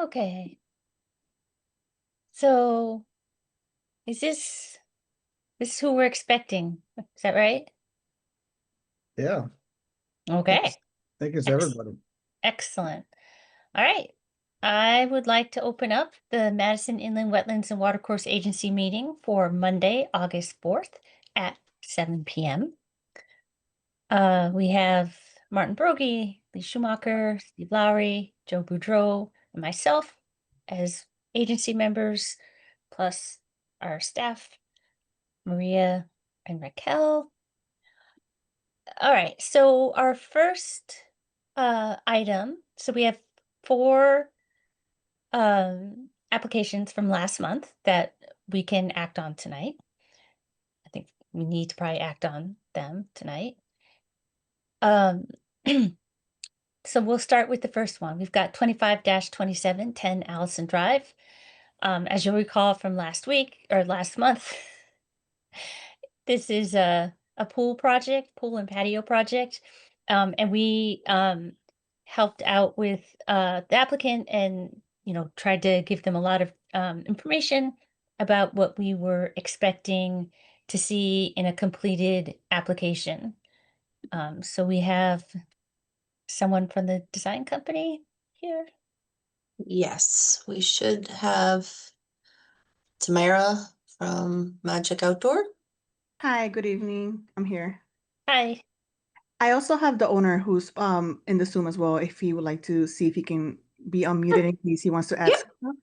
Okay. So is this who we're expecting? Is that right? Yeah, Okay. I think it's Ex everybody. Excellent. All right. I would like to open up the Madison Inland Wetlands and Watercourse Agency meeting for Monday, August 4th at 7 p.m. We have Martin Brogy, Lee Schumacher, Steve Lowry, Joe Boudreau, and myself as agency members, plus our staff, Maria and Raquel. All right, so our first item, so we have four applications from last month that we can act on tonight. I think we need to probably act on them tonight. Um, so we'll start with the first one. We've got 25-2710 Allison Drive. As you'll recall from last week or last month, this is a pool project, pool and patio project. And we helped out with the applicant and, tried to give them a lot of information about what we were expecting to see in a completed application. So we have someone from the design company here. Yes, we should have Tamara from Magic Outdoor. Hi, good evening. I'm here. Hi. I also have the owner who's in the Zoom as well, if he would like to see if he can be unmuted in case he wants to add Yep. stuff.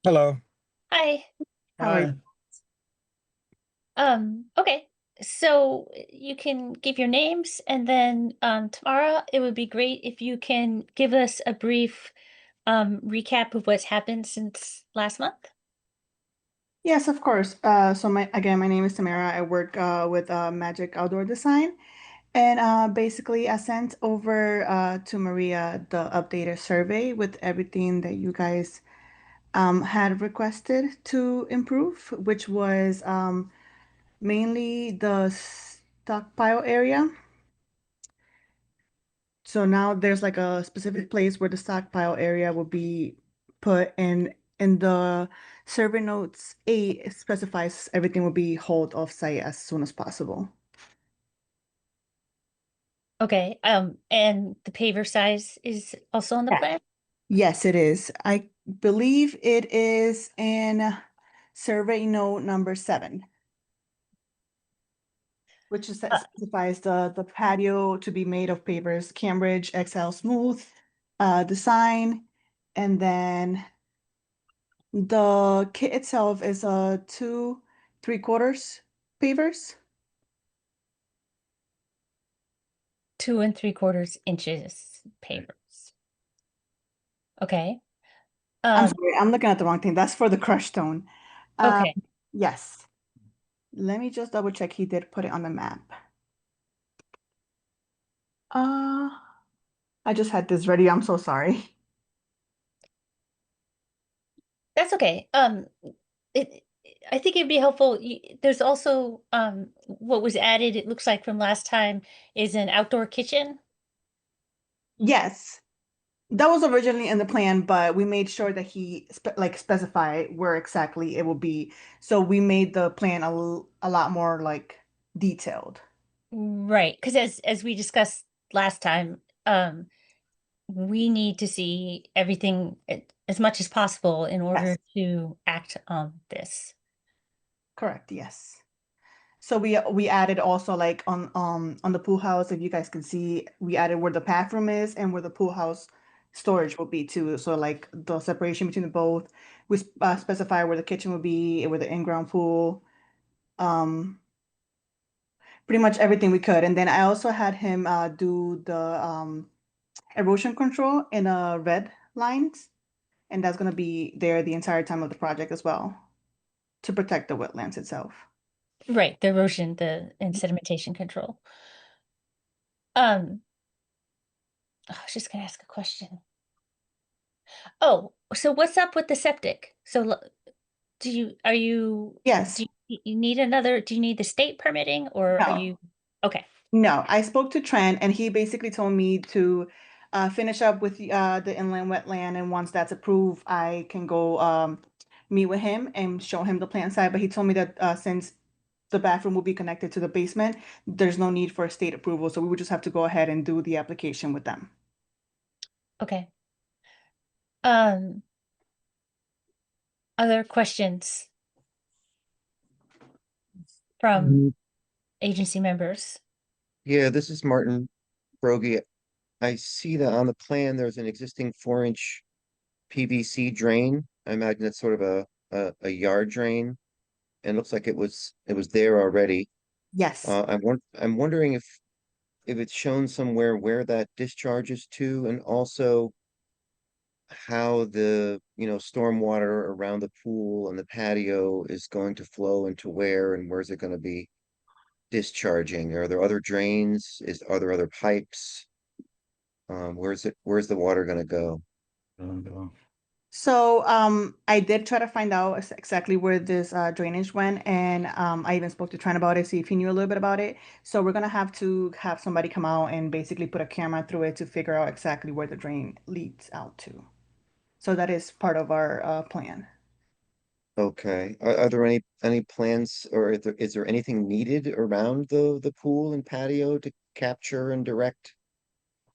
Hello. Hi. How are you? Hi. Okay. So you can give your names and then Tamara, it would be great if you can give us a brief recap of what's happened since last month. Yes, of course. So my name is Tamara. I work with Magic Outdoor Design. And basically I sent over to Maria the updated survey with everything that you guys had requested to improve, which was mainly the stockpile area. So now there's like a specific place where the stockpile area will be put in the survey notes 8 it specifies everything will be hauled off site as soon as possible. Okay. And the paver size is also on the Yeah. plan? Yes, it is. I believe it is in survey note number 7, which is that Uh, specifies the patio to be made of pavers, Cambridge XL Smooth design, and then the kit itself is a 2 3/4 pavers. 2 3/4 inches pavers. Okay. I'm Um, sorry, I'm looking at the wrong thing. That's for the crush stone. Uh, okay. yes. Let me just double check. He did put it on the map. Uh, I just had this ready. I'm so sorry. That's okay. It I think it'd be helpful. There's also what was added, it looks like from last time, is an outdoor kitchen. Yes, that was originally in the plan, but we made sure that he specify where exactly it will be. So we made the plan a lot more like detailed. Right, because as we discussed last time, we need to see everything as much as possible in order Yes, to act on this. correct. Yes. So we added also like on the pool house, if you guys can see, we added where the bathroom is and where the pool house storage will be too. So like the separation between the both. We specify where the kitchen will be, where the in-ground pool, um, pretty much everything we could. And then I also had him do the erosion control in red lines, and that's gonna be there the entire time of the project as well to protect the wetlands itself. Right, the erosion, and sedimentation control. Um, I was just gonna ask a question. Oh, so what's up with the septic? So do you are you Yes. do you need another, do you need the state permitting or are No. you okay? No, I spoke to Trent and he basically told me to finish up with the inland wetland, and once that's approved, I can go meet with him and show him the plant side. But he told me that since the bathroom will be connected to the basement, there's no need for a state approval, so we would just have to go ahead and do the application with them. Okay. Other questions from Mhm. agency members? Yeah, this is Martin Brogy. I see that on the plan, there's an existing 4-inch PVC drain. I imagine it's sort of a yard drain. And it looks like it was there already. Yes. I'm wondering if it's shown somewhere where that discharges to, and also how the, stormwater around the pool and the patio is going to flow into where, and where's it going to be discharging? Are there other drains? Are there other pipes? Where's the water gonna go? So I did try to find out exactly where this drainage went, and I even spoke to Trent about it, see if he knew a little bit about it. So we're gonna have to have somebody come out and basically put a camera through it to figure out exactly where the drain leads out to. So that is part of our plan. Okay, are there any plans, or is there anything needed around the pool and patio to capture and direct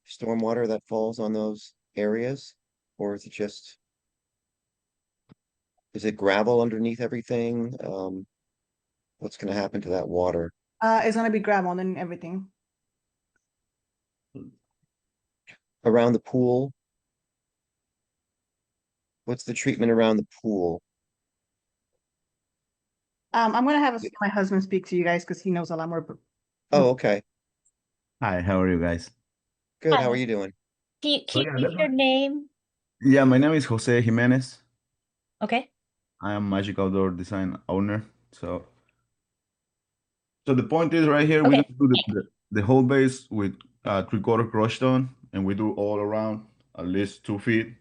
stormwater that falls on those areas? Or is it gravel underneath everything? What's gonna happen to that water? It's gonna be gravel and everything. Around the pool? What's the treatment around the pool? I'm gonna have my husband speak to you guys because he knows a lot more. Oh, okay, Hi, how are you guys? good, how are Hi. you doing? Can you yeah, give your name? Yeah, my name is Jose Jimenez. Okay. I am Magic Outdoor Design owner. So the point is right here, we're Okay. gonna do the whole base with 3/4 crushed stone, and we do all around at least 2 feet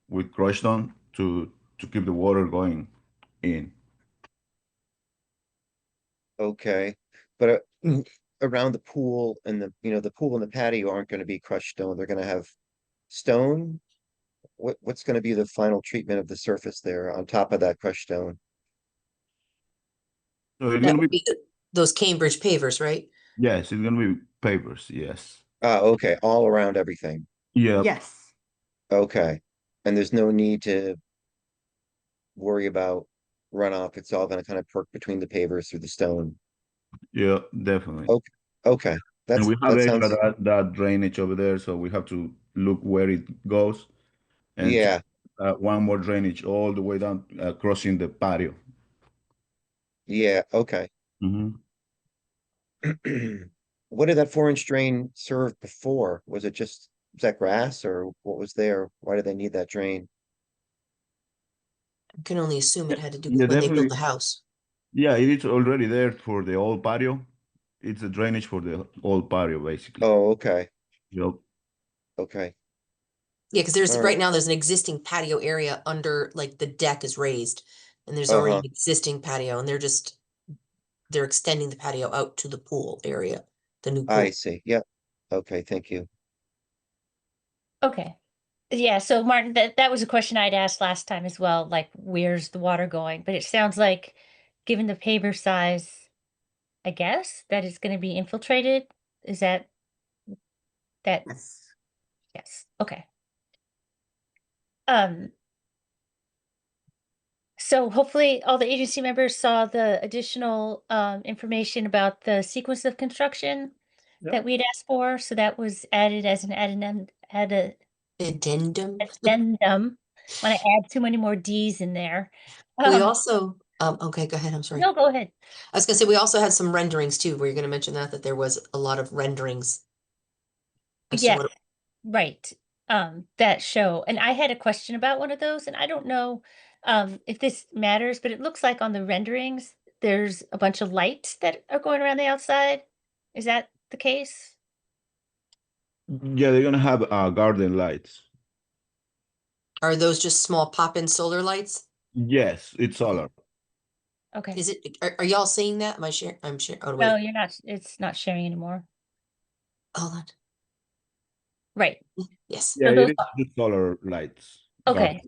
with crushed stone to keep the water going in. Okay, but around the pool and the pool and the patio aren't going to be crushed stone. They're going to have stone. What's going to be the final treatment of the surface there on top of that crushed stone? So it's That gonna would be be those Cambridge pavers, right? yes, it's gonna be papers. Yes. Okay, all around everything. Yep. Yes. Okay, and there's no need to worry about runoff. It's all going to kind of perk between the pavers through the stone. Yeah, definitely. Okay, okay, And we have that extra sounds, that drainage over there, so we have to look where it goes and check, yeah. one more drainage all the way down, crossing the patio. Yeah, okay. Hmm. What did that 4-inch drain serve before? Was that grass, or what was there? Why did they need that drain? I can only assume it had to do with Yeah, when they built definitely. the house. Yeah, it is already there for the old patio. It's a drainage for the old patio, basically. Oh, okay, Yep. okay, Yeah, because all right right. now there's an existing patio area under, like, the deck is raised, and there's already Uh-huh, an existing patio, and they're extending the patio out to the pool area, the new I pool. see. Yep. Okay, thank you. Okay. Yeah, so Martin, that was a question I'd asked last time as well, like where's the water going? But it sounds like given the paver size, I guess, that it's going to be infiltrated. Is that Yes. yes. Okay. Um, so hopefully all the agency members saw the additional information about the sequence of construction that we'd asked for. So that was added as an Addendum. addendum. Want to add too many more D's in there. We Um, also, okay, go ahead, I'm sorry. no, go ahead. I was gonna say, we also had some renderings too. Were you gonna mention that there was a lot of renderings as to Yes, what, right. That show. And I had a question about one of those, and I don't know if this matters, but it looks like on the renderings, there's a bunch of lights that are going around the outside. Is that the case? Yeah, they're gonna have garden lights. are those just small pop-in solar lights? Yes, it's solar. Okay. Is it, are y'all seeing that? Am I sharing? I'm sharing, oh, No, wait, you're not. It's not sharing anymore. hold on. Right. Yes. Yeah, So it those is are, just solar lights. okay.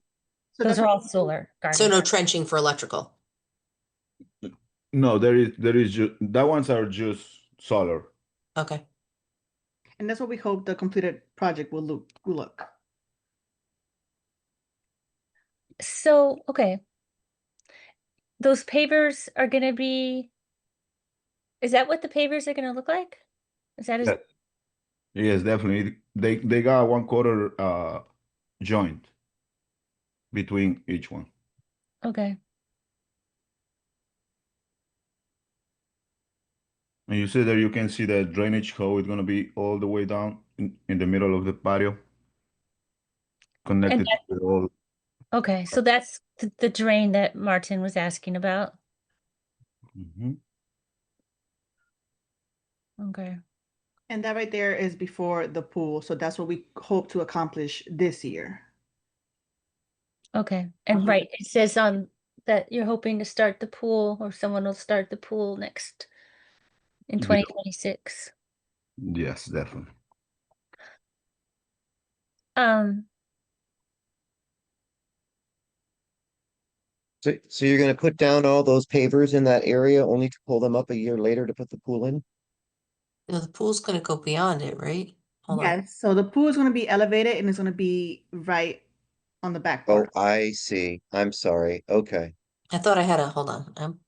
So Those that's are what all solar So garden. no trenching for electrical. No, there is just that ones are just solar. Okay. and that's what we hope the completed project will look. So, okay. Those pavers are gonna be, is that what the pavers are gonna look like? Is that Yeah. Yes, definitely. They got 1/4 joint between each one. okay. And you see there you can see the drainage how it's gonna be all the way down in the middle of the patio, And connected that, to the all. okay, so that's the drain that Martin was asking about. Mhm. Okay. And that right there is before the pool, so that's what we hope to accomplish this year. Okay. And Uh-huh. right, it says on that you're hoping to start the pool, or someone will start the pool next in Yeah. 2026. Yes, definitely. Um, So you're gonna put down all those pavers in that area only to pull them up a year later to put the pool in? No, the pool's gonna go beyond it, right? Hold on. Yes, so the pool is going to be elevated and it's going to be right on the back Oh, part. I see. I'm sorry. Okay. I thought I had a, hold on. I'm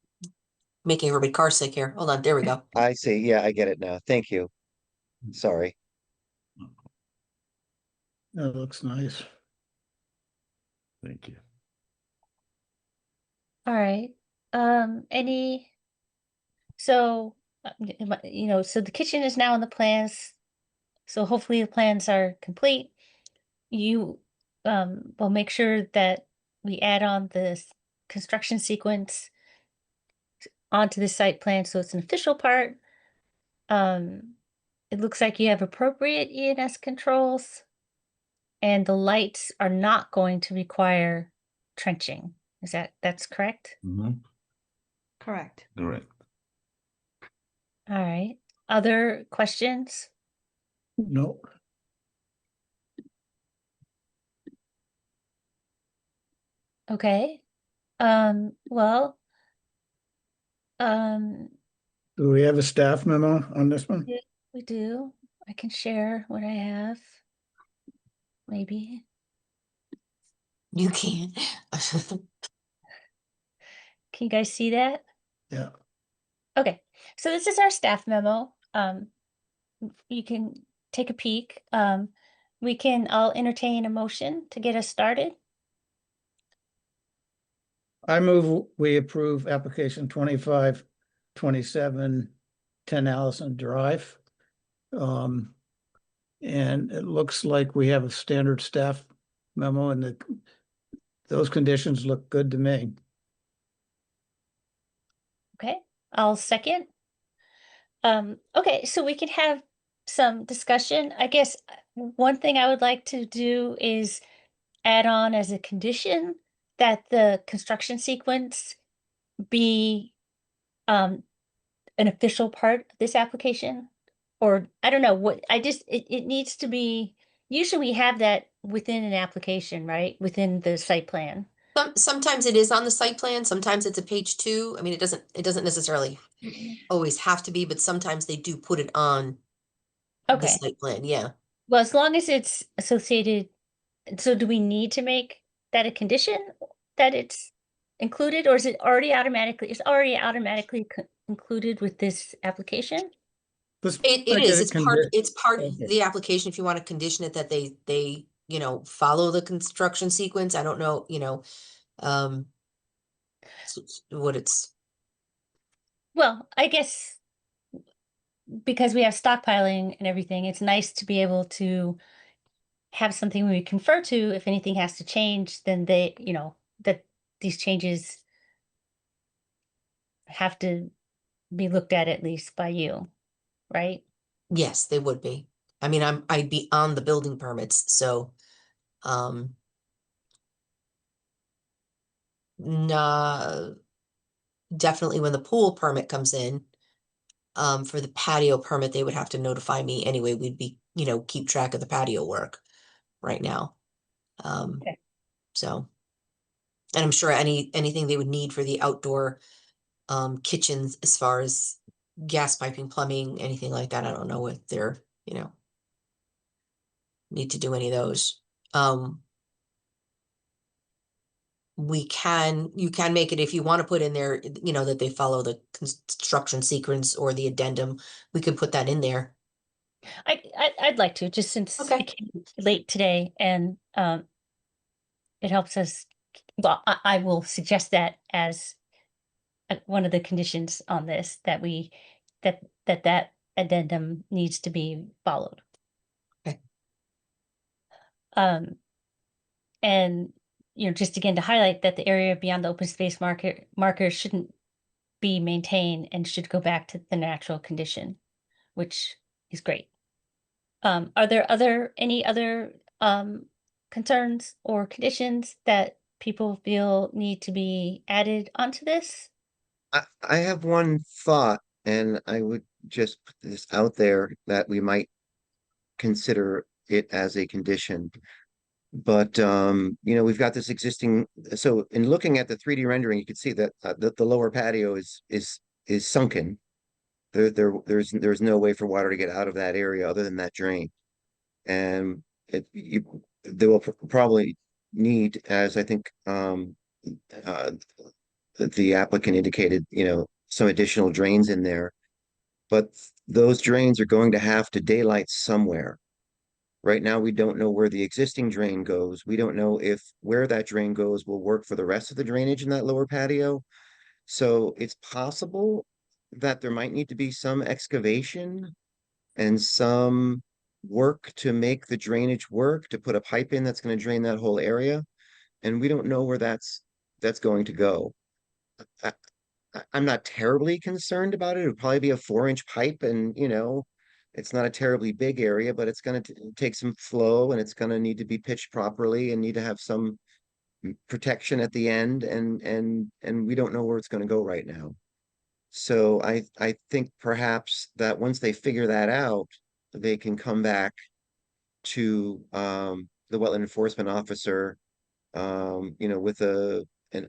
making everybody car sick here. Hold on. There we go. I see. Yeah, I get it now. Thank you. Sorry. That looks nice. Thank you. all right. Any, so, so the kitchen is now in the plans. So hopefully the plans are complete. You will make sure that we add on this construction sequence onto the site plan so it's an official part. Um, it looks like you have appropriate ENS controls, and the lights are not going to require trenching. That's correct? Mhm. Correct. Correct. All right. Other questions? Nope. Okay. Well, um, Do we have a staff memo on this one? yeah, we do. I can share what I have. Maybe. You can. Can you guys see that? Yeah. Okay. So this is our staff memo. You can take a peek. I'll entertain a motion to get us started. I move we approve application 2527 10 Allison Drive. And it looks like we have a standard staff memo and those conditions look good to me. Okay. I'll second. Okay, so we can have some discussion. I guess one thing I would like to do is add on as a condition that the construction sequence be um an official part of this application. Or I don't know what, it needs to be, usually we have that within an application, right? Within the site plan. Sometimes it is on the site plan, sometimes it's a page 2. I mean, it doesn't necessarily always have to be, but sometimes they do put it on the Okay, site plan, yeah. well, as long as it's associated, so do we need to make that a condition that it's included, or is it already automatically included with this application? Let's It make is, it a condition. it's part of Okay. the application if you want to condition it that they, follow the construction sequence. I don't know, um, what it's, Well, I guess because we have stockpiling and everything, it's nice to be able to have something we confer to. If anything has to change, then that these changes have to be looked at least by you, right? yes, they would be. I mean, I'd be on the building permits, so, um, nah, definitely when the pool permit comes in, for the patio permit, they would have to notify me anyway. We'd be you know, keep track of the patio work right now. Okay. So, and I'm sure anything they would need for the outdoor kitchens as far as gas piping, plumbing, anything like that. I don't know if they're, you know, need to do any of those. You can make it if you want to put in there, you know, that they follow the construction sequence or the addendum. We could put that in there. I'd like to, just since Okay. it came late today and it helps us. Well, I will suggest that as one of the conditions on this, that that addendum needs to be followed. Okay. And just again to highlight that the area beyond the open space marker shouldn't be maintained and should go back to the natural condition, which is great. Are there any other concerns or conditions that people feel need to be added onto this? I have one thought, and I would just put this out there that we might consider it as a condition. But you know, we've got this existing. So in looking at the 3D rendering, you can see that the lower patio is sunken. There's no way for water to get out of that area other than that drain. And they will probably need, as I think uh, the applicant indicated, you know, some additional drains in there. But those drains are going to have to daylight somewhere. Right now, we don't know where the existing drain goes. We don't know if where that drain goes will work for the rest of the drainage in that lower patio. So it's possible that there might need to be some excavation and some work to make the drainage work, to put a pipe in that's going to drain that whole area. And we don't know where that's going to go. I, I'm not terribly concerned about it. It would probably be a 4-inch pipe, and you know, it's not a terribly big area, but it's going to take some flow, and it's going to need to be pitched properly and need to have some protection at the end, and we don't know where it's going to go right now. So I think perhaps that once they figure that out, they can come back to the wetland enforcement officer, you know, with an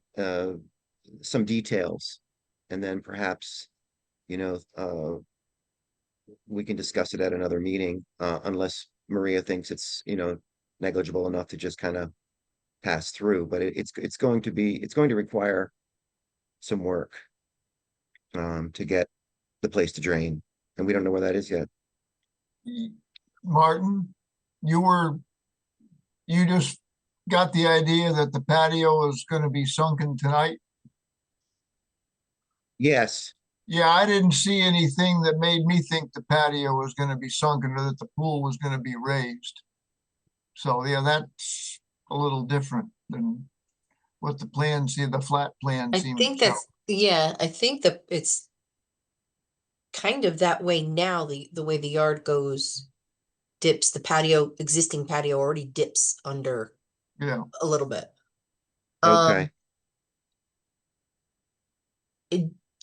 some details, and then perhaps, you know, we can discuss it at another meeting, unless Maria thinks it's, you know, negligible enough to just kind of pass through. But it's going to require some work to get the place to drain, and we don't know where that is yet. Martin, you just got the idea that the patio is going to be sunken tonight? Yes, Yeah, I didn't see anything that made me think the patio was going to be sunken or that the pool was going to be raised. So yeah, that's a little different than what the flat plan I seems think to show. yeah, I think that it's kind of that way now, the way the yard goes dips, the existing patio already dips under Yeah, a little bit. okay.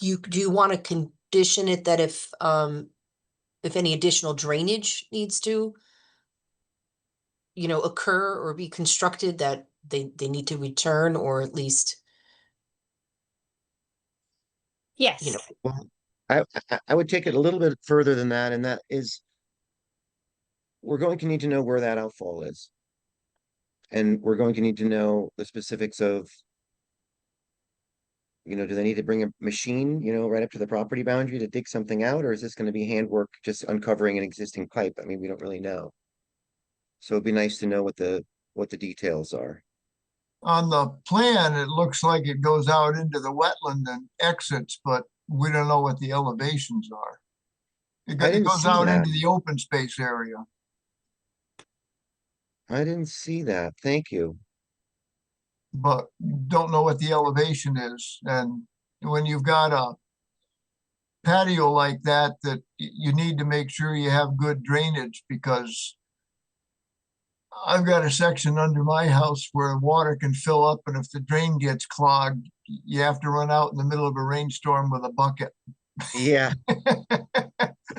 Do you want to condition it that if any additional drainage needs to, you know, occur or be constructed, that they need to return, or at least, Yes. you know, Well, I would take it a little bit further than that, and that is we're going to need to know where that outfall is. And we're going to need to know the specifics of, you know, do they need to bring a machine, you know, right up to the property boundary to dig something out, or is this going to be handwork just uncovering an existing pipe? I mean, we don't really know. So it'd be nice to know what the details are. on the plan, it looks like it goes out into the wetland and exits, but we don't know what the elevations are. I It didn't goes see out that. into the open space area. I didn't see that. Thank you. But don't know what the elevation is. And when you've got a patio like that, you need to make sure you have good drainage, because I've got a section under my house where water can fill up, and if the drain gets clogged, you have to run out in the middle of a rainstorm with a bucket. Yeah,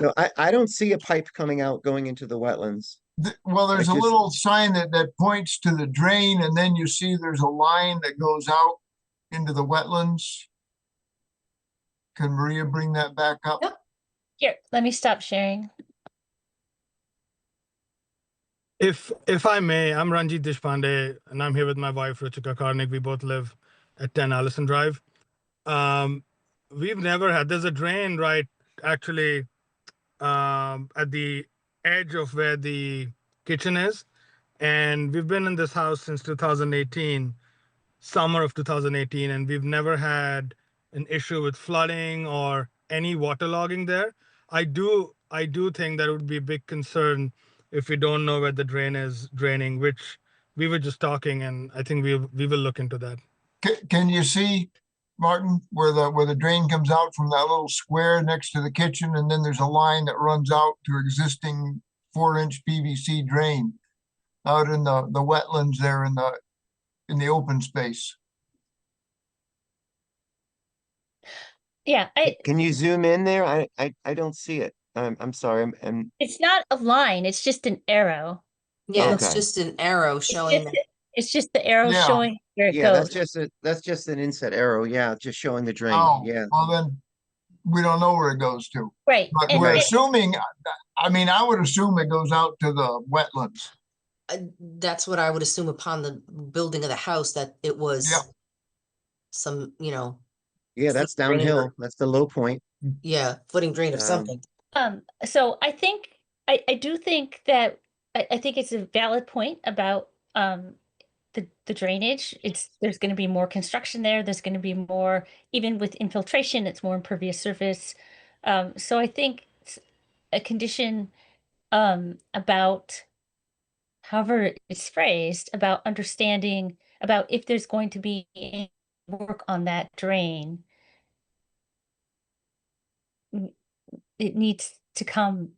No, I don't see a pipe coming out going into the wetlands. Well, I there's a just, little sign that points to the drain, and then you see there's a line that goes out into the wetlands. Can Maria bring that back up? Yep. Here, let me stop sharing. If I may, I'm Ranjit Deshpande, and I'm here with my wife, Ruchika Karnik. We both live at 10 Allison Drive. We've never had, there's a drain right actually at the edge of where the kitchen is. And we've been in this house since 2018, summer of 2018, and we've never had an issue with flooding or any waterlogging there. I do think that would be a big concern if we don't know where the drain is draining, which we were just talking, and I think we will look into that. Can you see, Martin, where the drain comes out from that little square next to the kitchen, and then there's a line that runs out to existing 4-inch PVC drain out in the wetlands there in the open space. Yeah, can you zoom in there? I don't see it. I'm sorry. it's not a line, it's just an arrow. Yeah, it's Okay. just an arrow It's showing just, that. it's just the arrow Yeah. showing where it Yeah, goes. that's just an inset arrow. Yeah, just showing the drain. Oh, Yeah. well then, we don't know where it goes to. Right. But And we're Right. assuming, I mean, I would assume it goes out to the wetlands. That's what I would assume upon the building of the house, that it was Yep. some, you know, Yeah, that's Foot drain or- downhill. That's the low point. yeah, footing drain of Um, something. so I think I do think that I think it's a valid point about the drainage. There's going to be more construction there. There's going to be more, even with infiltration, it's more impervious surface. So I think a condition about, however it's phrased, about understanding about if there's going to be any work on that drain, it needs to come,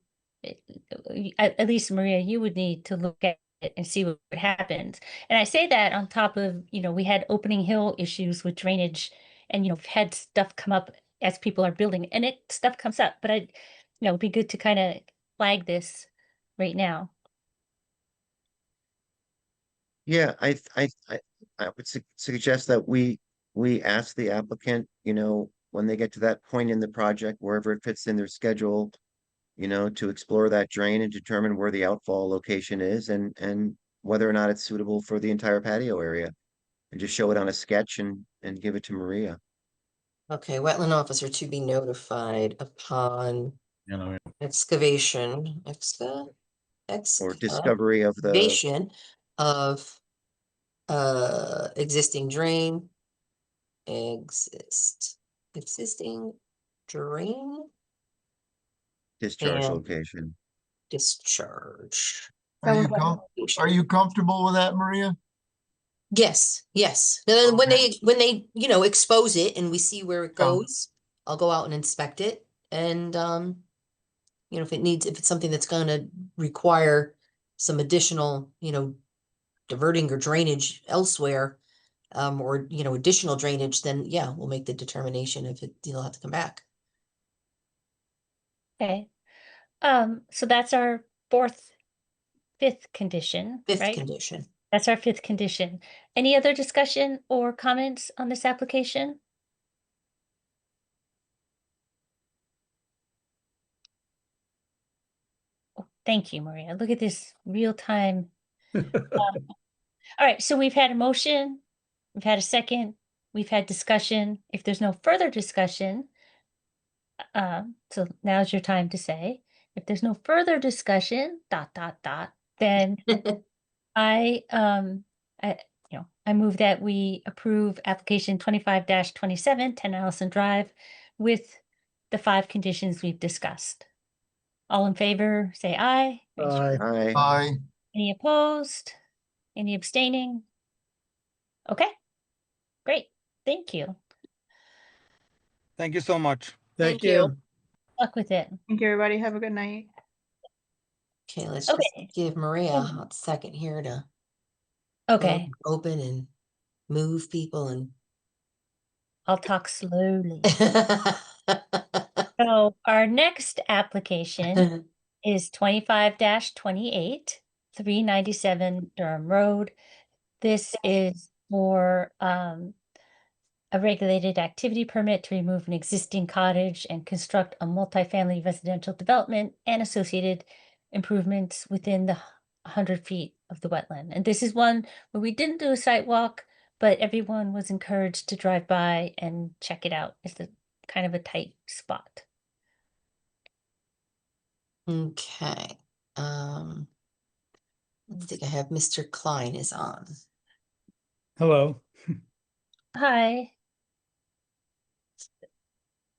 at least Maria, you would need to look at it and see what happens. And I say that on top of, we had Opening Hill issues with drainage, and, we've had stuff come up as people are building, and stuff comes up, but it'd be good to kind of flag this right now. Yeah, I would suggest that we ask the applicant, when they get to that point in the project, wherever it fits in their schedule, to explore that drain and determine where the outfall location is and whether or not it's suitable for the entire patio area. And just show it on a sketch and give it to Maria. Okay, wetland officer to be notified upon You know, excavation, Or discovery of the excavation of existing drain, existing drain discharge and location. discharge. Are you location. are you comfortable with that, Maria? Yes, yes. And then Okay. when they, expose it and we see where it Yeah. goes, I'll go out and inspect it. And if it's something that's gonna require some additional, diverting or drainage elsewhere, or, additional drainage, then yeah, we'll make the determination if you'll have to come back. Okay. So that's our fifth condition, Fifth right? condition. That's our fifth condition. Any other discussion or comments on this application? Oh, thank you, Maria. Look at this real time. All right, so we've had a motion, we've had a second, we've had discussion. If there's no further discussion, so now's your time to say, if there's no further discussion, then I move that we approve application 25-27, 10 Allison Drive, with the 5 conditions we've discussed. All in favor, say aye. Raise your- Aye. Aye. Any opposed? Any abstaining? Okay, great. Thank you. Thank you so much. Thank Thank you. you. Luck with it. Thank you, everybody. Have a good night. Okay, let's Okay. just give Maria a hot second here to Okay, open and move people and I'll talk slowly. So our next application is 25-28, 397 Durham Road. This is for a regulated activity permit to remove an existing cottage and construct a multifamily residential development and associated improvements within the 100 feet of the wetland. And this is one where we didn't do a site walk, but everyone was encouraged to drive by and check it out. It's a kind of a tight spot. Okay. I think I have Mr. Klein is on. Hello. Hi.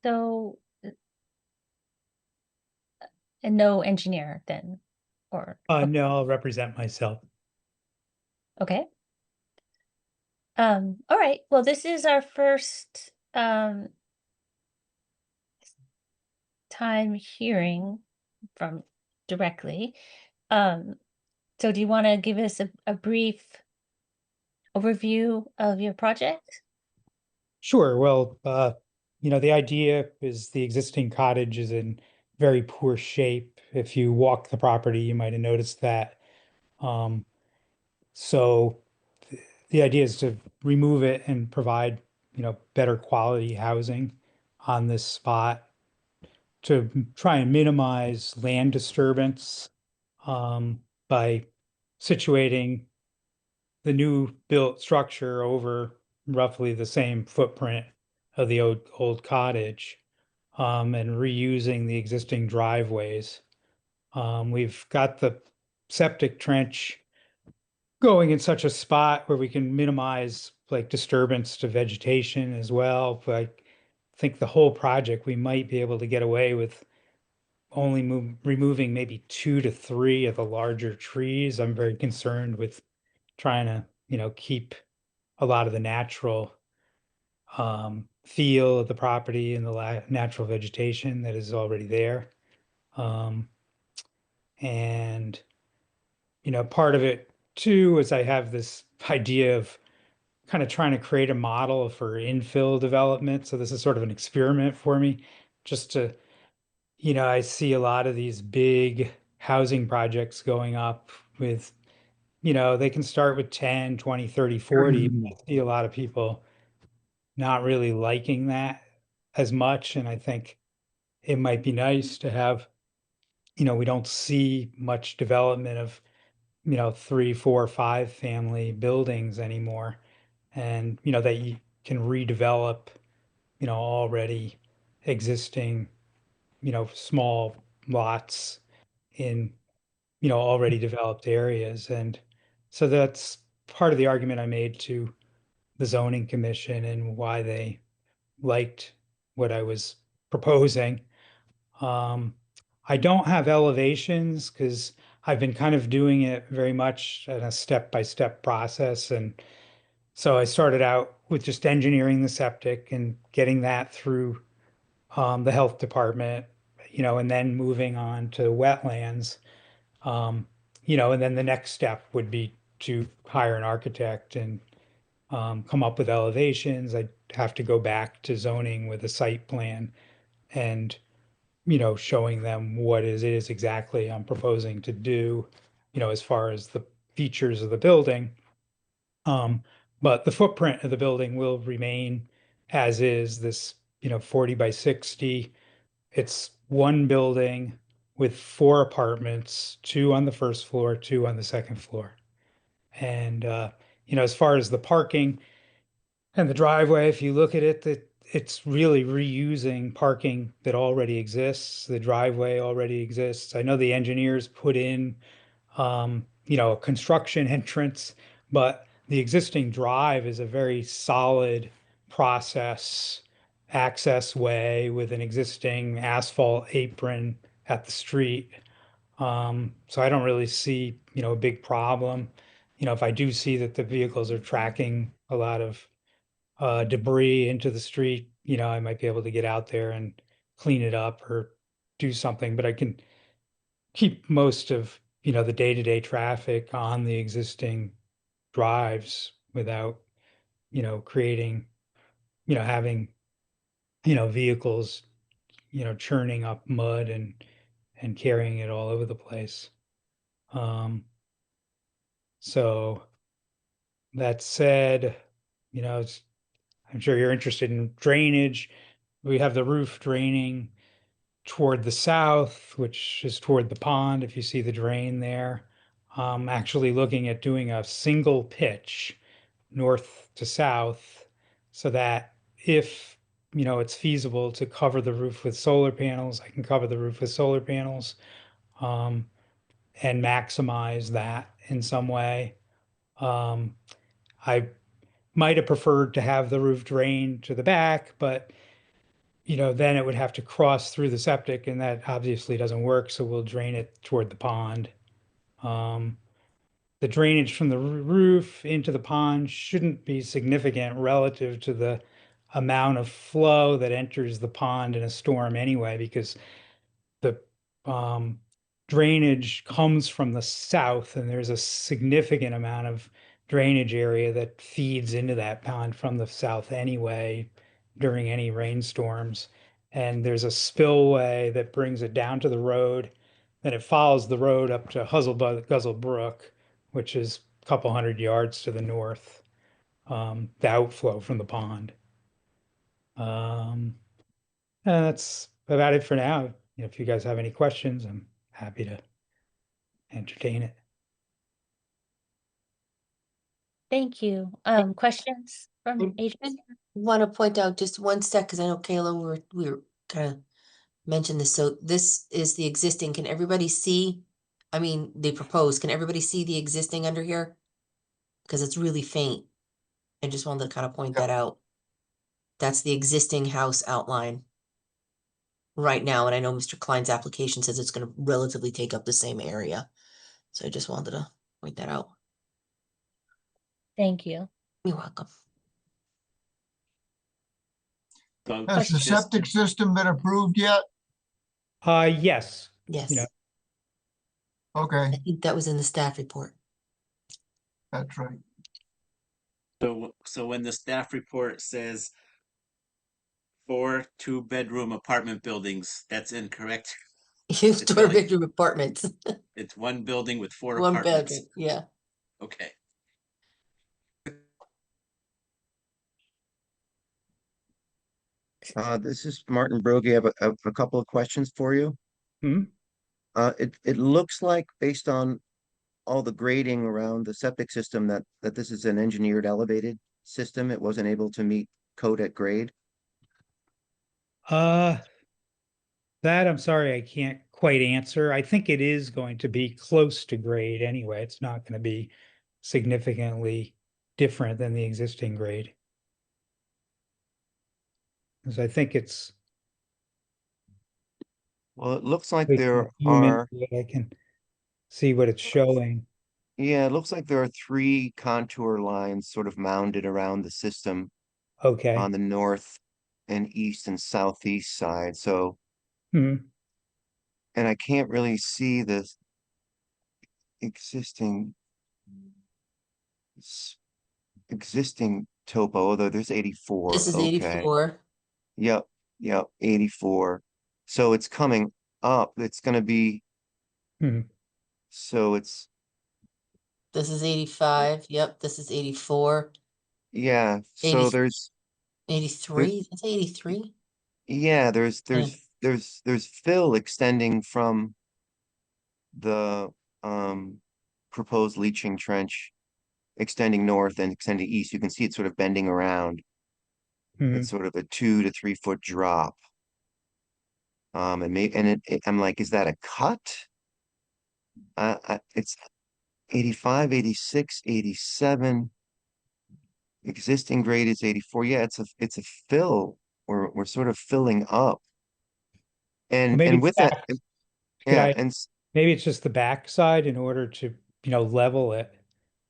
So, and no engineer then, or, No, I'll represent myself. okay. All right, well, this is our first, time hearing from directly. So do you want to give us a brief overview of your project? Sure. Well, the idea is the existing cottage is in very poor shape. If you walk the property, you might have noticed that. Um, so the idea is to remove it and provide, better quality housing on this spot to try and minimize land disturbance, by situating the new built structure over roughly the same footprint of the old cottage, and reusing the existing driveways. We've got the septic trench going in such a spot where we can minimize like disturbance to vegetation as well. But I think the whole project, we might be able to get away with only removing maybe 2 to 3 of the larger trees. I'm very concerned with trying to, keep a lot of the natural feel of the property and the natural vegetation that is already there. Um, and, part of it too is I have this idea of kind of trying to create a model for infill development. So this is sort of an experiment for me, just to, I see a lot of these big housing projects going up with, they can start with 10, 20, 30, 40. I see a lot of people not really liking that as much. And I think it might be nice to have, we don't see much development of, 3, 4, 5 family buildings anymore. And, that you can redevelop, already existing, small lots in, already developed areas. And so that's part of the argument I made to the zoning commission and why they liked what I was proposing. Um, I don't have elevations because I've been kind of doing it very much in a step-by-step process. And so I started out with just engineering the septic and getting that through the health department, and then moving on to wetlands. Um, and then the next step would be to hire an architect and come up with elevations. I'd have to go back to zoning with a site plan and, showing them what it is exactly I'm proposing to do, as far as the features of the building. But the footprint of the building will remain as is, this, 40 by 60. It's one building with 4 apartments, 2 on the first floor, 2 on the second floor. And, as far as the parking, and the driveway, if you look at it, that it's really reusing parking that already exists. The driveway already exists. I know the engineers put in, a construction entrance, but the existing drive is a very solid process access way with an existing asphalt apron at the street. So I don't really see, a big problem. If I do see that the vehicles are tracking a lot of debris into the street, I might be able to get out there and clean it up or do something, but I can keep most of, the day-to-day traffic on the existing drives without, creating, having, vehicles, churning up mud and carrying it all over the place. So that said, I'm sure you're interested in drainage. We have the roof draining toward the south, which is toward the pond, if you see the drain there. Actually looking at doing a single pitch north to south so that if it's feasible to cover the roof with solar panels, I can cover the roof with solar panels, um, and maximize that in some way. I might have preferred to have the roof drain to the back, but then it would have to cross through the septic, and that obviously doesn't work. So we'll drain it toward the pond. Um, the drainage from the roof into the pond shouldn't be significant relative to the amount of flow that enters the pond in a storm anyway, because the um, drainage comes from the south, and there's a significant amount of drainage area that feeds into that pond from the south anyway during any rainstorms. And there's a spillway that brings it down to the road. Then it follows the road up to Guzzle Brook, which is a couple hundred yards to the north, the outflow from the pond. And that's about it for now. If you guys have any questions, I'm happy to entertain it. Thank you. Questions from I Adrian? want to point out just one sec, because I know Kayla, we were kind of mentioned this. So this is the existing. Can everybody see? I mean, they proposed. Can everybody see the existing under here? Because it's really faint. I just wanted to kind of point Yep. that out. That's the existing house outline right now. And I know Mr. Klein's application says it's going to relatively take up the same area. So I just wanted to point that out. Thank you. You're welcome. So Has the just, septic system been approved yet? Yes. Yes. Okay, I think that was in the staff report. that's right. so when the staff report says 4 2-bedroom apartment buildings, that's incorrect. Used It's four really- bedroom apartments. It's one building with 4 One apartments. bedroom. Yeah. Okay. This is Martin Brogy. I have a couple of questions for you. Hmm? It looks like based on all the grading around the septic system that this is an engineered elevated system. It wasn't able to meet code at grade. Uh, that I'm sorry, I can't quite answer. I think it is going to be close to grade anyway. It's not going to be significantly different than the existing grade. Because I think it's Well, it looks like like there human, are, I can see what it's showing. yeah, it looks like there are 3 contour lines sort of mounded around the system Okay. on the north and east and southeast side. So, Hmm. and I can't really see the existing s- existing topo, although there's 84. This is Okay. 84. Yep, yep, 84. So it's coming up. It's gonna be, Hmm. so it's, This is 85. Yep. This is 84. yeah, 80, so there's 83. That's 83. yeah, Yeah. there's fill extending from the proposed leaching trench extending north and extending east. You can see it sort of bending around. Hmm. It's sort of a 2 to 3 foot drop. And maybe, and I'm like, is that a cut? It's 85, 86, 87. Existing grade is 84. Yeah, it's a fill. We're sort of filling up. Well, maybe And it's with that, back. Could yeah, I, maybe it's just the back side in order to, level it.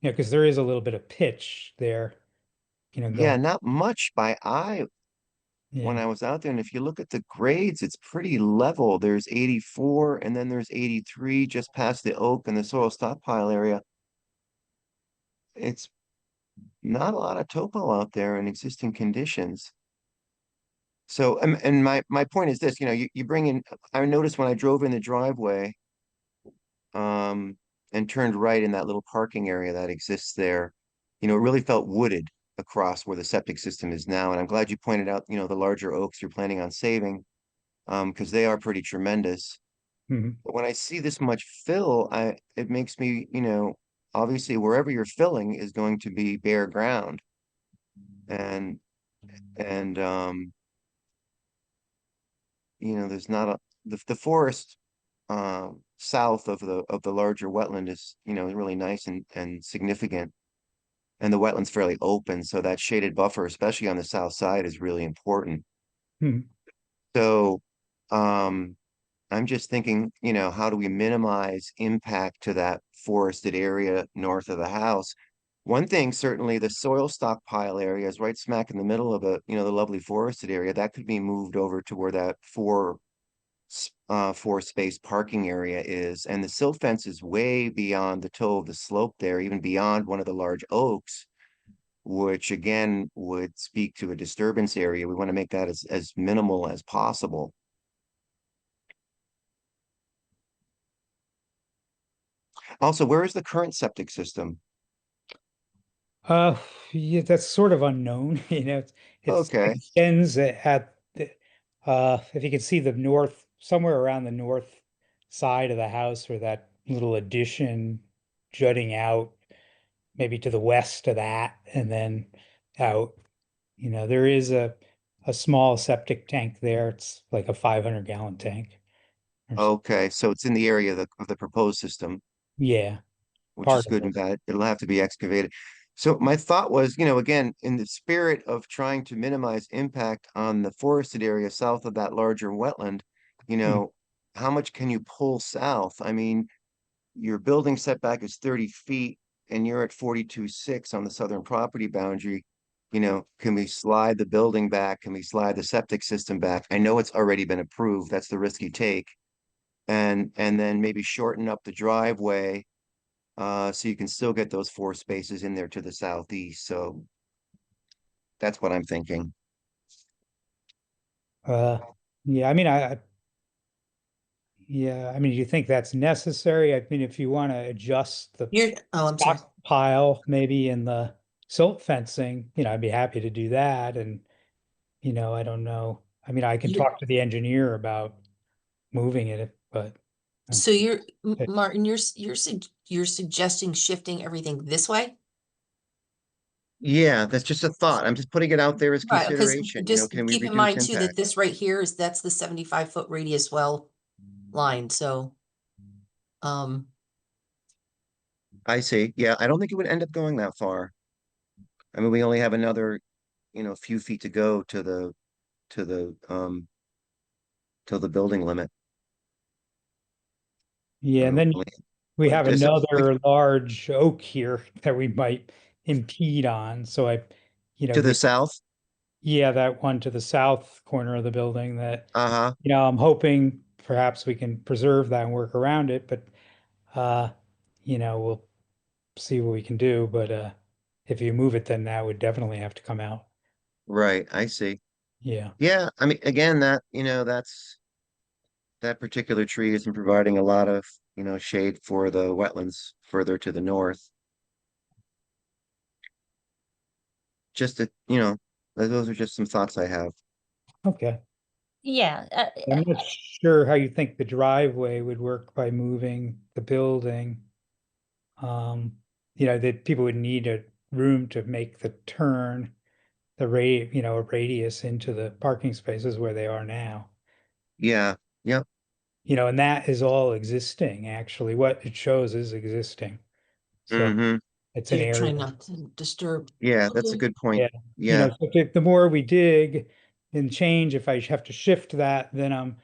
Because there is a little bit of pitch there, yeah, going, not much by eye when yeah. I was out there. And if you look at the grades, it's pretty level. There's 84 and then there's 83 just past the oak and the soil stockpile area. It's not a lot of topo out there in existing conditions. So, and my point is this, you bring in, I noticed when I drove in the driveway, um, and turned right in that little parking area that exists there, it really felt wooded across where the septic system is now. And I'm glad you pointed out, the larger oaks you're planning on saving, because they are pretty tremendous. Mhm. But when I see this much fill, it makes me, obviously wherever you're filling is going to be bare ground. And and there's not the forest south of the larger wetland is, really nice and significant. And the wetland's fairly open, so that shaded buffer, especially on the south side, is really important. Mhm. So I'm just thinking, how do we minimize impact to that forested area north of the house? One thing, certainly the soil stockpile area is right smack in the middle of the lovely forested area. That could be moved over to where that four space parking area is. And the silt fence is way beyond the toe of the slope there, even beyond one of the large oaks, which again would speak to a disturbance area. We want to make that as minimal as possible. Also, where is the current septic system? Uh, yeah, that's sort of unknown, it Okay, extends at the, if you can see the north, somewhere around the north side of the house or that little addition jutting out, maybe to the west of that, and then out, there is a small septic tank there. It's like a 500-gallon tank. okay. So it's in the area of the proposed system, Yeah, which is part of good it. and bad. It'll have to be excavated. So my thought was, again, in the spirit of trying to minimize impact on the forested area south of that larger wetland, you Hmm. know, how much can you pull south? I mean, your building setback is 30 feet and you're at 42.6 on the southern property boundary. Can we slide the building back? Can we slide the septic system back? I know it's already been approved. That's the risk you take. And then maybe shorten up the driveway, so you can still get those four spaces in there to the southeast. So that's what I'm thinking. Uh, yeah, I mean, yeah, I mean, do you think that's necessary? I mean, if you want to adjust the I'm sorry. stockpile, maybe in the silt fencing, I'd be happy to do that. And, I don't know. I mean, I can You, talk to the engineer about moving it, but I'm, so Martin, you're suggesting shifting everything this way? Yeah, that's just a thought. I'm just putting it out there as Right, because consideration. just Can we keep in reduce mind too impact? that this right here that's the 75-foot radius well line, so um I see. Yeah, I don't think it would end up going that far. I mean, we only have another, few feet to go to the building limit. yeah. And then Only we have just like another large oak here that we might impede on. So to the the south. yeah, that one to the south corner of the building that, Uh-huh. I'm hoping perhaps we can preserve that and work around it, but uh, we'll see what we can do. But if you move it, then that would definitely have to come out. Right, I see. Yeah. Yeah, I mean, again, that particular tree isn't providing a lot of, shade for the wetlands further to the north. Just to, those are just some thoughts I have. Okay. Yeah, I'm not sure how you think the driveway would work by moving the building. Um, that people would need a room to make the turn, a radius into the parking spaces where they are now. Yeah, yep. And that is all existing, actually. What it shows is existing. So Mm-hmm. it's so an you're area. trying not to disturb. Yeah, that's a Okay. good point. Yeah. Yeah, So the more we dig and change, if I have to shift that, then I'm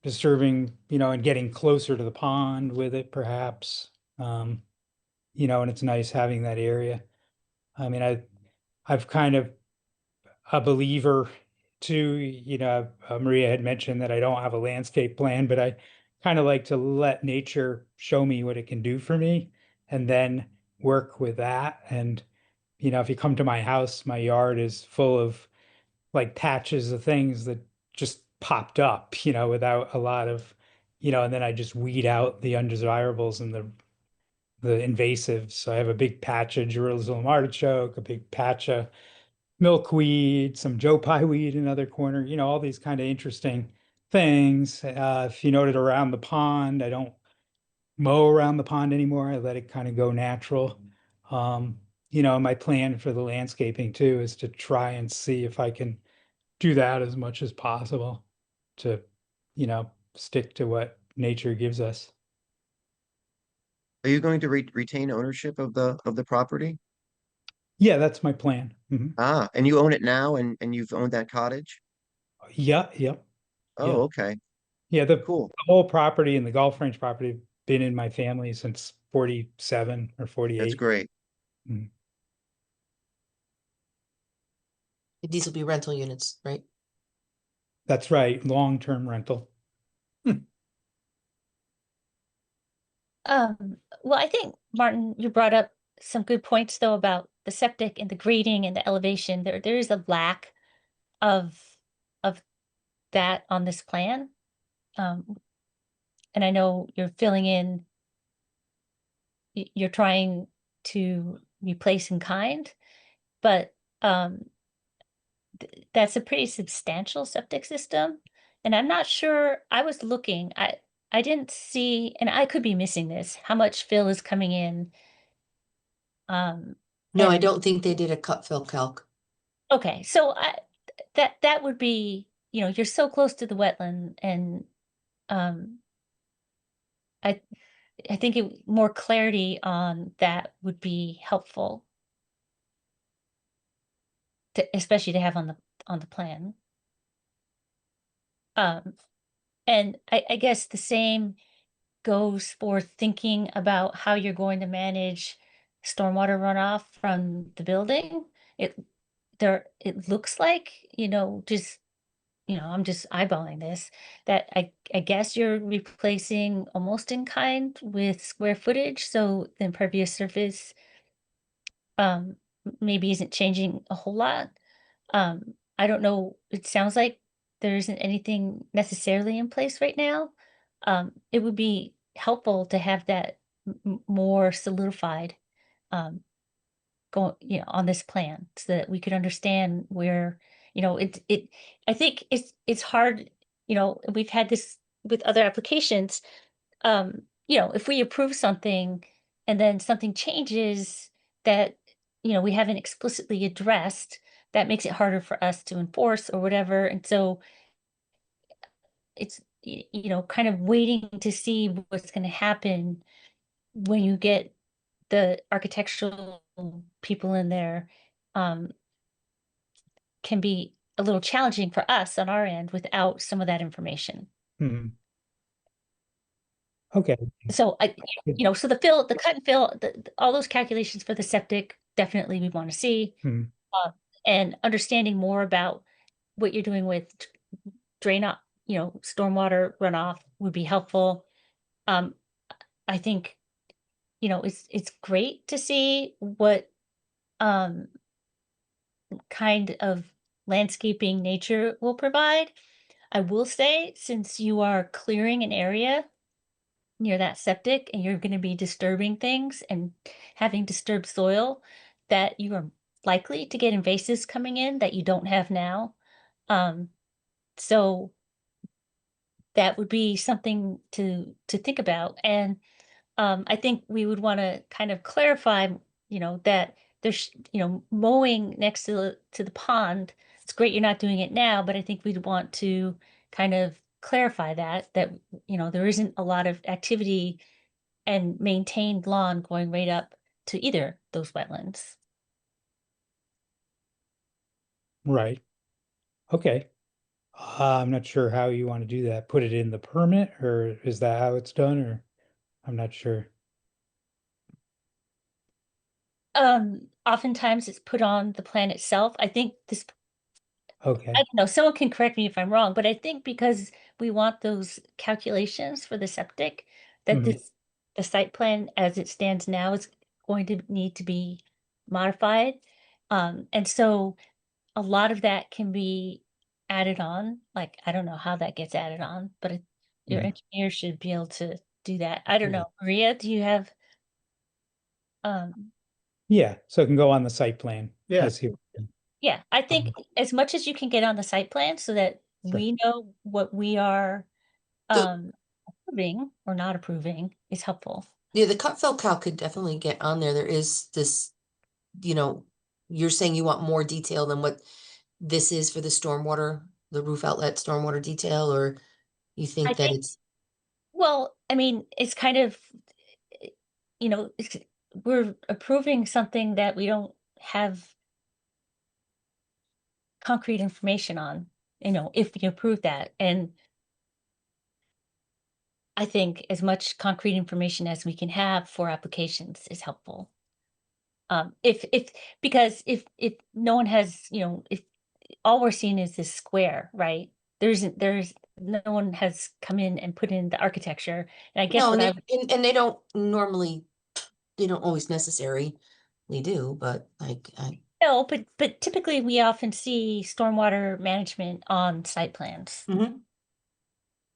disturbing, and getting closer to the pond with it, perhaps. Um, and it's nice having that area. I mean, I've kind of a believer too, Maria had mentioned that I don't have a landscape plan, but I kind of like to let nature show me what it can do for me and then work with that. And, if you come to my house, my yard is full of like patches of things that just popped up, without a lot of, and then I just weed out the undesirables and the invasives. So I have a big patch of Jerusalem artichoke, a big patch of milkweed, some Joe Pye weed in another corner, all these kind of interesting things. If you noted around the pond, I don't mow around the pond anymore. I let it kind of go natural. My plan for the landscaping too is to try and see if I can do that as much as possible to, stick to what nature gives us. Are you going to retain ownership of the property? Yeah, that's my plan. Mhm. Ah, and you own it now and you've owned that cottage? Yeah, yeah, yeah. Oh, okay, Yeah, the cool. whole property and the golf range property have been in my family since 47 or That's 48. great. Mm. These will be rental units, right? That's right, long-term rental. Well, I think, Martin, you brought up some good points though about the septic and the grading and the elevation. There is a lack of of that on this plan. Um, and I know you're filling in, you're trying to replace in kind, but that's a pretty substantial septic system. And I'm not sure, I was looking, I didn't see, and I could be missing this, how much fill is coming in. No, I And don't think they did a cut fill calc. okay, so that would be, you're so close to the wetland, and um I I think more clarity on that would be helpful, especially to have on the plan. Um and I guess the same goes for thinking about how you're going to manage stormwater runoff from the building. It it looks like, just, I'm just eyeballing this, that I guess you're replacing almost in kind with square footage, so the impervious surface maybe isn't changing a whole lot. I don't know, it sounds like there isn't anything necessarily in place right now. It would be helpful to have that more solidified, um, going, on this plan so that we could understand where, I think it's hard, we've had this with other applications. If we approve something and then something changes that, we haven't explicitly addressed, that makes it harder for us to enforce or whatever. And so it's, kind of waiting to see what's going to happen when you get the architectural people in there, um, can be a little challenging for us on our end without some of that information. Mhm. Okay. So so the cut and fill, all those calculations for the septic, definitely we want to see, Mhm. uh, and understanding more about what you're doing with drain up, stormwater runoff would be helpful. Um, I think, it's great to see what, um, kind of landscaping nature will provide. I will say, since you are clearing an area near that septic and you're going to be disturbing things and having disturbed soil, that you are likely to get invasives coming in that you don't have now. Um, so that would be something to think about. And I think we would want to kind of clarify, that there's, mowing next to the pond. It's great you're not doing it now, but I think we'd want to kind of clarify that there isn't a lot of activity and maintained lawn going right up to either those wetlands. Right. Okay. I'm not sure how you want to do that. Put it in the permit, or is that how it's done, or I'm not sure. Oftentimes it's put on the plan itself. I think this, I Okay. don't know, someone can correct me if I'm wrong, but I think because we want those calculations for the septic, that Mhm. the site plan as it stands now is going to need to be modified. And so a lot of that can be added on. Like, I don't know how that gets added on, but your Mhm. engineer should be able to do that. I don't Yeah. know. Maria, do you have, um, Yeah, so it can go on the site plan. Yeah. As he. yeah, I think Um, as much as you can get on the site plan so that Sure. we know what we are, So, approving or not approving is helpful. yeah, the cut fill cal could definitely get on there. There is this, you know, you're saying you want more detail than what this is for the stormwater, the roof outlet stormwater detail, or you I think that think, it's, well, I mean, it's kind of, eh, we're approving something that we don't have concrete information on, if we approve that. And I think as much concrete information as we can have for applications is helpful. If because if no one has, if all we're seeing is this square, right? There's no one has come in and put in the architecture. And I guess no, what and I they, would and they don't normally, they don't always necessarily do, but like, know, but typically we often see stormwater management on site plans. Mhm.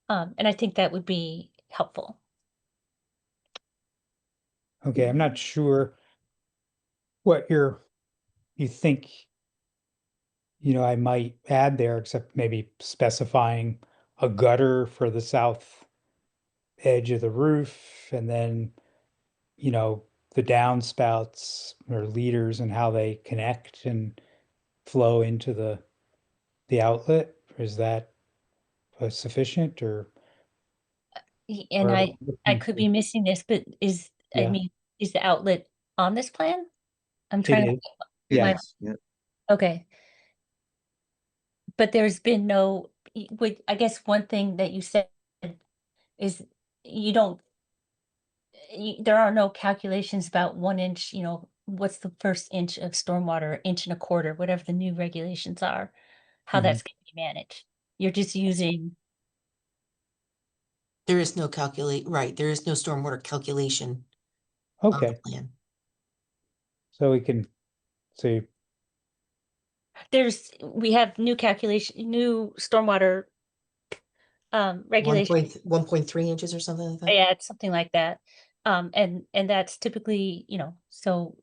And I think that would be helpful. Okay, I'm not sure what you think, I might add there, except maybe specifying a gutter for the south edge of the roof, and then, you know, the downspouts or leaders and how they connect and flow into the outlet. Is that sufficient And or I could be missing this, but yeah, is the outlet on this plan? I'm it trying to is. It Yeah. my is, yeah. okay. But there's been no I guess one thing that you said is you don't there are no calculations about 1 inch, what's the first inch of stormwater, inch and a quarter, whatever the new regulations are, how Mhm. that's gonna be managed. You're just using there is no right, there is no stormwater calculation on the Okay, plan. so we can see. we have new stormwater, regulation. 1.3 inches or something like that? Yeah, it's something like that. And that's typically, so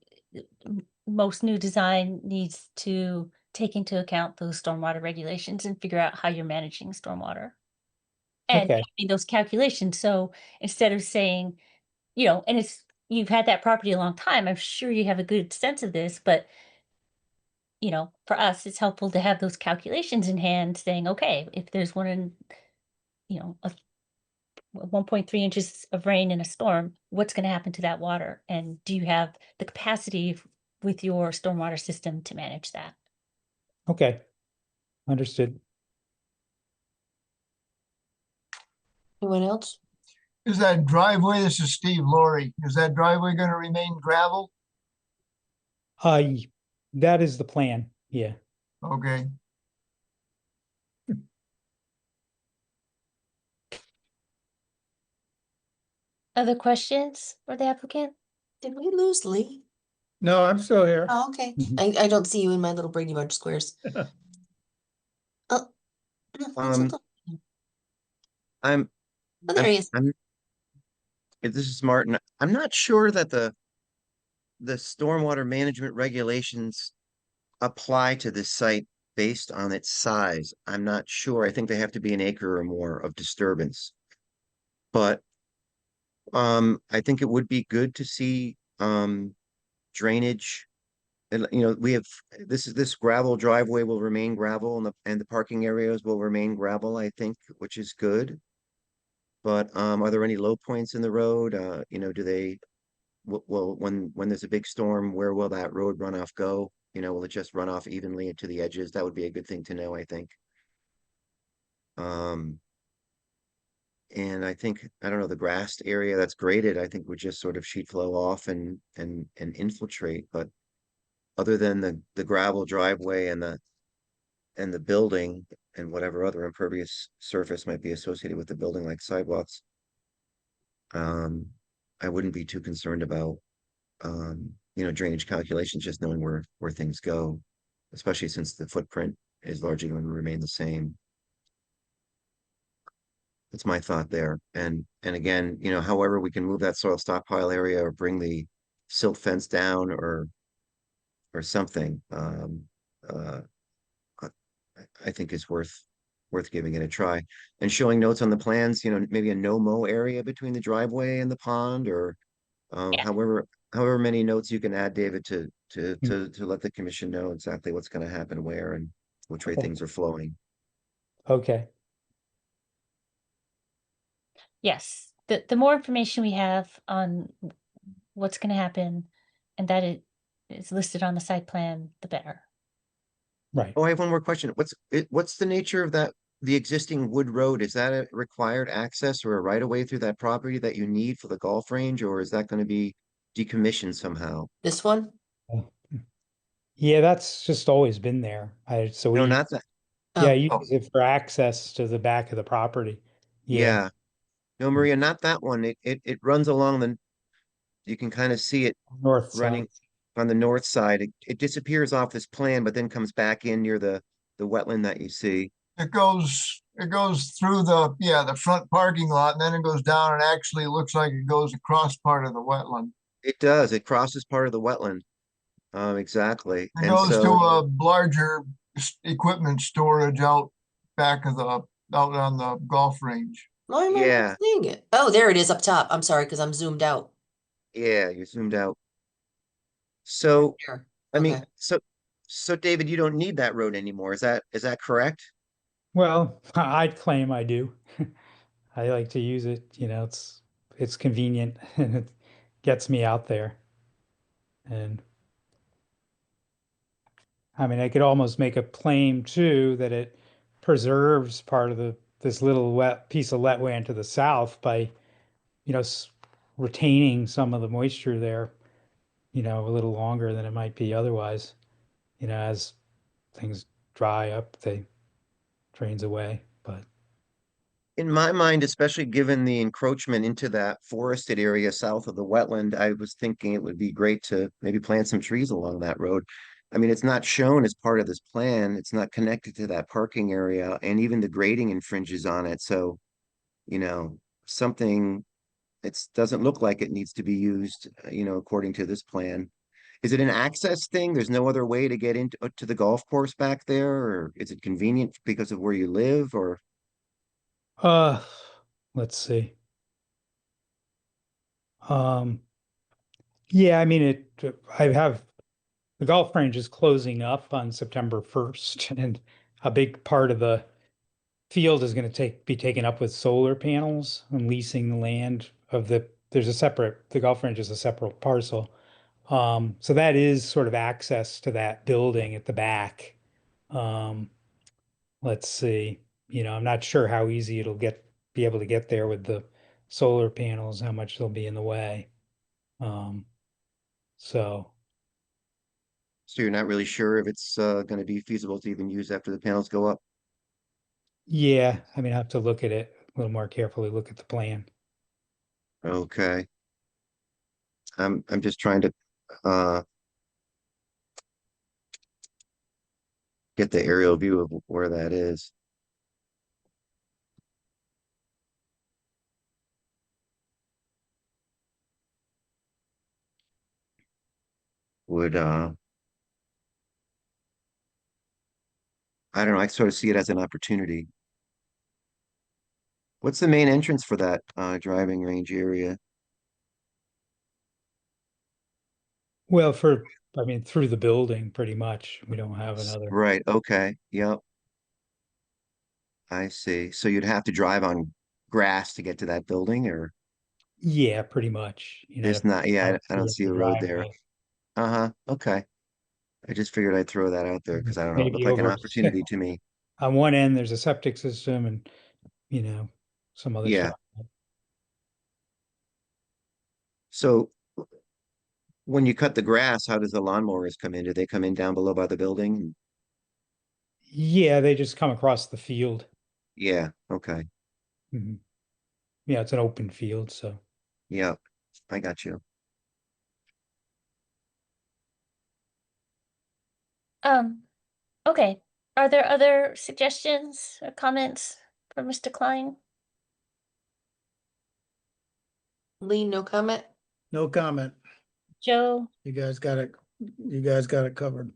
most new design needs to take into account those stormwater regulations and figure out how you're managing stormwater and Okay, having those calculations. So instead of saying, and you've had that property a long time, I'm sure you have a good sense of this, but for us, it's helpful to have those calculations in hand saying, okay, if there's 1.3 inches of rain in a storm, what's going to happen to that water? And do you have the capacity with your stormwater system to manage that? okay, understood. Anyone else? Is that driveway, this is Steve Laurie, is that driveway gonna remain gravel? That is the plan. Yeah. Okay, Other questions for the applicant? Did we lose Lee? No, I'm still here. Oh, okay. Mhm. I don't see you in my little Brady Bunch squares. Oh, no, that's Um, not- I'm, oh, there he is. if this is Martin, I'm not sure that the stormwater management regulations apply to this site based on its size. I'm not sure. I think they have to be an acre or more of disturbance. But I think it would be good to see drainage. And we have this gravel driveway will remain gravel and the parking areas will remain gravel, I think, which is good. But are there any low points in the road? Do they well, when there's a big storm, where will that road runoff go? Will it just run off evenly to the edges? That would be a good thing to know, I think. Um, and I think, I don't know, the grassed area that's graded, I think would just sort of sheet flow off and infiltrate. But other than the gravel driveway and the building and whatever other impervious surface might be associated with the building, like sidewalks, um, I wouldn't be too concerned about drainage calculations, just knowing where things go. especially since the footprint is largely going to remain the same. That's my thought there. And again, however we can move that soil stockpile area or bring the silt fence down or something, uh, I I think is worth giving it a try. And showing notes on the plans, maybe a no-mow area between the driveway and the pond, or Yeah. however many notes you can add, David, to to Mm. to to let the commission know exactly what's going to happen where and which way Okay. things are flowing. Okay. Yes. The more information we have on what's going to happen and that it is listed on the site plan, the better. Right. Oh, I have one more question. What's the nature of the existing wood road? Is that a required access or a right of way through that property that you need for the golf range, or is that going to be decommissioned somehow? This one? Yeah, that's just always been there. So No, we, not that. yeah, Oh, use it for access to the back of the property. Yeah. Yeah. No, Maria, not that one. It runs along you can kind of see it North running side. on the north side. It disappears off this plan, but then comes back in near the wetland that you see. It goes through the front parking lot, and then it goes down and actually looks like it goes across part of the wetland. It does. It crosses part of the wetland. Exactly. It And goes to so, a larger equipment storage out back of out on the golf range. why am I not yeah, seeing it? Oh, there it is up top. I'm sorry, because I'm zoomed out. yeah, you zoomed out. So, Here. I mean, Okay. so David, you don't need that road anymore. Is that correct? Well, I'd claim I do. I like to use it, it's convenient and it gets me out there. And I mean, I could almost make a claim too that it preserves part of this little wet piece of wetland to the south by, you know, retaining some of the moisture there, a little longer than it might be otherwise. As things dry up, they drains away. But In my mind, especially given the encroachment into that forested area south of the wetland, I was thinking it would be great to maybe plant some trees along that road. I mean, it's not shown as part of this plan. It's not connected to that parking area, and even the grading infringes on it. So, you know, something it doesn't look like it needs to be used, according to this plan. Is it an access thing? There's no other way to get into to the golf course back there, or is it convenient because of where you live, or uh let's see. Um yeah, I mean I have the golf range is closing up on September 1st, and a big part of the field is going to be taken up with solar panels and leasing the land of the golf range is a separate parcel. So that is sort of access to that building at the back. Um, let's see, I'm not sure how easy be able to get there with the solar panels, how much they'll be in the way. Um, so so you're not really sure if it's going to be feasible to even use after the panels go up? yeah, I mean, I have to look at it a little more carefully, look at the plan. Okay. I'm just trying to uh get the aerial view of where that is. Would I don't know, I sort of see it as an opportunity. What's the main entrance for that driving range area? Well, I mean, through the building, pretty much. We don't have another. Right, okay. Yep, I see. So you'd have to drive on grass to get to that building, or Yeah, pretty much. I'd there's have to not, yeah, I don't see see the a road there. driveway. Uh-huh. Okay. I just figured I'd throw that out there because I don't know. It looked Maybe like an over opportunity to me. on one end, there's a septic system and, you know, some other Yeah. stuff. So when you cut the grass, how does the lawnmowers come in? Do they come in down below by the building? Yeah, they just come across the field. Yeah. Okay. Mhm. Yeah, it's an open field, so. Yeah. I got you. Um, Okay, are there other suggestions or comments from Mr. Klein? Lee, no comment? No comment. Joe? You guys got it covered.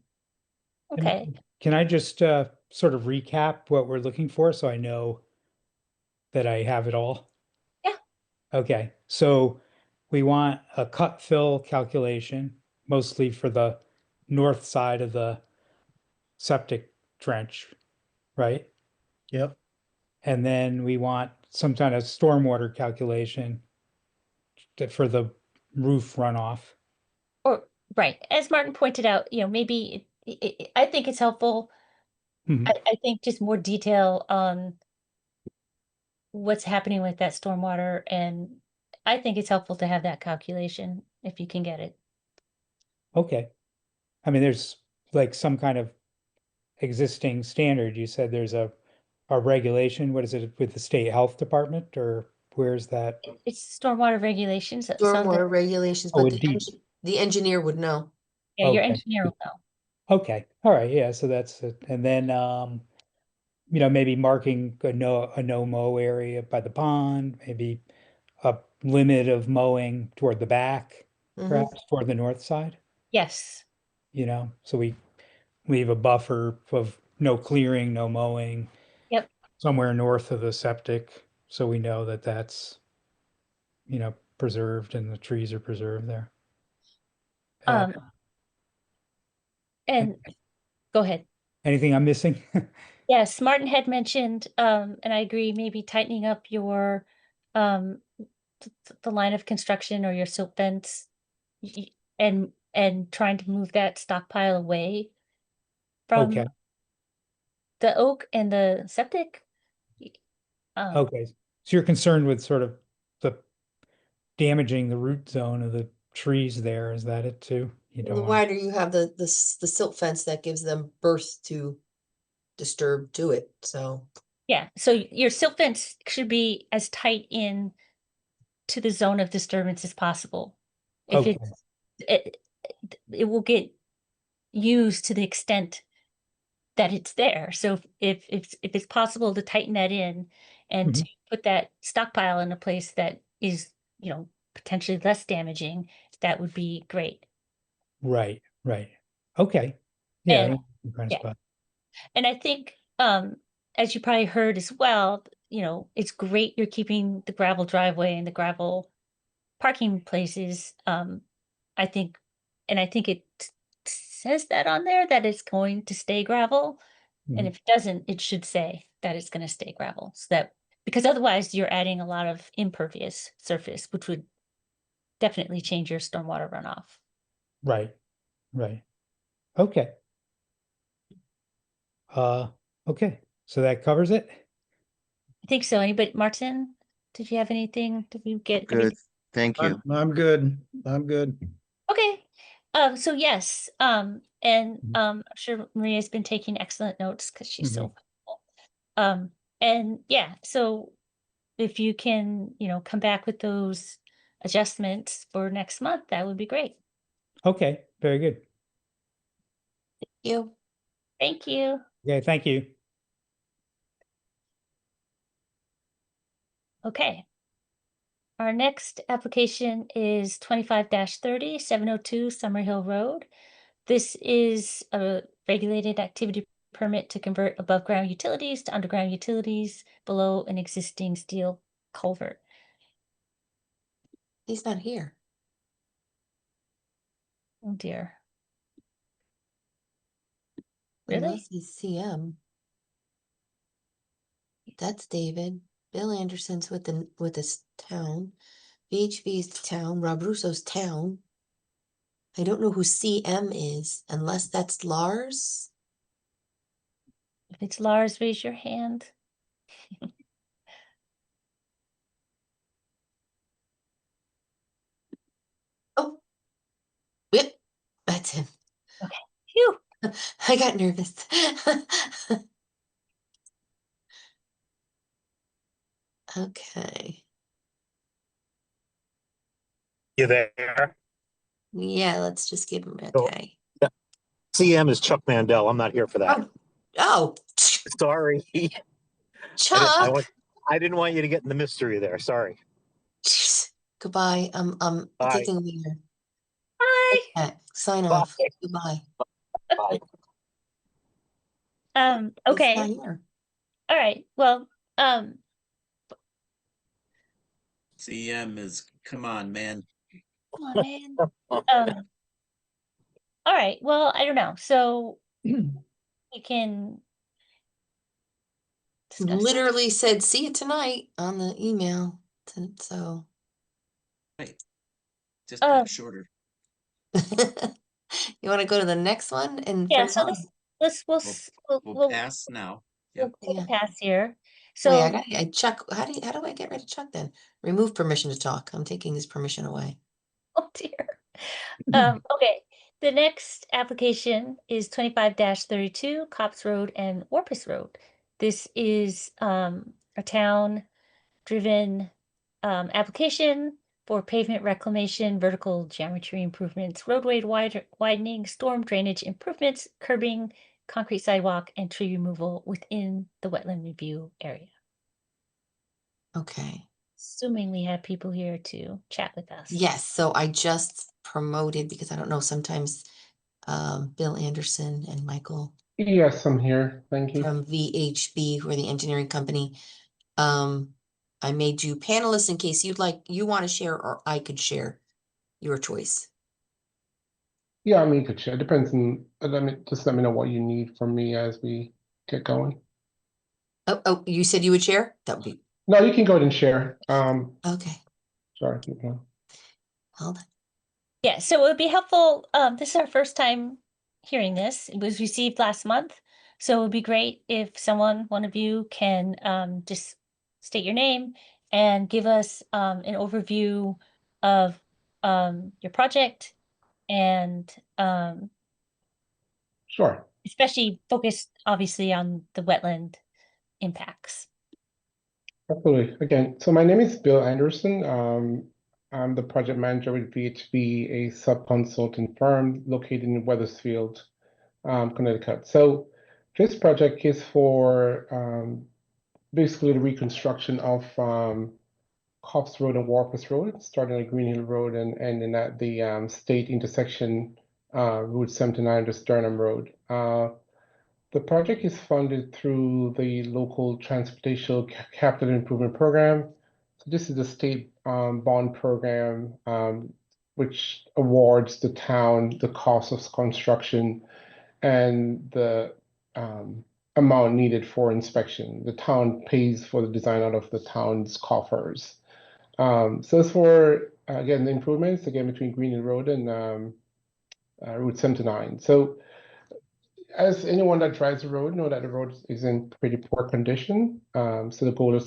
Okay, Can I just sort of recap what we're looking for so I know that I have it all? Yeah. Okay, so we want a cut fill calculation, mostly for the north side of the septic trench, right? Yep. And then we want some kind of stormwater calculation for the roof runoff. or, right, as Martin pointed out, maybe, I think it's helpful. Mhm. I think just more detail on what's happening with that stormwater, and I think it's helpful to have that calculation if you can get it. Okay. I mean, there's like some kind of existing standard. You said there's a regulation. What is it with the state health department or where's that? It's stormwater regulations, so Stormwater regulations, Oh, but indeed. the engineer would know. yeah, your Okay. engineer will know. Okay. All right. Yeah. So that's it. And then, maybe marking a no mow area by the pond, maybe a limit of mowing toward the back, Mhm. perhaps toward the north side, Yes, so we leave a buffer of no clearing, no mowing yep. somewhere north of the septic. So we know that that's, preserved and the trees are preserved there. Uh, Um, and go ahead. Anything I'm missing? Yes, Martin had mentioned, and I agree, maybe tightening up your, um, the line of construction or your silt fence, and trying to move that stockpile away Okay. from the oak and the septic. Y- Okay. So you're concerned with sort of the damaging the root zone of the trees there. Is that it too? You The don't want, wider you have the silt fence, that gives them birth to disturb to it, so. Yeah, so your silt fence should be as tight in to the zone of disturbance as possible. If okay. it, it will get used to the extent that it's there. So if it's possible to tighten that in and to Mhm. put that stockpile in a place that is, potentially less damaging, that would be great. Right, right. Okay. Yeah, And that's the kind of yeah, spot. and I think, as you probably heard as well, it's great you're keeping the gravel driveway and the gravel parking places. I think, and I think it says that on there that it's going to stay gravel. And Mhm. if it doesn't, it should say that it's gonna stay gravel, so that, because otherwise you're adding a lot of impervious surface, which would definitely change your stormwater runoff. Right, right. Okay. Uh, okay. So that covers it? I think so. Anybody, Martin, did you have anything? Did we get Good, everything? thank you. I'm good. I'm good. Okay. So yes, and Mhm. I'm sure Maria's been taking excellent notes because she's so Mhm. helpful. And yeah, so if you can, come back with those adjustments for next month, that would be great. Okay, very good. You. Thank you. Okay, thank you. Okay. Our next application is 25-30, 702 Summerhill Road. This is a regulated activity permit to convert above-ground utilities to underground utilities below an existing steel culvert. He's not here. Oh dear. Really? Unless he's CM. That's David. Bill Anderson's with this town. VHV's town. Rob Russo's town. I don't know who CM is, unless that's Lars. If it's Lars, raise your hand. Oh, yep, that's him. Okay. Phew. I got nervous. Okay. You there? Yeah, let's just give him So- okay. CM is Chuck Mandel. I'm not here for that. Oh, Oh, Sorry. I Chuck. want, I didn't want you to get in the mystery there. Sorry. Jeez. Goodbye. I'm Bye. taking a leader. Hi. Sign Bye. off. Goodbye. Bye. He's not Okay. here. All right. Well, CM is, come on, man. come on, man. All right. Well, I don't know. So we can discuss this. Literally said, see you tonight on the email. So Right. Just got Um, shorter. you want to go to the next one and yeah. for So Tom? We'll pass now. Yep. we'll Yeah. pass here. Wait, I So got Chuck. How do I get rid of Chuck then? Remove permission to talk. I'm taking his permission away. oh dear. Okay. The next application is 25-32 Cops Road and Orpus Road. This is a town-driven application for pavement reclamation, vertical geometry improvements, roadway widening, storm drainage improvements, curbing, concrete sidewalk, and tree removal within the wetland review area. Okay. Assuming we have people here to chat with us. Yes. So I just promoted because I don't know, sometimes Bill Anderson and Michael Yes, I'm here. Thank you. from VHB, who are the engineering company. I made you panelists in case you want to share or I could share. Your choice. Yeah, I mean, you could share. Depends on, just let me know what you need from me as we get going. Oh, you said you would share? That would be No, you can go ahead and share. okay. Sorry, keep going. Hold on. Yeah, so it would be helpful. This is our first time hearing this. It was received last month. So it would be great if one of you can just state your name and give us an overview of your project and Sure. especially focused obviously on the wetland impacts. Absolutely. Again, so my name is Bill Anderson. I'm the project manager with VHB, a sub-consulting firm located in Wethersfield, Connecticut. So this project is for basically the reconstruction of Cops Road and Warpus Road, starting at Green Hill Road and ending at the state intersection, Route 79 to Sternum Road. The project is funded through the local transportation capital improvement program. So this is the state bond program, which awards the town the cost of construction and the amount needed for inspection. The town pays for the design out of the town's coffers. So as for, again, the improvements, again, between Green Hill Road and Route 79. So as anyone that drives the road know that the road is in pretty poor condition. So the goal of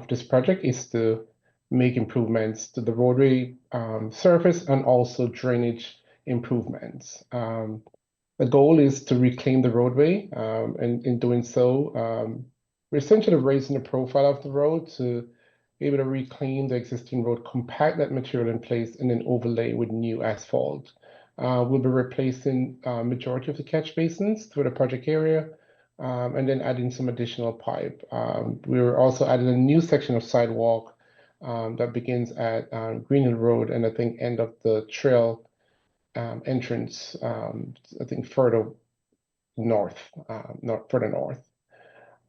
this project is to make improvements to the roadway surface and also drainage improvements. The goal is to reclaim the roadway, and in doing so, we're essentially raising the profile of the road to be able to reclaim the existing road, compact that material in place, and then overlay with new asphalt. We'll be replacing majority of the catch basins through the project area, and then adding some additional pipe. We're also adding a new section of sidewalk that begins at Green Hill Road and I think end of the trail entrance, I think further north, further north.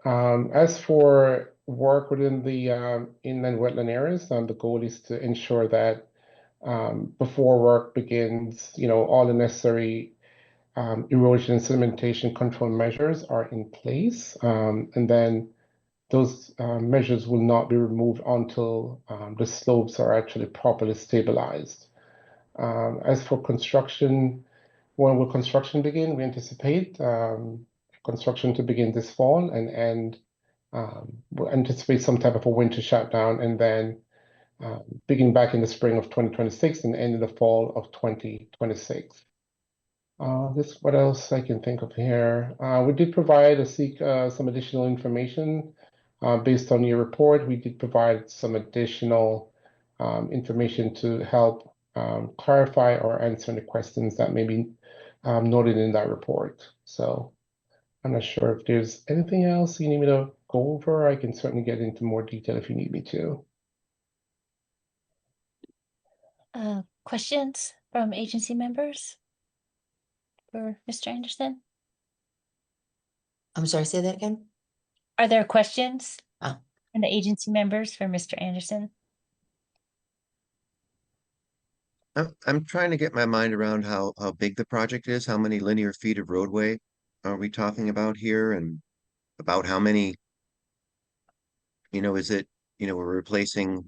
As for work within the inland wetland areas, the goal is to ensure that before work begins, all the necessary erosion and sedimentation control measures are in place, and then those measures will not be removed until the slopes are actually properly stabilized. As for construction, when will construction begin? We anticipate construction to begin this fall and end. We'll anticipate some type of a winter shutdown and then begin back in the spring of 2026 and end in the fall of 2026. What else I can think of here? We did provide some additional information based on your report. We did provide some additional information to help clarify or answer the questions that may be noted in that report. So I'm not sure if there's anything else you need me to go over. I can certainly get into more detail if you need me to. Questions from agency members for Mr. Anderson? I'm sorry, say that again? Are there questions Oh. from the agency members for Mr. Anderson? I'm trying to get my mind around how big the project is, how many linear feet of roadway are we talking about here, and about how many, is it, we're replacing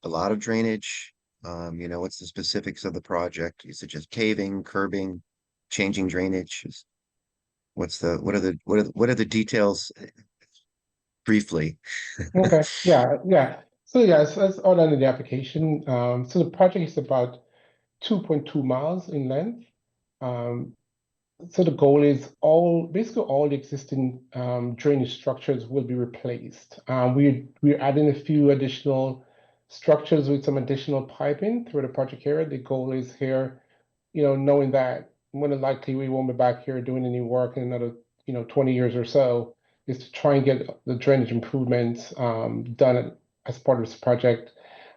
a lot of drainage? What's the specifics of the project? Is it just paving, curbing, changing drainage? What are the details briefly? Okay, yeah. So yeah, it's all under the application. So the project is about 2.2 miles in length. So the goal is basically all the existing drainage structures will be replaced. We're adding a few additional structures with some additional piping through the project area. The goal is here, knowing that more than likely we won't be back here doing any work in another, 20 years or so, is to try and get the drainage improvements done as part of this project.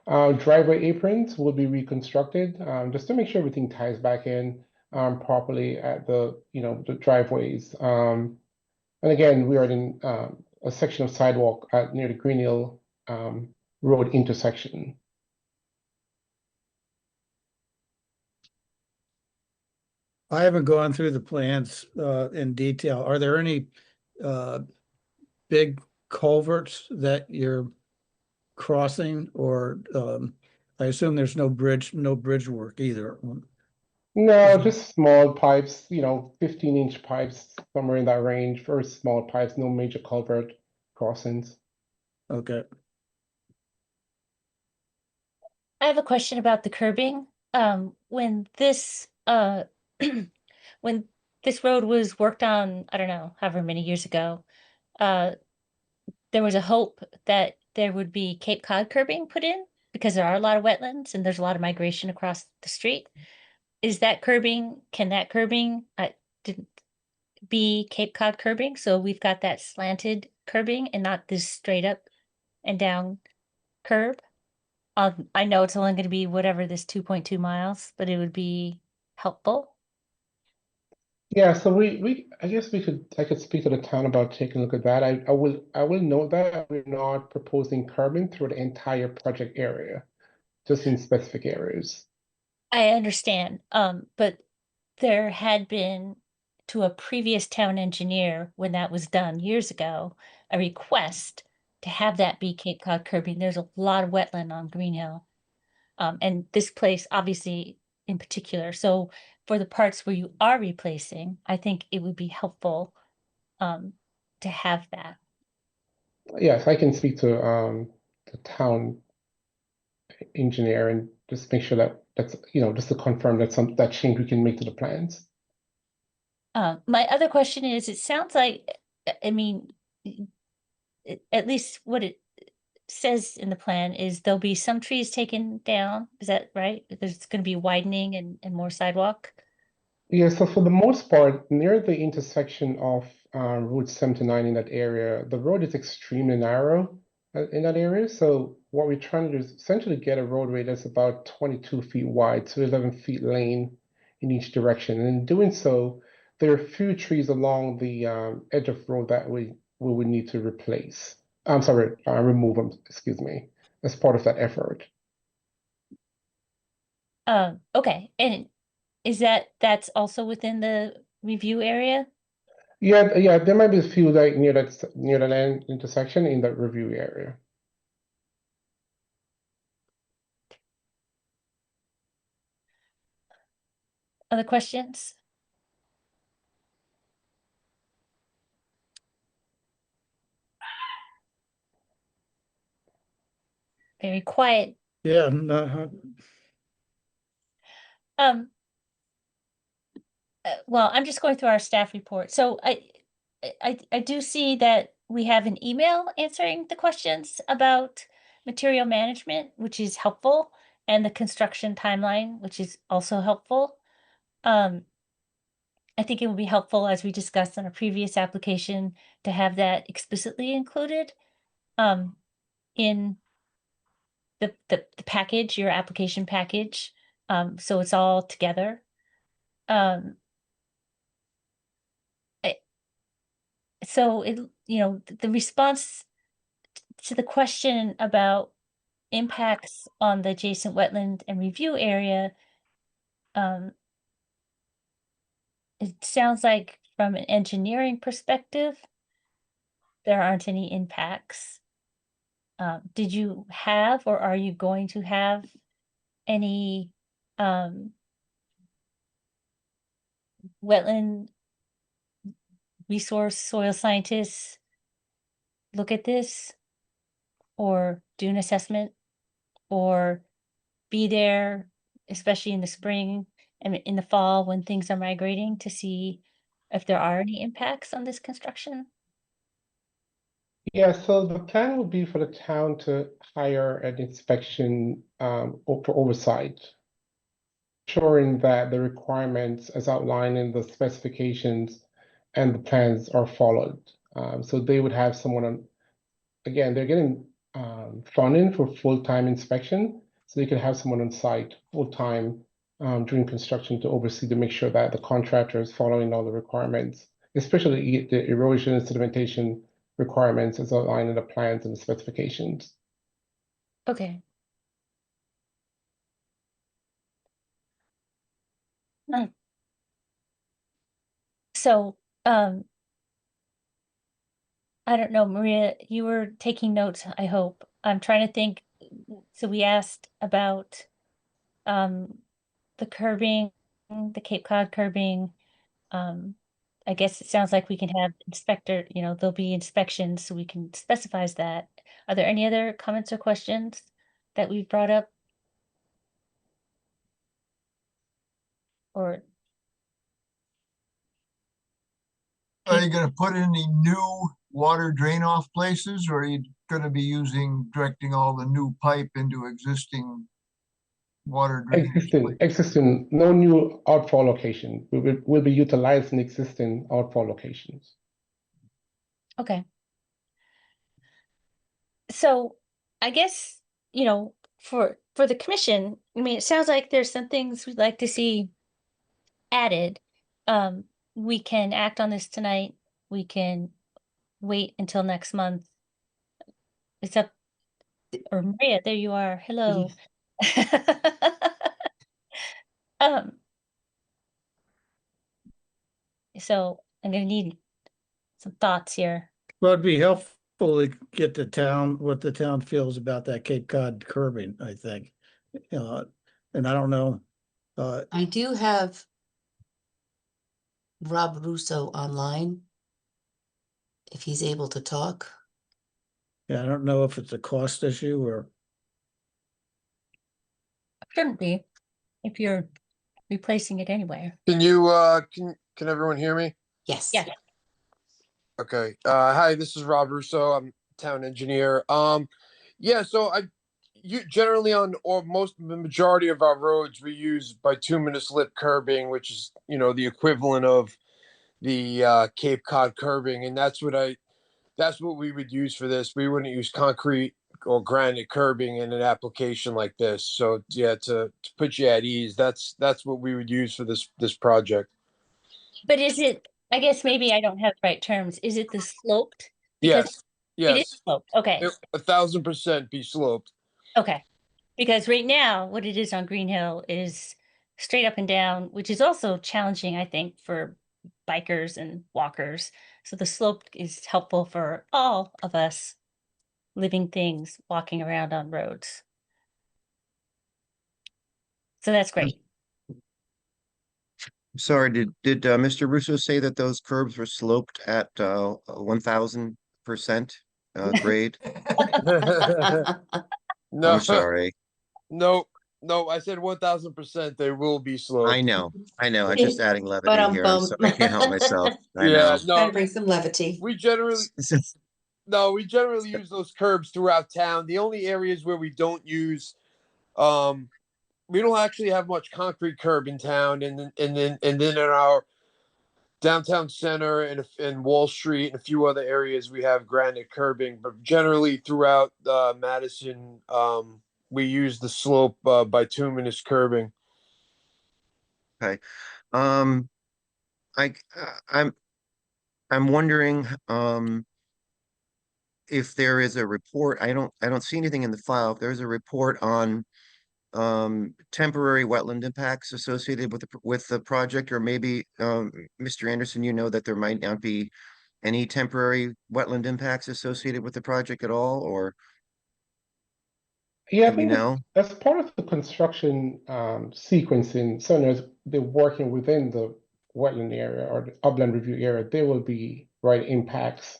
Driveway aprons will be reconstructed just to make sure everything ties back in properly at the driveways. And again, we are in a section of sidewalk near the Green Hill Road intersection. I haven't gone through the plans in detail. Are there any big culverts that you're crossing, or I assume there's no bridge work either? No, just small pipes, 15-inch pipes, somewhere in that range, very small pipes, no major culvert crossings. Okay. I have a question about the curbing. When this when this road was worked on, I don't know, however many years ago, there was a hope that there would be Cape Cod curbing put in because there are a lot of wetlands and there's a lot of migration across the street. Is that curbing, can that curbing didn't be Cape Cod curbing? So we've got that slanted curbing and not this straight up and down curb. I know it's only going to be whatever this 2.2 miles, but it would be helpful. Yeah, so I guess I could speak to the town about taking a look at that. I will note that we're not proposing curbing through the entire project area, just in specific areas. I understand, but there had been to a previous town engineer when that was done years ago, a request to have that be Cape Cod curbing. There's a lot of wetland on Green Hill. And this place obviously in particular. So for the parts where you are replacing, I think it would be helpful to have that. Yes, I can speak to the town engineer and just make sure that's just to confirm that change we can make to the plans. My other question is, it sounds like, I mean, at least what it says in the plan is there'll be some trees taken down. Is that right? There's going to be widening and more sidewalk. Yeah, so for the most part, near the intersection of Route 79 in that area, the road is extremely narrow in that area. So what we're trying to do is essentially get a roadway that's about 22 feet wide, so 11 feet lane in each direction. And in doing so, there are a few trees along the edge of road that we would need to replace. I'm sorry, remove them, excuse me, as part of that effort. Okay. And that's also within the review area? Yeah, there might be a few like near the land intersection in that review area. Other questions? Very quiet. Yeah. No, Um, well, I'm just going through our staff report. So I do see that we have an email answering the questions about material management, which is helpful, and the construction timeline, which is also helpful. Um, I think it would be helpful, as we discussed on a previous application, to have that explicitly included um, in the package, your application package, so it's all together. Um, I- so it, the response to the question about impacts on the adjacent wetland and review area, um, it sounds like from an engineering perspective, there aren't any impacts. Did you have, or are you going to have any um, wetland resource soil scientists look at this or do an assessment or be there, especially in the spring and in the fall when things are migrating, to see if there are any impacts on this construction? Yeah, so the plan would be for the town to hire an inspection for oversight, ensuring that the requirements as outlined in the specifications and the plans are followed. So they would have someone on, again, they're getting funding for full-time inspection, so they could have someone on site full-time during construction to oversee to make sure that the contractor is following all the requirements, especially the erosion and sedimentation requirements as outlined in the plans and the specifications. Okay. Mm. So, I don't know, Maria, you were taking notes, I hope. I'm trying to think. So we asked about the curbing, the Cape Cod curbing. I guess it sounds like we can have inspector, there'll be inspections, so we can specifies that. Are there any other comments or questions that we've brought up? Or Are you gonna put any new water drain off places, or are you gonna be directing all the new pipe into existing water drainage places? Existing, no new outfall location. We'll be utilizing existing outfall locations. okay. So I guess, for the commission, I mean, it sounds like there's some things we'd like to see added. Um, we can act on this tonight. We can wait until next month. It's up, or Maria, there you are. Hello. Um, so I'm gonna need some thoughts here. Well, it'd be helpful to get what the town feels about that Cape Cod curbing, I think. And I don't know, I do have Rob Russo online, if he's able to talk. yeah, I don't know if it's a cost issue or, Shouldn't be, if you're replacing it anyway. Can you can everyone hear me? Yes. Yeah. Okay. Hi, this is Rob Russo. I'm town engineer. Yeah, so you generally on or the majority of our roads we use bituminous lip curbing, which is, the equivalent of the Cape Cod curbing, and that's what we would use for this. We wouldn't use concrete or granite curbing in an application like this. So yeah, to put you at ease, that's what we would use for this project. But is it, I guess maybe I don't have the right terms. Is it the sloped? Because Yes. it is Yes. sloped. Okay. 1,000% be sloped. Okay. Because right now, what it is on Green Hill is straight up and down, which is also challenging, I think, for bikers and walkers. So the slope is helpful for all of us living things walking around on roads. So that's great. Sorry, did Mr. Russo say that those curbs were sloped at 1,000% grade? No, I'm sorry. no, I said 1,000%. They will be sloped. I know. I'm just adding But levity here. I can't help myself. I Yeah, know. Trying to bring some levity. we generally use those curbs throughout town. The only areas where we don't use, we don't actually have much concrete curb in town, and then in our downtown center and Wall Street and a few other areas we have granite curbing, but generally throughout Madison, we use the slope bituminous curbing. Okay. Um, I, I'm wondering, if there is a report, I don't see anything in the file. If there's a report on, temporary wetland impacts associated with the project, or maybe, Mr. Anderson, you know that there might not be any temporary wetland impacts associated with the project at all, or Yeah, I do we think know? as part of the construction sequencing, so as they're working within the wetland area or the upland review area, there will be right impacts.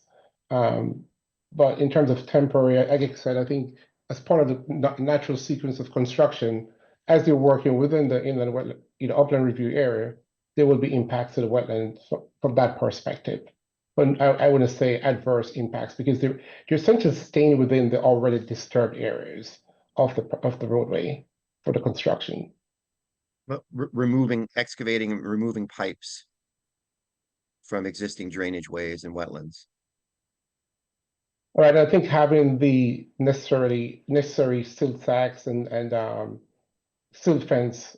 Um, but in terms of temporary, like I said, I think as part of the natural sequence of construction, as they're working within the inland wetland, upland review area, there will be impacts to the wetland from that perspective. But I wouldn't say adverse impacts because they're essentially staying within the already disturbed areas of the roadway for the construction. But excavating and removing pipes from existing drainage ways and wetlands. All right, I think having the necessary silt sacks and silt fence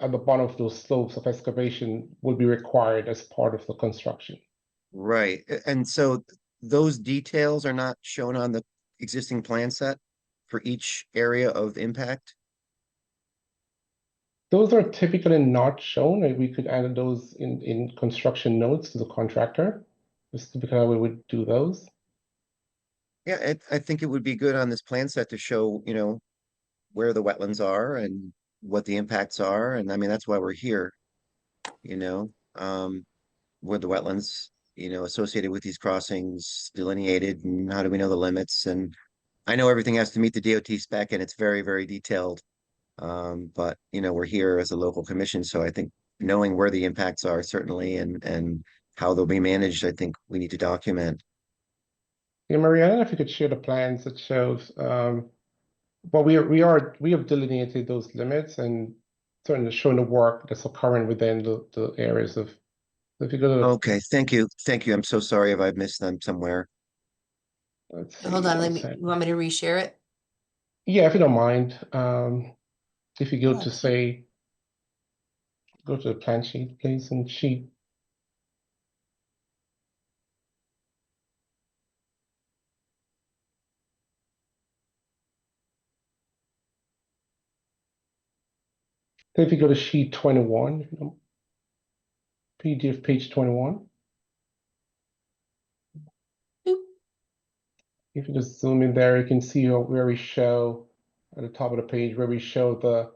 at the bottom of those slopes of excavation would be required as part of the construction. Right, and so those details are not shown on the existing plan set for each area of impact? Those are typically not shown, and we could add those in construction notes to the contractor. That's typically how we would do those. Yeah, I think it would be good on this plan set to show, where the wetlands are and what the impacts are, and I mean, that's why we're here, you know, where the wetlands, associated with these crossings delineated, and how do we know the limits? And I know everything has to meet the DOT spec and it's very, very detailed. But we're here as a local commission, so I think knowing where the impacts are certainly, and how they'll be managed, I think we need to document. Yeah, Maria, I don't know if you could share the plans that shows, but we have delineated those limits and certainly shown the work that's occurring within the areas of, if you go to, Okay, thank you. Thank you. I'm so sorry if I've missed them somewhere. let's see, Hold on, one you second. want me to reshare it? Yeah, if you don't mind, if you go Yeah, to say, go to the plan sheet, please, and sheet. So if you go to sheet 21, PDF page 21, Boop. if you just zoom in there, you can see where we show at the top of the page where we show the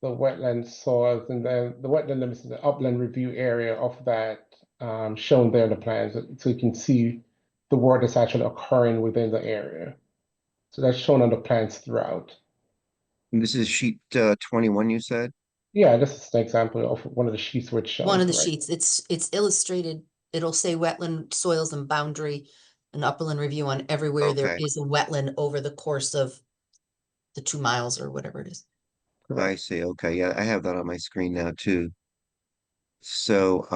wetland soils and then the wetland limits in the upland review area of that shown there in the plans. So you can see the work that's actually occurring within the area. So that's shown on the plans throughout. And this is sheet 21, you said? Yeah, this is an example of one of the sheets where it's shown. One of the correct. sheets, it's illustrated. It'll say wetland soils and boundary and upland review on everywhere there Okay, is a wetland over the course of the 2 miles or whatever it is. I see. Okay, yeah, I have that on my screen now too. So,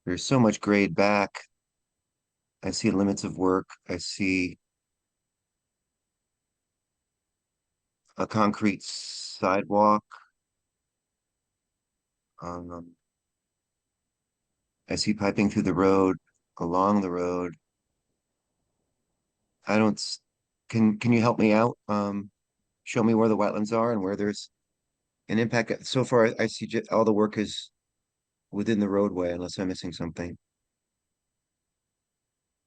there's so much grade back. I see limits of work. I see a concrete sidewalk. Um, I see piping through the road, along the road. I don't, can you help me out? Show me where the wetlands are and where there's an impact. So far, I see all the work is within the roadway, unless I'm missing something.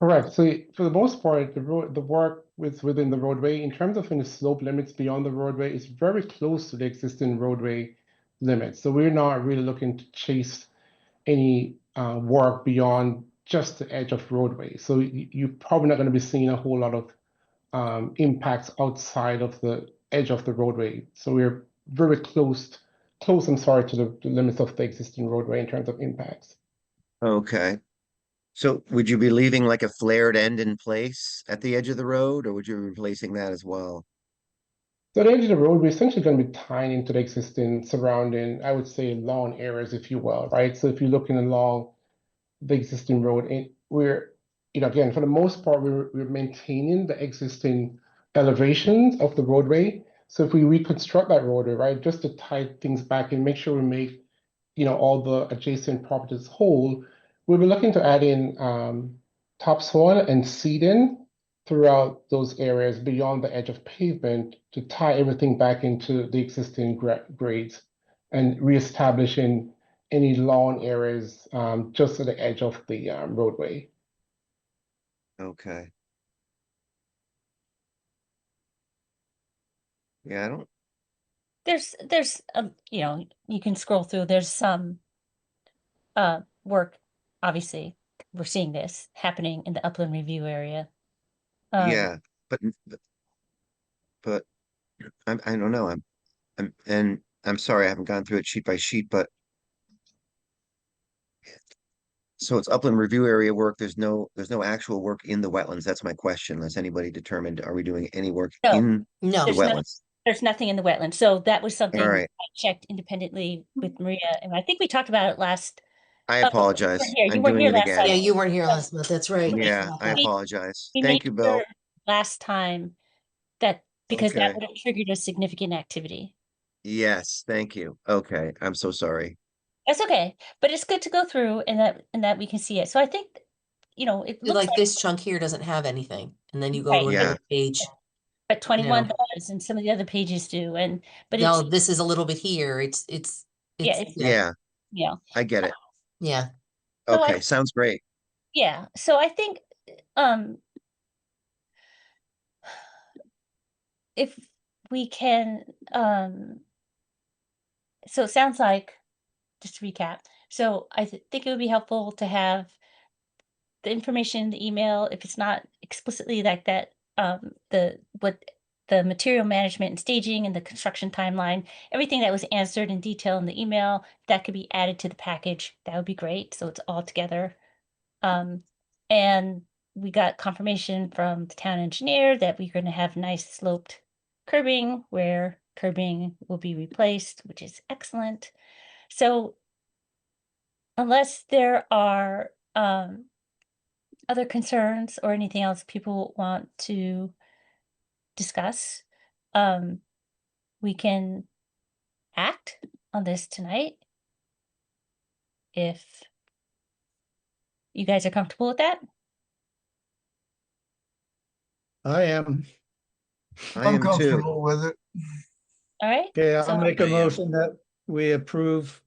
Correct. So for the most part, the work within the roadway. In terms of any slope limits beyond the roadway, is very close to the existing roadway limits. So we're not really looking to chase any work beyond just the edge of roadway. So you're probably not going to be seeing a whole lot of impacts outside of the edge of the roadway. So we're very close, I'm sorry, to the limits of the existing roadway in terms of impacts. Okay. So would you be leaving like a flared end in place at the edge of the road, or would you be replacing that as well? So the edge of the road, we're essentially going to be tying into the existing surrounding, I would say, lawn areas, if you will, right? So if you're looking along the existing road, and we're, again, for the most part, we're maintaining the existing elevations of the roadway. So if we reconstruct that roadway, right, just to tie things back and make sure we make, all the adjacent properties whole, we'll be looking to add in topsoil and seeding throughout those areas beyond the edge of pavement to tie everything back into the existing grades and reestablishing any lawn areas just at the edge of the roadway. Okay. Yeah, I don't, There's you can scroll through. There's some work, obviously. We're seeing this happening in the upland review area. yeah, but, but I don't know. And I'm sorry, I haven't gone through it sheet by sheet, but so it's upland review area work. There's no actual work in the wetlands. That's my question. Has anybody determined, are we doing any work No, in the No, there's no, wetlands? there's nothing in the wetland. So that was All something right. I checked independently with Maria, and I think we talked about it last. I Oh, apologize. you I'm weren't doing here it last time. again. yeah, you weren't here last month. That's right. I Yeah, forgot I that. apologize. We Thank made you, sure Bill. last time that because that Okay. would have triggered a significant activity. Yes, thank you. Okay, I'm so sorry. That's okay, but it's good to go through and that we can see it. So I think, it looks Like like, this chunk here doesn't have anything, and then you go to right, Yeah, another page. but 21 know. does, and some of the other pages do, but No, it's, this is a little bit here. yeah, it's, yeah, yeah. I get it. Yeah. So Okay, sounds great. yeah, so I think, um, if we can, so it sounds like, just to recap, so I think it would be helpful to have the information in the email, if it's not explicitly like that, the material management and staging and the construction timeline, everything that was answered in detail in the email, that could be added to the package. That would be great. So it's all together. Um, and we got confirmation from the town engineer that we're going to have nice sloped curbing where curbing will be replaced, which is excellent. So unless there are other concerns or anything else people want to discuss, um, we can act on this tonight if you guys are comfortable with that. I am. I I'm am too. comfortable with it. All right. Okay, I'll So make a I am. motion that we approve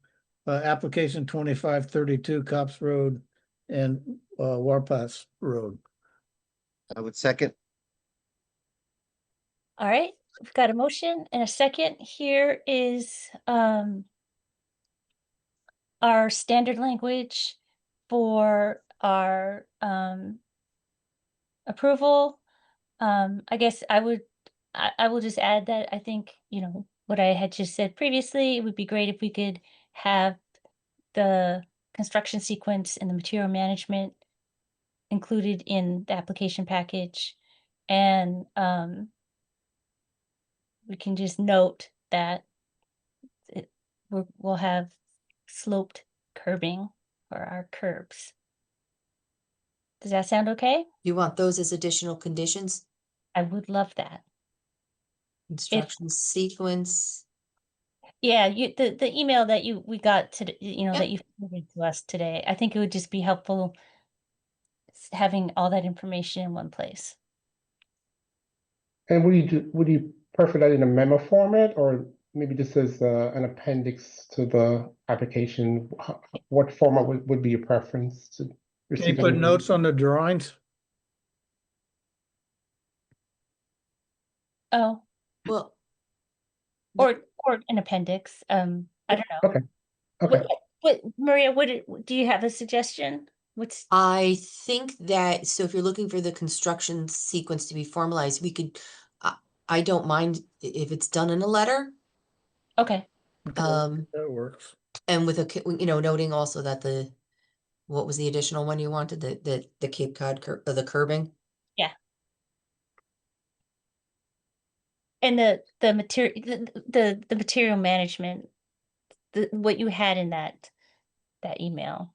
application 2532 Cops Road and Warpath Road. I would second. all right, we've got a motion and a second. Here is our standard language for our approval. I guess I will just add that I think, what I had just said previously, it would be great if we could have the construction sequence and the material management included in the application package. And we can just note that we'll have sloped curbing for our curbs. Does that sound okay? You want those as additional conditions? I would love that. Instruction sequence. Yeah, the email that we got today, Yeah. that you forwarded to us today, I think it would just be helpful having all that information in one place. And would you prefer that in a memo format or maybe just as an appendix to the application? What format would be your preference to Can you receive? put any- notes on the drawings? Oh, Well, or an appendix. I don't know. Okay, okay. What Maria, do you have a suggestion? What's I think that, so if you're looking for the construction sequence to be formalized, we could, I don't mind if it's done in a letter. okay? Okay, Um, that works. and with a, noting also that the what was the additional one you wanted? The Cape Cod the curbing? Yeah. And the material, the material management, what you had in that email.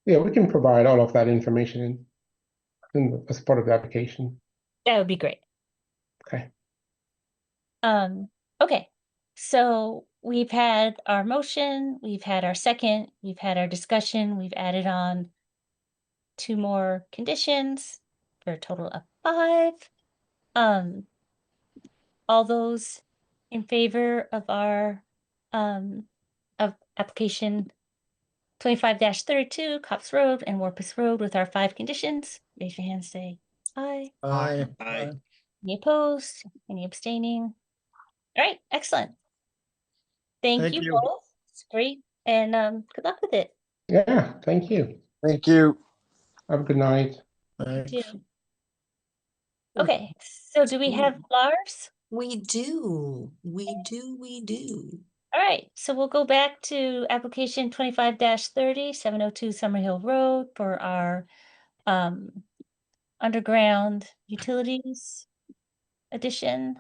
Yeah, we can provide all of that information as part of the application. That would be great. Okay. Okay. So we've had our motion, we've had our second, we've had our discussion, we've added on 2 more conditions for a total of 5. All those in favor of our of application 25-32 Cops Road and Warpus Road with our 5 conditions, raise your hand, say aye. Aye. Aye. Any opposed? Any abstaining? All right, excellent. Thank Thank you you. both. It's great. And good luck with it. Yeah, thank you. Thank you. Have a good night. You Thanks. too. Okay, so do we have Lars? We do. We do. All right, so we'll go back to application 25-30, 702 Summerhill Road for our underground utilities addition.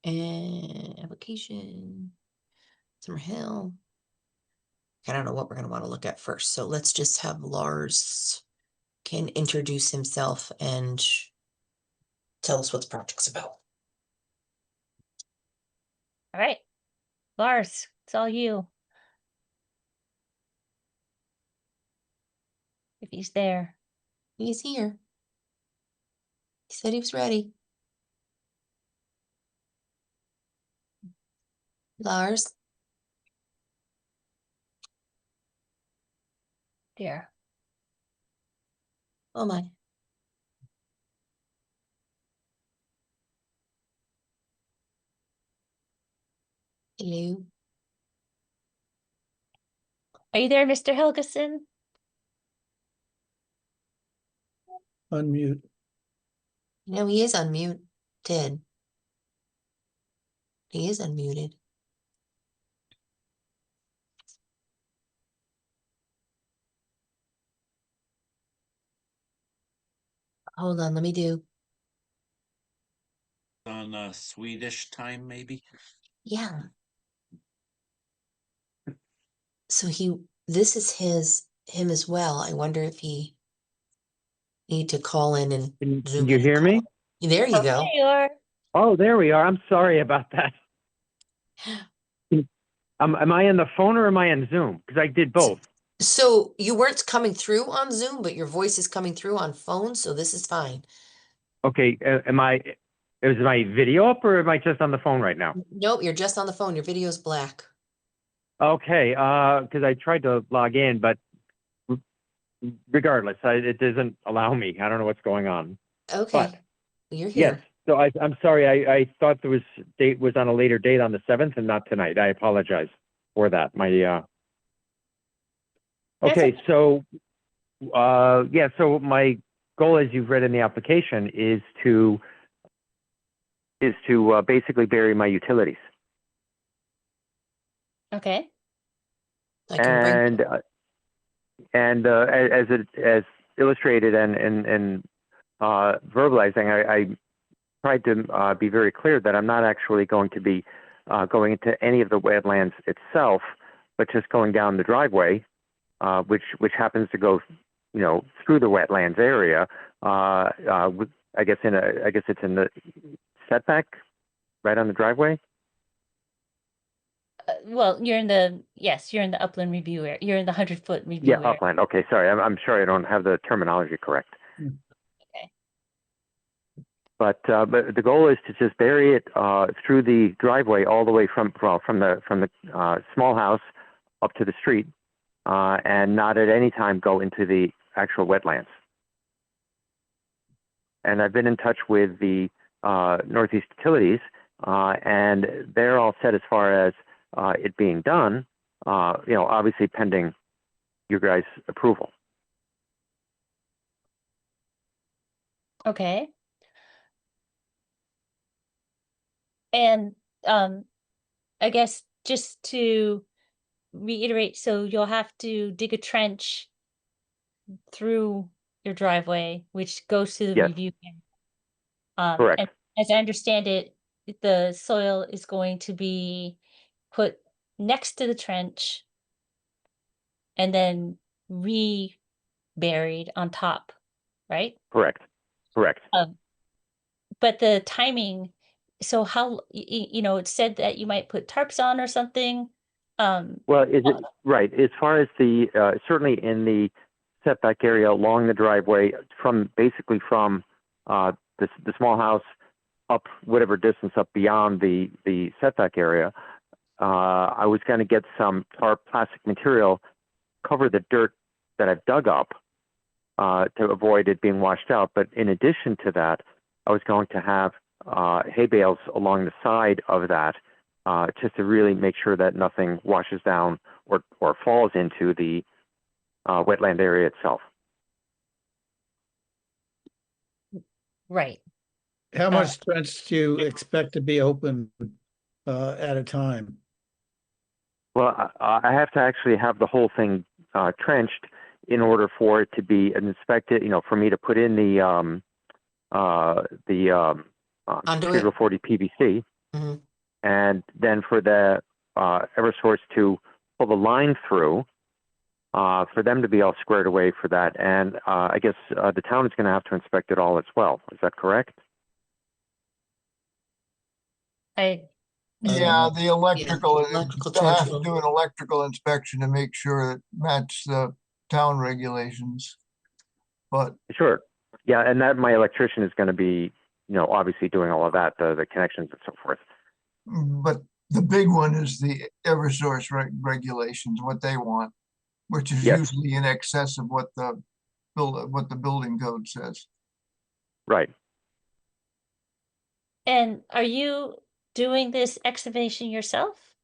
And application, Summerhill. I don't know what we're going to want to look at first. So let's just have Lars can introduce himself and tell us what the project's about. All right, Lars, it's all you. If he's there. He's here. He said he was ready. Lars. There. Oh my. Hello. Are you there, Mr. Helgeson? Unmute. No, he is unmuted. He is unmuted. Hold on, let me do. On Swedish time, maybe. Yeah. So this is him as well. I wonder if he need to call in and Can zoom you in. hear me? There you Oh, go. there you are. Oh, there we are. I'm sorry about that. Am I on the phone or am I on Zoom? Because I did both. So you weren't coming through on Zoom, but your voice is coming through on phone, so this is fine. Okay, is my video up or am I just on the phone right now? Nope, you're just on the phone. Your video's black. Okay, because I tried to log in, but regardless, it doesn't allow me. I don't know what's going on. Okay. But You're yes, here. so I'm sorry. I thought the date was on a later date on the 7th and not tonight. I apologize for that. Okay, so yeah, so my goal, as you've read in the application, is to basically bury my utilities. Okay. I can bring. And as illustrated and verbalizing, I tried to be very clear that I'm not actually going to be going into any of the wetlands itself, but just going down the driveway, which happens to go, through the wetlands area. I guess it's in the setback, right on the driveway. Well, you're in the upland review area. You're in the 100-foot review Yeah, area. upland. Okay, sorry. I'm sorry I don't have the terminology correct. Okay. But the goal is to just bury it through the driveway all the way from the small house up to the street, and not at any time go into the actual wetlands. And I've been in touch with the Northeast Utilities, and they're all set as far as it being done. Obviously pending your guys' approval. Okay. And I guess just to reiterate, so you'll have to dig a trench through your driveway, which goes to the Yes, review camp. And correct. as I understand it, the soil is going to be put next to the trench and then re-buried on top, right? Correct. Correct. But the timing, so how, it said that you might put tarps on or something. Well, is it right? As far as the certainly in the setback area along the driveway, basically from the small house up whatever distance up beyond the setback area, I was going to get some tarp plastic material, cover the dirt that I've dug up to avoid it being washed out. But in addition to that, I was going to have hay bales along the side of that, just to really make sure that nothing washes down or falls into the wetland area itself. Right. How much trench do you expect to be open at a time? Well, I have to actually have the whole thing trenched in order for it to be inspected. For me to put in the Conduit? 40 PVC, Mhm. and then for the Eversource to pull the line through, for them to be all squared away for that. And I guess the town is going to have to inspect it all as well. Is that correct? Yeah, the electrical, electrical they'll have torch to will- do an electrical inspection to make sure it matches the town regulations. But Sure. Yeah, and that my electrician is going to be, obviously doing all of that, the connections and so forth. But the big one is the Eversource regulations, what they want, which is Yes. usually in excess of what the building code says. Right. And are you doing this excavation yourself?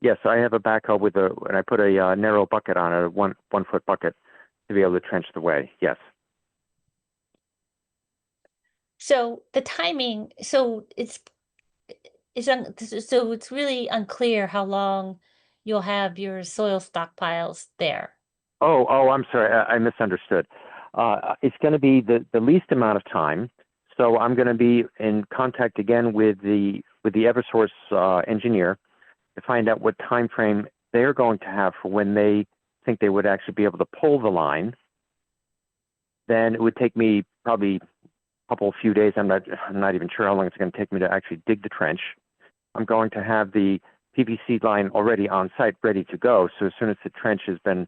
Yes, I have a backhoe and I put a narrow bucket on it, a 1 foot bucket, to be able to trench the way. Yes. So the timing, so it's really unclear how long you'll have your soil stockpiles there. Oh, I'm sorry. I misunderstood. It's going to be the least amount of time. So I'm going to be in contact again with the Eversource engineer to find out what time frame they're going to have for when they think they would actually be able to pull the line. Then it would take me probably a few days. I'm not even sure how long it's going to take me to actually dig the trench. I'm going to have the PVC line already on site, ready to go. So as soon as the trench has been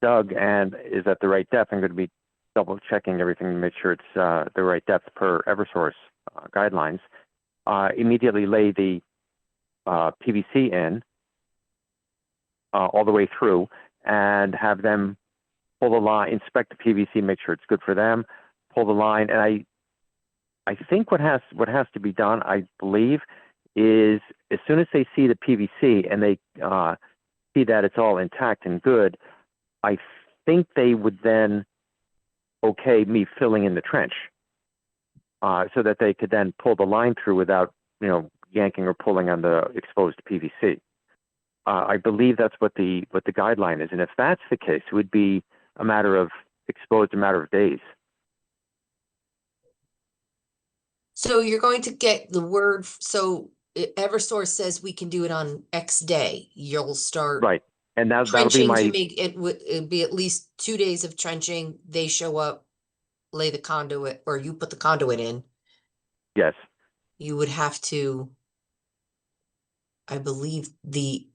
dug and is at the right depth, I'm going to be double checking everything to make sure it's the right depth per Eversource guidelines. Immediately lay the PVC in all the way through, and have them pull the line, inspect the PVC, make sure it's good for them, pull the line. And I think what has to be done, I believe, is as soon as they see the PVC and they see that it's all intact and good, I think they would then okay me filling in the trench, so that they could then pull the line through without yanking or pulling on the exposed PVC. I believe that's what the guideline is, and if that's the case, it would be a matter of days. So you're going to get the word, so Eversource says we can do it on X day. You'll start Right, and that'll be trenching my to make it'd be at least 2 days of trenching. They show up, lay the conduit, or you put the conduit in. yes. You would have to, I believe the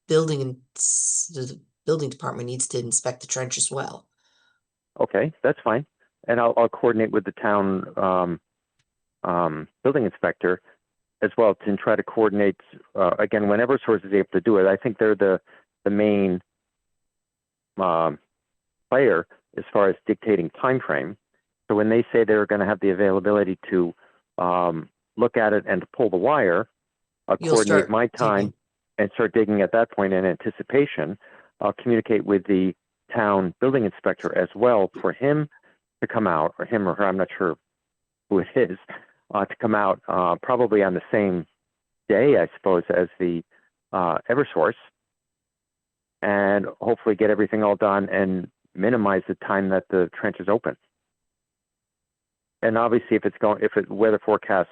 building department needs to inspect the trench as well. Okay, that's fine, and I'll coordinate with the town building inspector as well to try to coordinate again whenever Source is able to do it. I think they're the main player as far as dictating time frame. So when they say they're going to have the availability to look at it and to pull the wire, I'll You'll coordinate start my time digging. and start digging at that point in anticipation. I'll communicate with the town building inspector as well for him to come out, or him or her, I'm not sure who it is, to come out probably on the same day, I suppose, as the Eversource, and hopefully get everything all done and minimize the time that the trench is open. And obviously, if weather forecast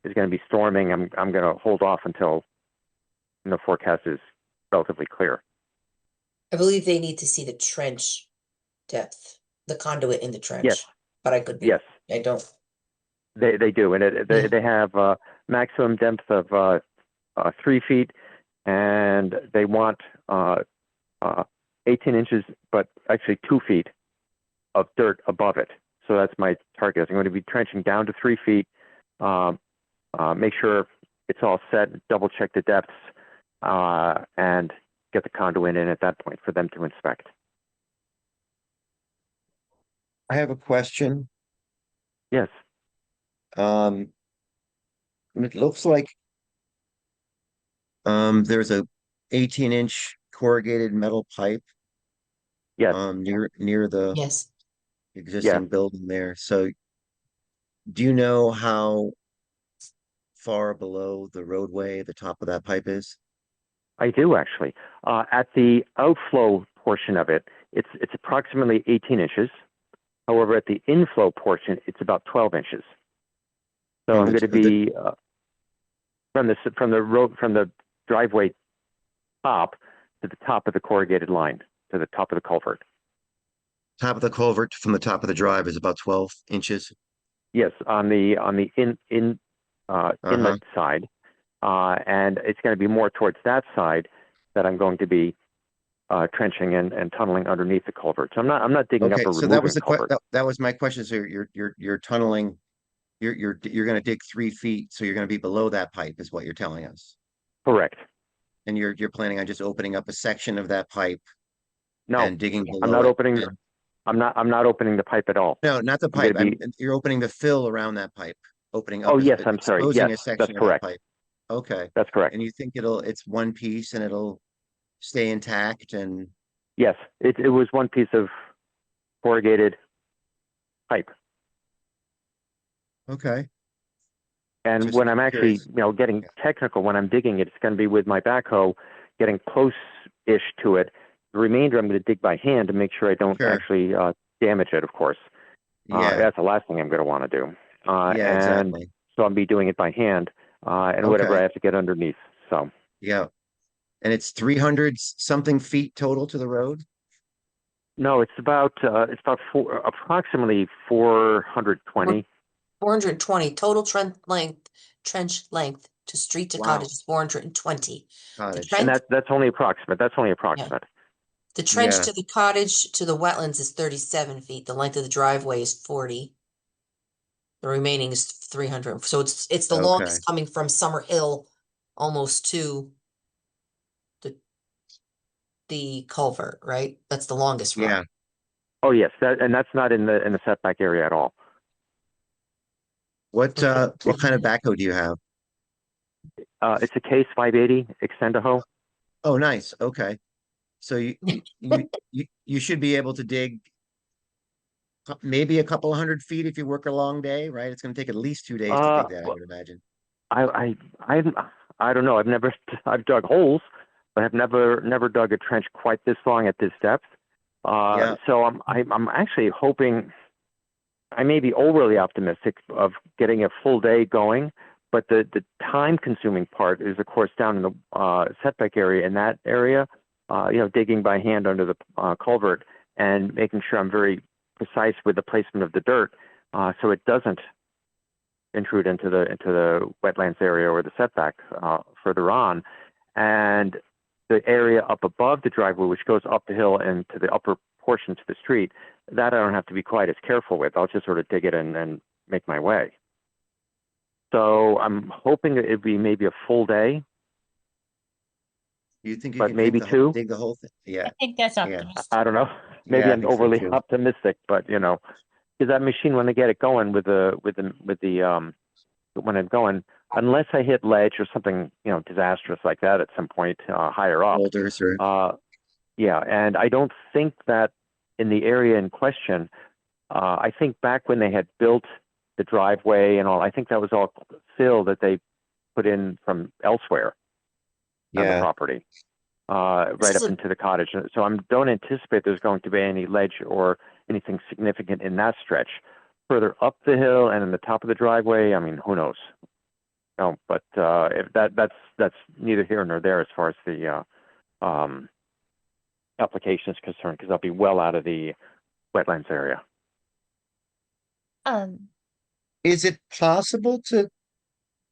is going to be storming, I'm going to hold off until the forecast is relatively clear. I believe they need to see the trench depth, the conduit in the trench. Yes. But I could be. Yes. I don't. They do, and they have maximum depth of 3 feet, and they want 18 inches, but actually 2 feet of dirt above it. So that's my target. I'm going to be trenching down to 3 feet, make sure it's all set, double check the depths, and get the conduit in at that point for them to inspect. I have a question. Yes. It looks like there's a 18-inch corrugated metal pipe Yes. near the Yes. existing building there. So do you know how far below the roadway the top of that pipe is? I do actually. At the outflow portion of it, it's approximately 18 inches. However, at the inflow portion, it's about 12 inches. So I'm going to be from the driveway top to the top of the corrugated line, to the top of the culvert. Top of the culvert from the top of the drive is about 12 inches. Yes, on the inlet side, and it's going to be more towards that side that I'm going to be trenching and tunneling underneath the culvert. So I'm not digging up or so removing culvert. that was my question. So you're tunneling. You're going to dig 3 feet, so you're going to be below that pipe, is what you're telling us. Correct. And you're planning on just opening up a section of that pipe. No, and digging below I'm not it opening. and- I'm not opening the pipe at all. No, not the pipe. You're opening the fill around that pipe. Opening up. Oh yes, I'm sorry. Exposing Yes, a section that's of that correct. pipe. Okay. That's correct. And you think it's one piece and it'll stay intact and Yes, it was one piece of corrugated pipe. okay. And Just when I'm actually, curious. getting technical, when I'm digging it, it's going to be with my backhoe, getting close-ish to it. The remainder I'm going to dig by hand to make sure I don't actually damage it, of course. Yeah. That's the last thing I'm going to want to do. Yeah, exactly. So I'll be doing it by hand and whatever I have to get underneath. So yeah. And it's 300 something feet total to the road? no, it's about approximately 420. 420 total trench length to street to cottage is 420. Cottage. And that's only approximate. That's only approximate. The trench to the cottage to the wetlands is 37 feet. The length of the driveway is 40. The remaining is 300. So it's the longest coming from Summer Hill almost to the culvert, right? That's the longest route. Yeah. Oh yes, that's not in the setback area at all. What kind of backhoe do you have? It's a Case 580 Extendaho. Oh, nice. Okay. So you should be able to dig maybe a couple of 100 feet if you work a long day, right? It's going to take at least 2 days to dig that, I would imagine. I don't know. I've dug holes, but I've never dug a trench quite this long at this depth. So I'm actually hoping. I may be overly optimistic of getting a full day going, but the time consuming part is of course down in the setback area, in that area, digging by hand under the culvert and making sure I'm very precise with the placement of the dirt, so it doesn't intrude into the wetlands area or the setback further on. And the area up above the driveway, which goes up the hill and to the upper portion to the street, that I don't have to be quite as careful with. I'll just sort of dig it and make my way. So I'm hoping that it'd be maybe a full day. You think you but can maybe dig the whole thing? Yeah. I think that's optimistic. I don't know. Maybe I I'm think so overly too. optimistic, but because that machine, when they get it going with the when I'm going, unless I hit ledge or something disastrous like that at some point higher up. Boulders or yeah, and I don't think that in the area in question. I think back when they had built the driveway and all, I think that was all fill that they put in from elsewhere. on the Yeah. property, right up into the cottage. So I don't anticipate there's going to be any ledge or anything significant in that stretch. Further up the hill and in the top of the driveway, I mean, who knows? No, but if that's neither here nor there as far as the application is concerned, because I'll be well out of the wetlands area. Is it possible to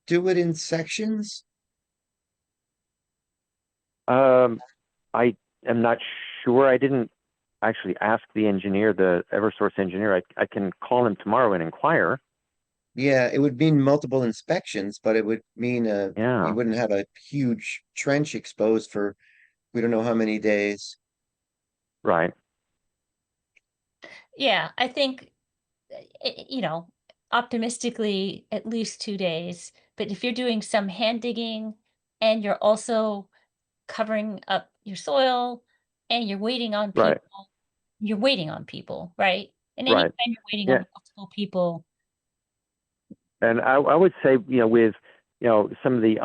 do it in sections? I am not sure. I didn't actually ask the engineer, the Eversource engineer. I can call him tomorrow and inquire. Yeah, it would mean multiple inspections, but it would mean Yeah. you wouldn't have a huge trench exposed for we don't know how many days. Right. Yeah, I think, you know, optimistically, at least 2 days, but if you're doing some hand digging and you're also covering up your soil and Right. you're waiting on people, right? And Right. anytime you're waiting Yeah. on multiple people. And I would say, with, some of the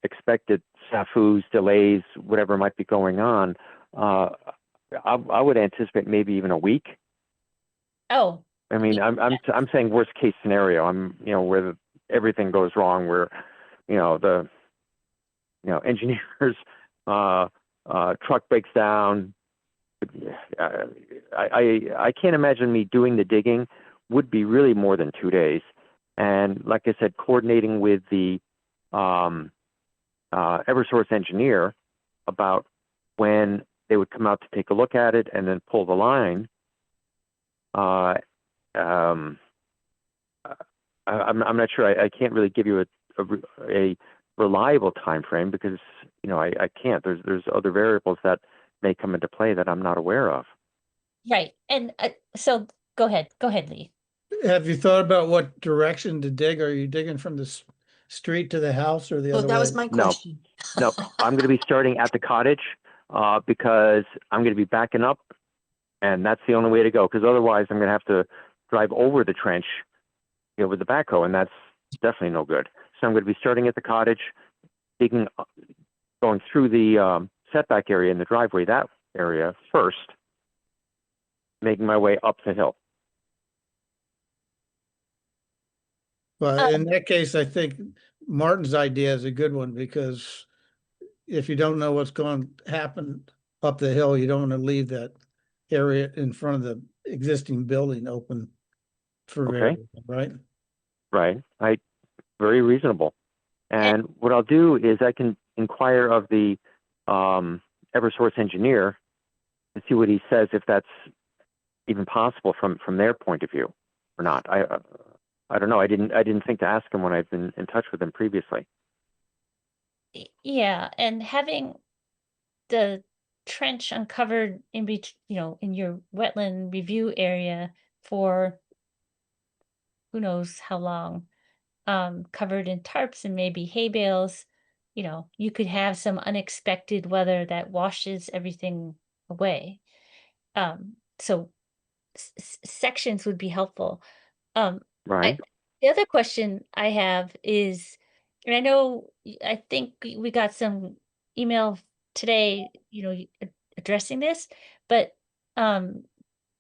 expected snafus, delays, whatever might be going on, I would anticipate maybe even a week. Oh, I mean, I'm saying worst case scenario. Where everything goes wrong, where, the, engineers, truck breaks down. I can't imagine me doing the digging would be really more than 2 days. And like I said, coordinating with the Eversource engineer about when they would come out to take a look at it and then pull the line. I'm not sure. I can't really give you a reliable time frame because I can't. There's other variables that may come into play that I'm not aware of. right. And so go ahead, Lee. Have you thought about what direction to dig? Are you digging from the street to the house or the So other that way? was my question. No, I'm going to be starting at the cottage because I'm going to be backing up, and that's the only way to go. Because otherwise, I'm going to have to drive over the trench, with the backhoe, and that's definitely no good. So I'm going to be starting at the cottage, digging, going through the setback area in the driveway, that area first, making my way up the hill. Well, in that case, I think Martin's idea is a good one because if you don't know what's going to happen up the hill, you don't want to leave that area in front of the existing building open for Okay. right? Right. Very reasonable. And what I'll do is I can inquire of the Eversource engineer and see what he says, if that's even possible from their point of view or not. I don't know. I didn't think to ask him when I've been in touch with him previously. Yeah, and having the trench uncovered in your wetland review area for who knows how long, covered in tarps and maybe hay bales, you could have some unexpected weather that washes everything away. So sections would be helpful. Right. The other question I have is, and I know I think we got some email today, addressing this, but um,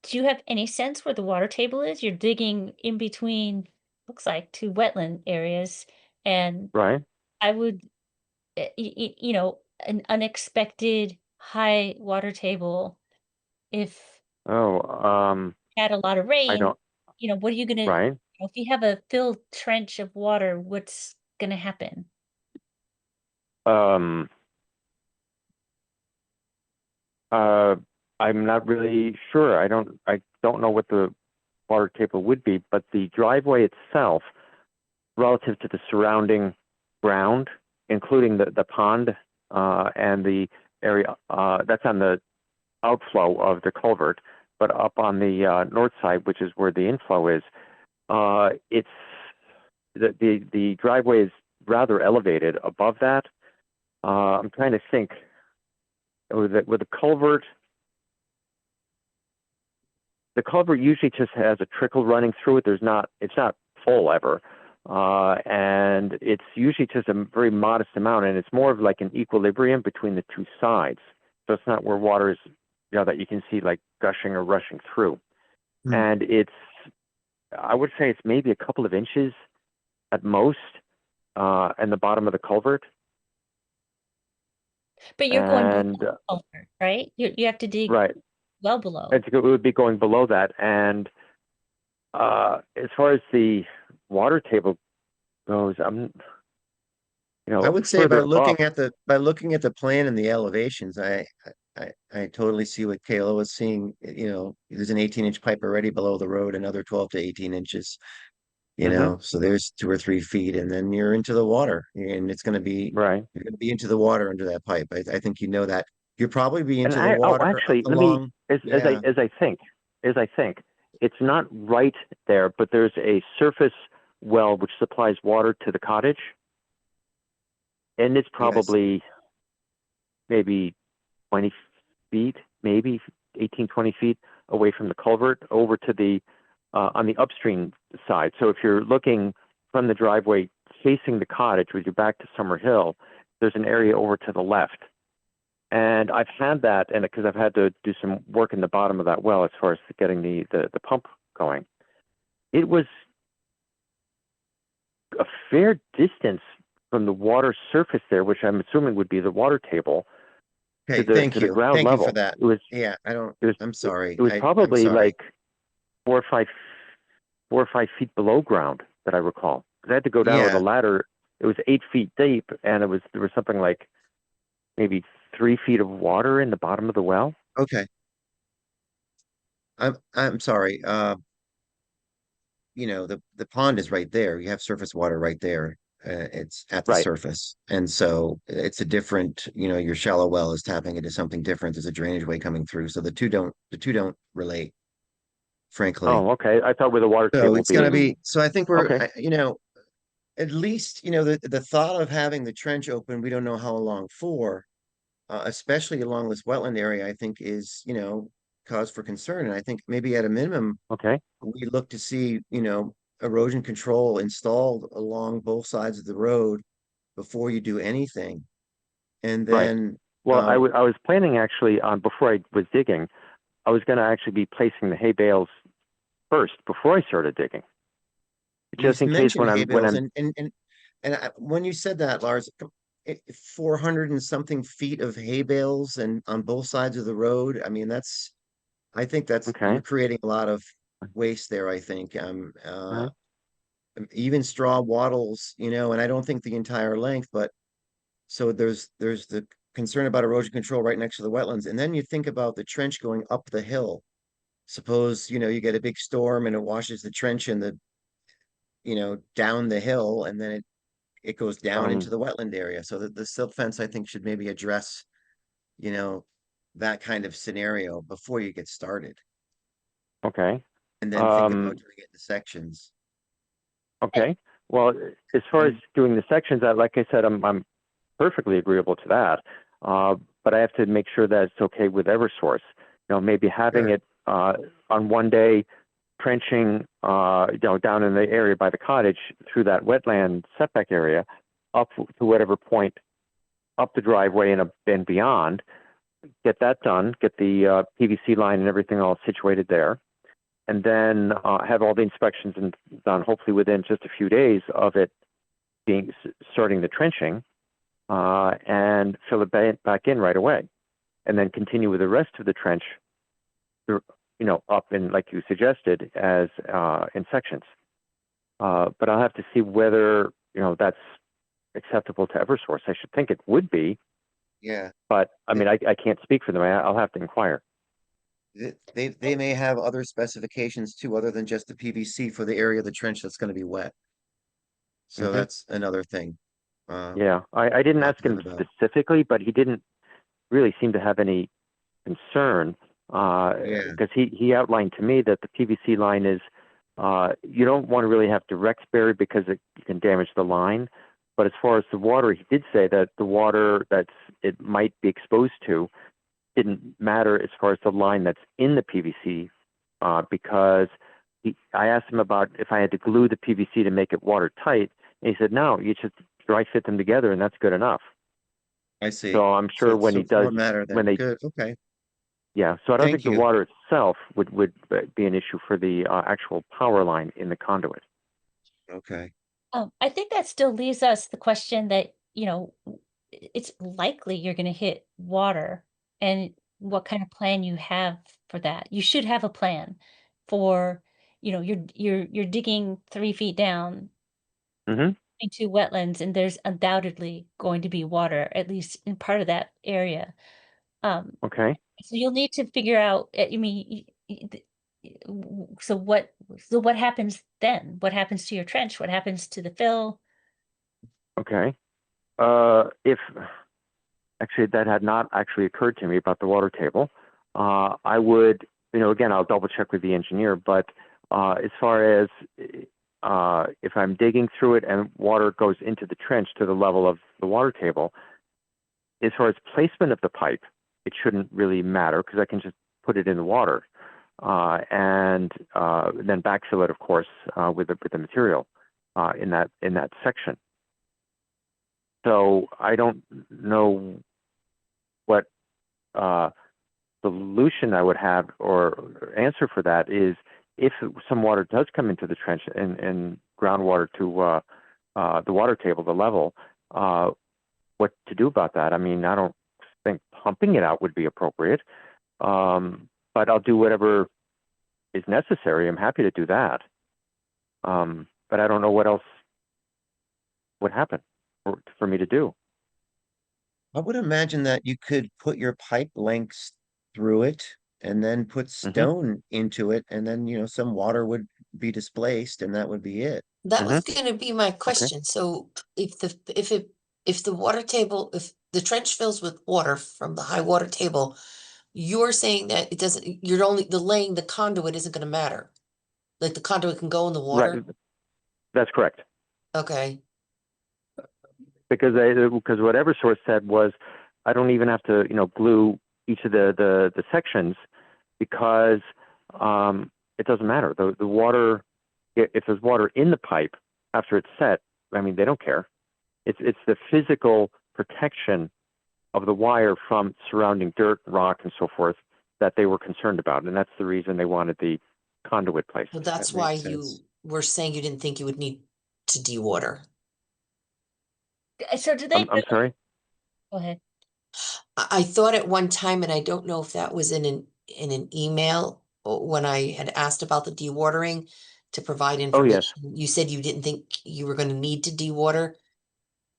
do you have any sense where the water table is? You're digging in between, looks like, two wetland areas, and Right. I would, an unexpected high water table, if Oh, had a lot of I rain, don't. what are you gonna, Right. if you have a filled trench of water, what's gonna happen? Um, uh, I'm not really sure. I don't know what the water table would be, but the driveway itself, relative to the surrounding ground, including the pond and the area that's on the outflow of the culvert, but up on the north side, which is where the inflow is, it's the driveway is rather elevated above that. I'm trying to think with the culvert. The culvert usually just has a trickle running through it. It's not full ever. and it's usually just a very modest amount, and it's more of like an equilibrium between the two sides. So it's not where water is, that you can see like gushing or rushing through. And I would say it's maybe a couple of inches at most, in the bottom of the culvert. But you're going And below the culvert, right? You have to dig right, well below. it would be going below that. And as far as the water table goes, I would say further up. by looking at the plan and the elevations, I totally see what Kayla was seeing. There's an 18-inch pipe already below the road, another 12 to 18 inches. So there's 2 or 3 feet, and then you're into the water, and it's going to be Right. you're going to be into the water under that pipe. I think you know that. You'll probably be And into the water actually, let me, along. as I think, it's not right there, but there's a surface well which supplies water to the cottage, and it's probably maybe 20 feet, maybe 18, 20 feet away from the culvert over to the on the upstream side. So if you're looking from the driveway facing the cottage with your back to Summer Hill, there's an area over to the left. And I've had that, and because I've had to do some work in the bottom of that well as far as getting the pump going. It was a fair distance from the water surface there, which I'm assuming would be the water table, Okay, to the ground thank level. you for that. It was, I'm sorry. It was I'm probably sorry. like 4 or 5 feet below ground that I recall. Because I had to go down with a ladder. It was 8 feet deep, and there was something like maybe 3 feet of water in the bottom of the well. Okay. I'm sorry. The pond is right there. You have surface water right there. It's at the Right. surface. And so it's a different, your shallow well is tapping into something different. There's a drainage way coming through. So the two don't relate, frankly. Oh, okay. I thought where the water So table it's gonna being. be, so I think we're, Okay. at least, the thought of having the trench open, we don't know how long for, especially along this wetland area, I think is, cause for concern. And I think maybe at a minimum, Okay. we look to see, erosion control installed along both sides of the road before you do anything. And Right. then, Well, I was planning actually on, before I was digging, I was going to actually be placing the hay bales first before I started digging, just in case mentioned hay when bales, I'm. when you said that, Lars, 400 and something feet of hay bales and on both sides of the road. I mean, I think Okay. you're creating a lot of waste there, I think. Uh-huh. Even straw wattles, and I don't think the entire length, but so there's the concern about erosion control right next to the wetlands. And then you think about the trench going up the hill. Suppose, you get a big storm and it washes the trench and down the hill, and then it goes down into the wetland area. So the silt fence, I think, should maybe address, that kind of scenario before you get started. Okay. And then think about doing it in sections. Okay. Well, as far as doing the sections, like I said, I'm perfectly agreeable to that. But I have to make sure that it's okay with Eversource. Maybe having it on one day, trenching, down in the area by the cottage through that wetland setback area, up to whatever point up the driveway and beyond. Get that done. Get the PVC line and everything all situated there. And then have all the inspections done, hopefully within just a few days of it starting the trenching, and fill it back in right away, and then continue with the rest of the trench, up in, like you suggested, as in sections. But I'll have to see whether that's acceptable to Eversource. I should think it would be. Yeah. But I mean, I can't speak for them. I'll have to inquire. They may have other specifications too, other than just the PVC for the area of the trench that's going to be wet. So that's another thing. Yeah, I didn't ask him specifically, but he didn't really seem to have any concern, because he outlined to me that the PVC line is, you don't want to really have direct buried because you can damage the line. But as far as the water, he did say that the water it might be exposed to didn't matter as far as the line that's in the PVC, because I asked him about if I had to glue the PVC to make it watertight, and he said, no, you just dry fit them together, and that's good enough. I see. So I'm sure when he it's more does, matter when than they, good. Okay. yeah. So I don't Thank think the you. water itself would be an issue for the actual power line in the conduit. Okay. I think that still leaves us the question that, it's likely you're going to hit water, and what kind of plan you have for that. You should have a plan for, you're digging 3 feet down Mm-hmm. into wetlands, and there's undoubtedly going to be water, at least in part of that area. Okay. So you'll need to figure out, I mean, so what happens then? What happens to your trench? What happens to the fill? Okay. If actually that had not actually occurred to me about the water table, I would, again, I'll double check with the engineer, but as far as if I'm digging through it and water goes into the trench to the level of the water table, as far as placement of the pipe, it shouldn't really matter because I can just put it in the water and then backfill it, of course, with the material in that section. So I don't know what solution I would have or answer for that is if some water does come into the trench and groundwater to the water table, the level, what to do about that. I mean, I don't think pumping it out would be appropriate, but I'll do whatever is necessary. I'm happy to do that. But I don't know what else would happen for me to do. I would imagine that you could put your pipe lengths through it and then put stone into it, and then, some water would be displaced and that would be it. That was going to be my question. So if the water table, if the trench fills with water from the high water table, you're saying that it doesn't, the laying the conduit isn't going to matter. Like the conduit can go in the water. Right. That's correct. Okay. Because what Eversource said was, I don't even have to glue each of the sections because it doesn't matter. The water, if there's water in the pipe after it's set, I mean, they don't care. It's the physical protection of the wire from surrounding dirt, rock, and so forth that they were concerned about, and that's the reason they wanted the conduit placed. So that's That why makes you sense. were saying you didn't think you would need to dewater. So do they I'm sorry? Go ahead. I thought at one time, and I don't know if that was in an email when I had asked about the dewatering to provide Oh, yes. information. You said you didn't think you were going to need to dewater,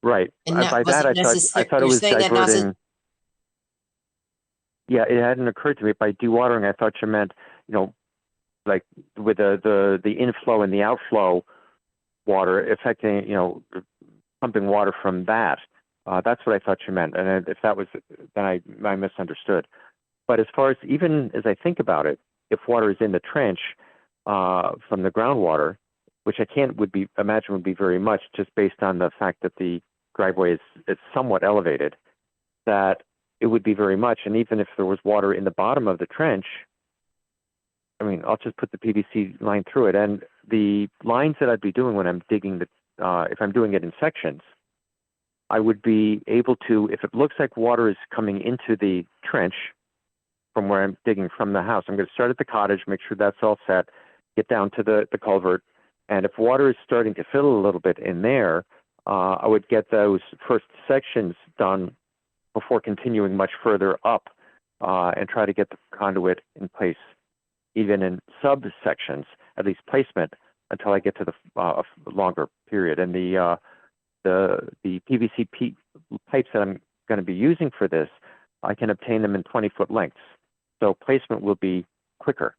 Right. and that By that, wasn't I necessary. thought it You're was saying that not. diverting. Yeah, it hadn't occurred to me. By dewatering, I thought you meant, like with the inflow and the outflow water affecting, pumping water from that. That's what I thought you meant. And if that was, then I misunderstood. But as far as even as I think about it, if water is in the trench from the groundwater, which I imagine would be very much just based on the fact that the driveway is somewhat elevated, that it would be very much. And even if there was water in the bottom of the trench, I mean, I'll just put the PVC line through it. And the lines that I'd be doing when I'm digging if I'm doing it in sections, I would be able to, if it looks like water is coming into the trench from where I'm digging from the house, I'm going to start at the cottage, make sure that's all set, get down to the culvert. And if water is starting to fill a little bit in there, I would get those first sections done before continuing much further up and try to get the conduit in place, even in subsections, at least placement, until I get to the longer period. And the PVC pipes that I'm going to be using for this, I can obtain them in 20-foot lengths. So placement will be quicker.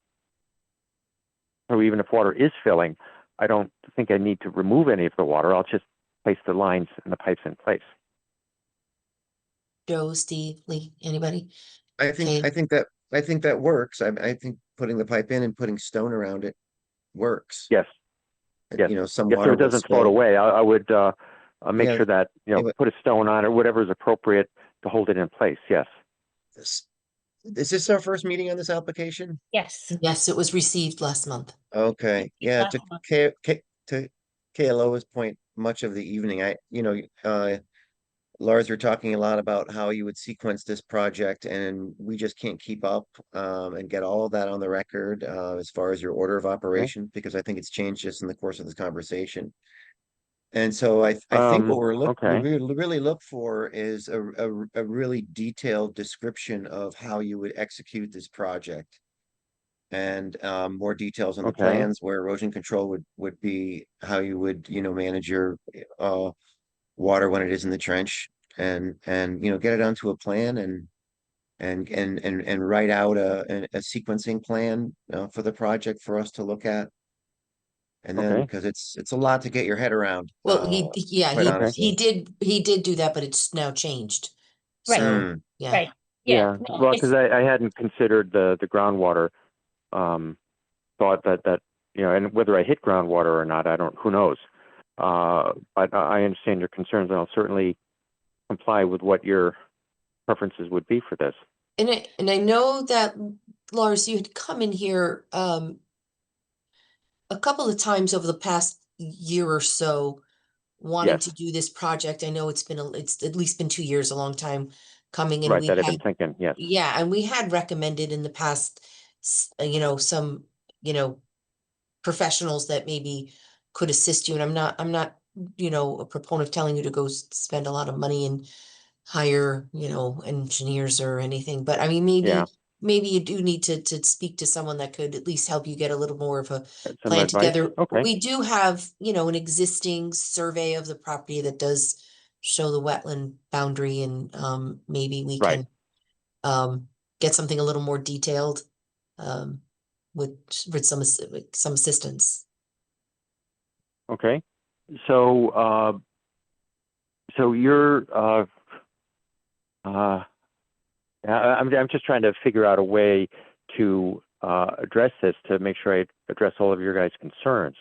So even if water is filling, I don't think I need to remove any of the water. I'll just place the lines and the pipes in place. Joe, Steve, Lee, anybody? I think that works. I think putting the pipe in and putting stone around it works. Yes. Yes. Some Yes, water so it will doesn't float stay. away. I would make Yeah, sure that, it would- put a stone on it, whatever is appropriate to hold it in place. Yes. Is this our first meeting on this application? Yes. Yes, it was received last month. Okay, yeah, Last month. To KLO's point, much of the evening, Lars, you're talking a lot about how you would sequence this project, and we just can't keep up and get all of that on the record as far as your order of Okay. operation, because I think it's changed just in the course of this conversation. And so I think what we Okay. really look for is a really detailed description of how you would execute this project. And more details on the Okay. plans where erosion control would be, how you would, manage your water when it is in the trench, and get it onto a plan, and write out a sequencing plan for the project for us to look at. And then, Okay. because it's a lot to get your head around, Well, yeah, quite Okay. he honestly. did do that, but it's now changed. Right. So, Mm, yeah. Right. Yeah. No, Well, because I hadn't considered the groundwater thought that and whether I hit groundwater or not, who knows. But I understand your concerns, and I'll certainly comply with what your preferences would be for this. And I know that, Lars, you had come in here a couple of times over the past year or so wanting Yes. to do this project. I know it's at least been 2 years, a long time coming, and Right. we That I've been had, thinking. Yes. yeah, and we had recommended in the past, some, professionals that maybe could assist you. And I'm not, a proponent of telling you to go spend a lot of money and hire, engineers or anything, but I mean, Yeah. maybe you do need to speak to someone that could at least help you get a little more of a Some plan advice. together. Okay. We do have, an existing survey of the property that does show the wetland boundary, and maybe we Right. can get something a little more detailed um, with some assistance. Okay. So, so you're, I'm just trying to figure out a way to address this, to make sure I address all of your guys' concerns.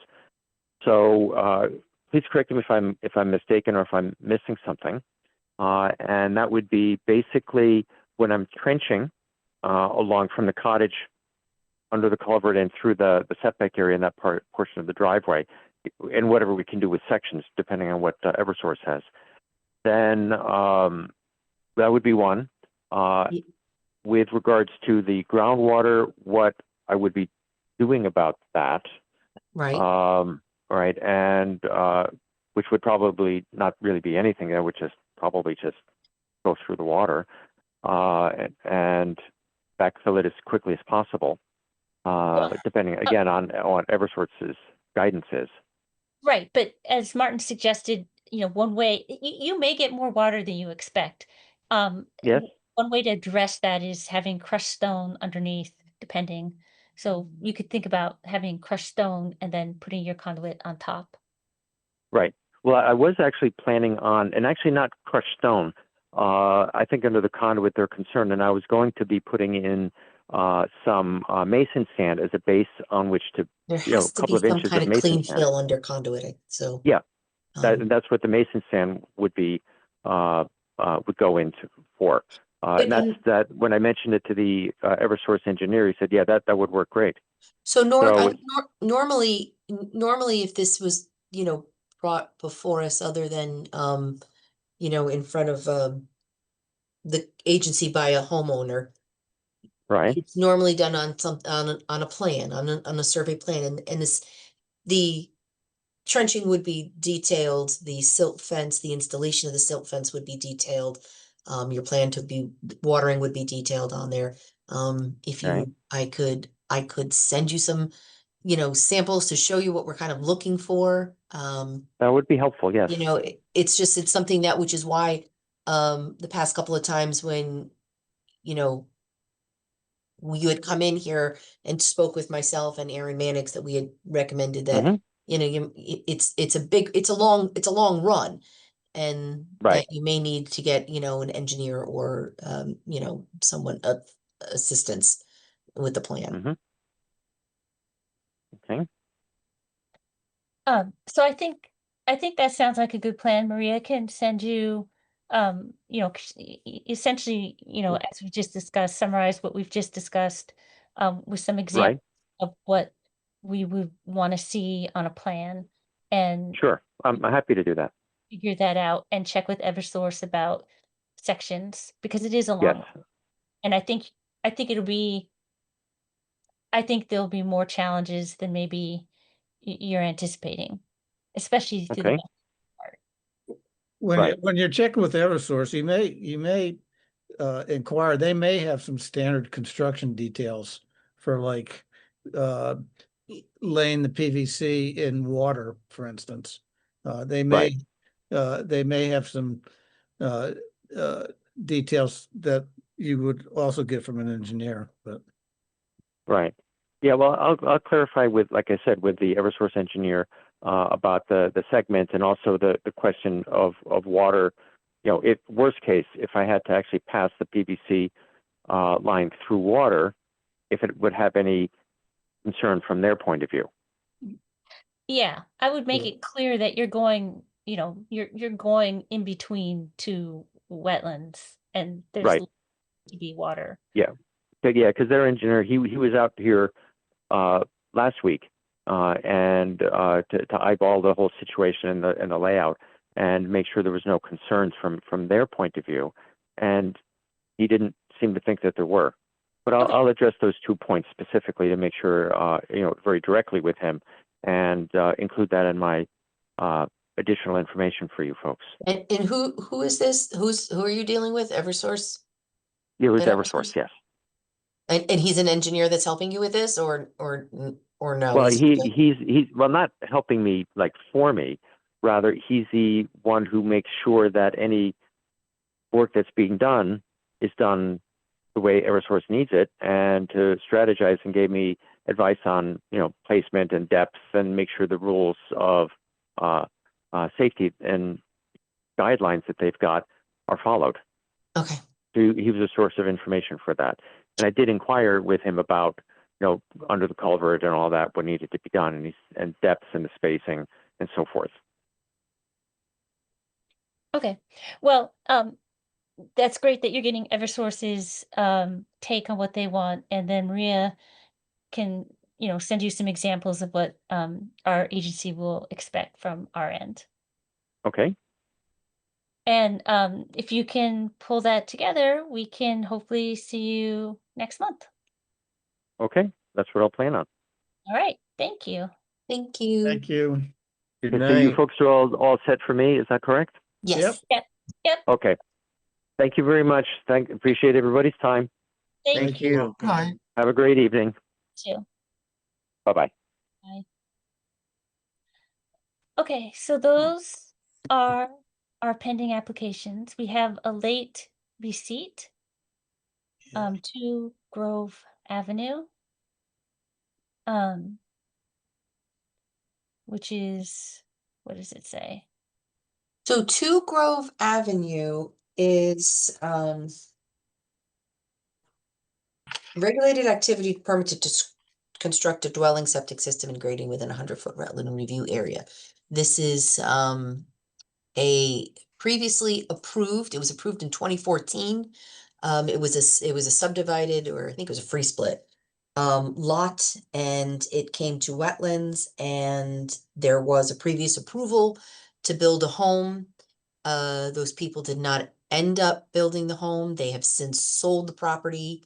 So, please correct me if I'm mistaken or if I'm missing something. And that would be basically when I'm trenching along from the cottage under the culvert and through the setback area in that portion of the driveway, and whatever we can do with sections, depending on what Eversource has. Then that would be one. With regards to the groundwater, what I would be doing about that. Right. Right, and which would probably not really be anything. That would probably just go through the water and backfill it as quickly as possible, depending again on what Eversource's guidance is. right, but as Martin suggested, one way you may get more water than you expect. Yes. One way to address that is having crushed stone underneath, depending. So you could think about having crushed stone and then putting your conduit on top. Right. Well, I was actually planning on, and actually not crushed stone. I think under the conduit they're concerned, and I was going to be putting in some mason sand as a base on which to, There a has to couple be of some inches kind of of mason clean sand. fill under conduit. So Yeah, that's what the mason sand would be would go into for. And that's that. When I mentioned it to the Eversource engineer, he said, "Yeah, that would work great." So So normally, if this was, brought before us, other than, in front of the agency by a homeowner, right, it's normally done on on a plan, on a survey plan, and the trenching would be detailed, the silt fence, the installation of the silt fence would be detailed. Your plan to be watering would be detailed on there. If okay, I could send you some, samples to show you what we're kind of looking for. that would be helpful. Yes. It's something that, which is why, the past couple of times when, you know, you had come in here and spoke with myself and Aaron Mannix, that we had recommended that, Mm-hmm. it's a long run, and Right. that you may need to get, an engineer or, someone, assistance with the plan. Mm-hmm. Okay. So I think that sounds like a good plan. Maria can send you you know, essentially, you know, as we just discussed, summarize what we've just discussed, with some Right. examples of what we would want to see on a plan and Sure. I'm happy to do that. figure that out and check with Eversource about sections because it is a Yes. long one. And I think it'll be I think there'll be more challenges than maybe you're anticipating, especially through the Okay. back part. Right. When you're checking with Eversource, you may inquire, they may have some standard construction details for like uh, laying the PVC in water, for instance. They Right. may have some uh, uh, details that you would also get from an engineer, but Right. Yeah, well, I'll clarify with, like I said, with the Eversource engineer about the segment and also the question of water. You know, if worst case, if I had to actually pass the PVC line through water, if it would have any concern from their point of view. Yeah, I would make Yeah. it clear that you're going, you know, you're going in between two wetlands and there's Right. to be water. Yeah. Yeah, because their engineer, he was out here last week and to eyeball the whole situation and the layout and make sure there was no concerns from their point of view. And he didn't seem to think that there were. But Okay. I'll address those 2 points specifically to make sure, you know, very directly with him and include that in my additional information for you folks. And who is this? Who are you dealing with? Eversource? It was And Eversource, yes. And he's an engineer that's helping you with this, or no? Well, He's he's well, not helping me like for me. Rather, he's the one who makes sure that any work that's being done is done the way Eversource needs it, and to strategize and gave me advice on, you know, placement and depth and make sure the rules of safety and guidelines that they've got are followed. okay. So he was a source of information for that. And I did inquire with him about, you know, under the culvert and all that, what needed to be done, and depths and the spacing and so forth. Okay. Well, that's great that you're getting Eversource's take on what they want, and then Maria can, you know, send you some examples of what our agency will expect from our end. Okay. And if you can pull that together, we can hopefully see you next month. Okay. That's what I'll plan on. All right. Thank you. Thank you. thank you. Good Okay, so you night. folks are all set for me. Is that correct? Yes. Yep. Okay. Thank you very much. Appreciate everybody's time. Thank you. Welcome. Right. Have a great evening. Too. Bye-bye. Bye. Okay, so those are our pending applications. We have a late receipt, 2 Grove Avenue, which is, what does it say? So 2 Grove Avenue is regulated activity permitted to construct a dwelling, septic system and grading within a 100-foot wetland review area. This is a previously approved, it was approved in 2014. It was a subdivided, or I think it was a free split lot, and it came to wetlands, and there was a previous approval to build a home. Those people did not end up building the home. They have since sold the property.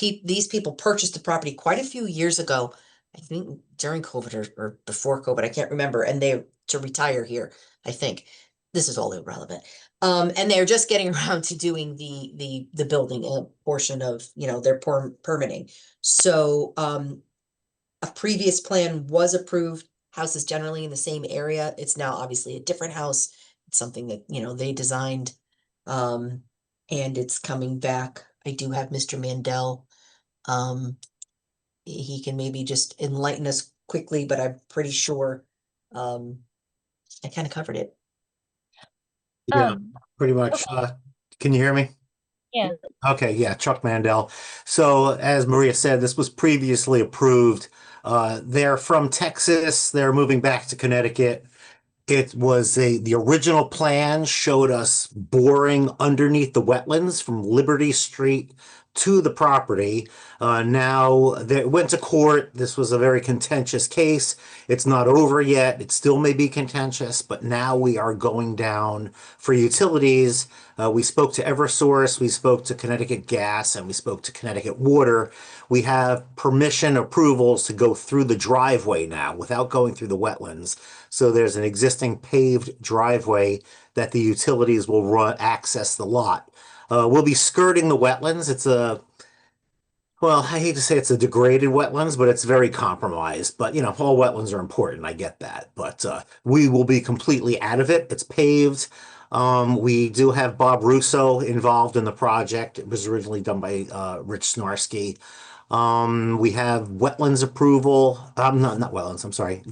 These people purchased the property quite a few years ago, I think during COVID or before COVID, I can't remember, and they to retire here, I think. This is all irrelevant. And they're just getting around to doing the building portion of, you know, their permitting. So a previous plan was approved. House is generally in the same area. It's now obviously a different house. It's something that, you know, they designed. And it's coming back. I do have Mr. Mandel. He can maybe just enlighten us quickly, but I'm pretty sure I kind of covered it. Yeah, pretty much. Okay, Can you hear me? yeah. Okay, yeah, Chuck Mandel. So, as Maria said, this was previously approved. They're from Texas. They're moving back to Connecticut. It was the original plan showed us boring underneath the wetlands from Liberty Street to the property. Now that went to court. This was a very contentious case. It's not over yet. It still may be contentious, but now we are going down for utilities. We spoke to Eversource, we spoke to Connecticut Gas, and we spoke to Connecticut Water. We have permission approvals to go through the driveway now without going through the wetlands. So there's an existing paved driveway that the utilities will run access the lot. We'll be skirting the wetlands. Well, I hate to say it's a degraded wetlands, but it's very compromised. But, all wetlands are important. I get that. But we will be completely out of it. It's paved. We do have Bob Russo involved in the project. It was originally done by Rich Snarsky. We have wetlands approval. Not wetlands, I'm sorry.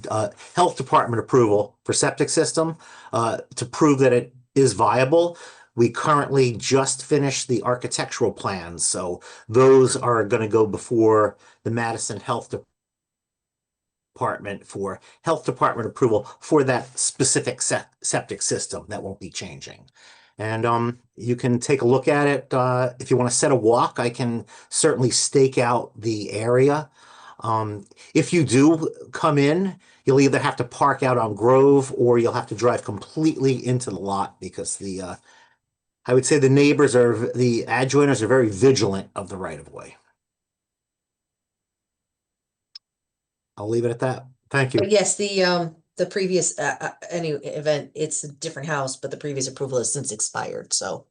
Health department approval for septic system to prove that it is viable. We currently just finished the architectural plans, so those are going to go before the Madison Health Department for health department approval for that specific septic system that won't be changing. And you can take a look at it. If you want to set a walk, I can certainly stake out the area. If you do come in, you'll either have to park out on Grove or you'll have to drive completely into the lot because I would say the adjoiners are very vigilant of the right of way. I'll leave it at that. Thank you. But yes, the previous, any event, it's a different house, but the previous approval has since expired, so.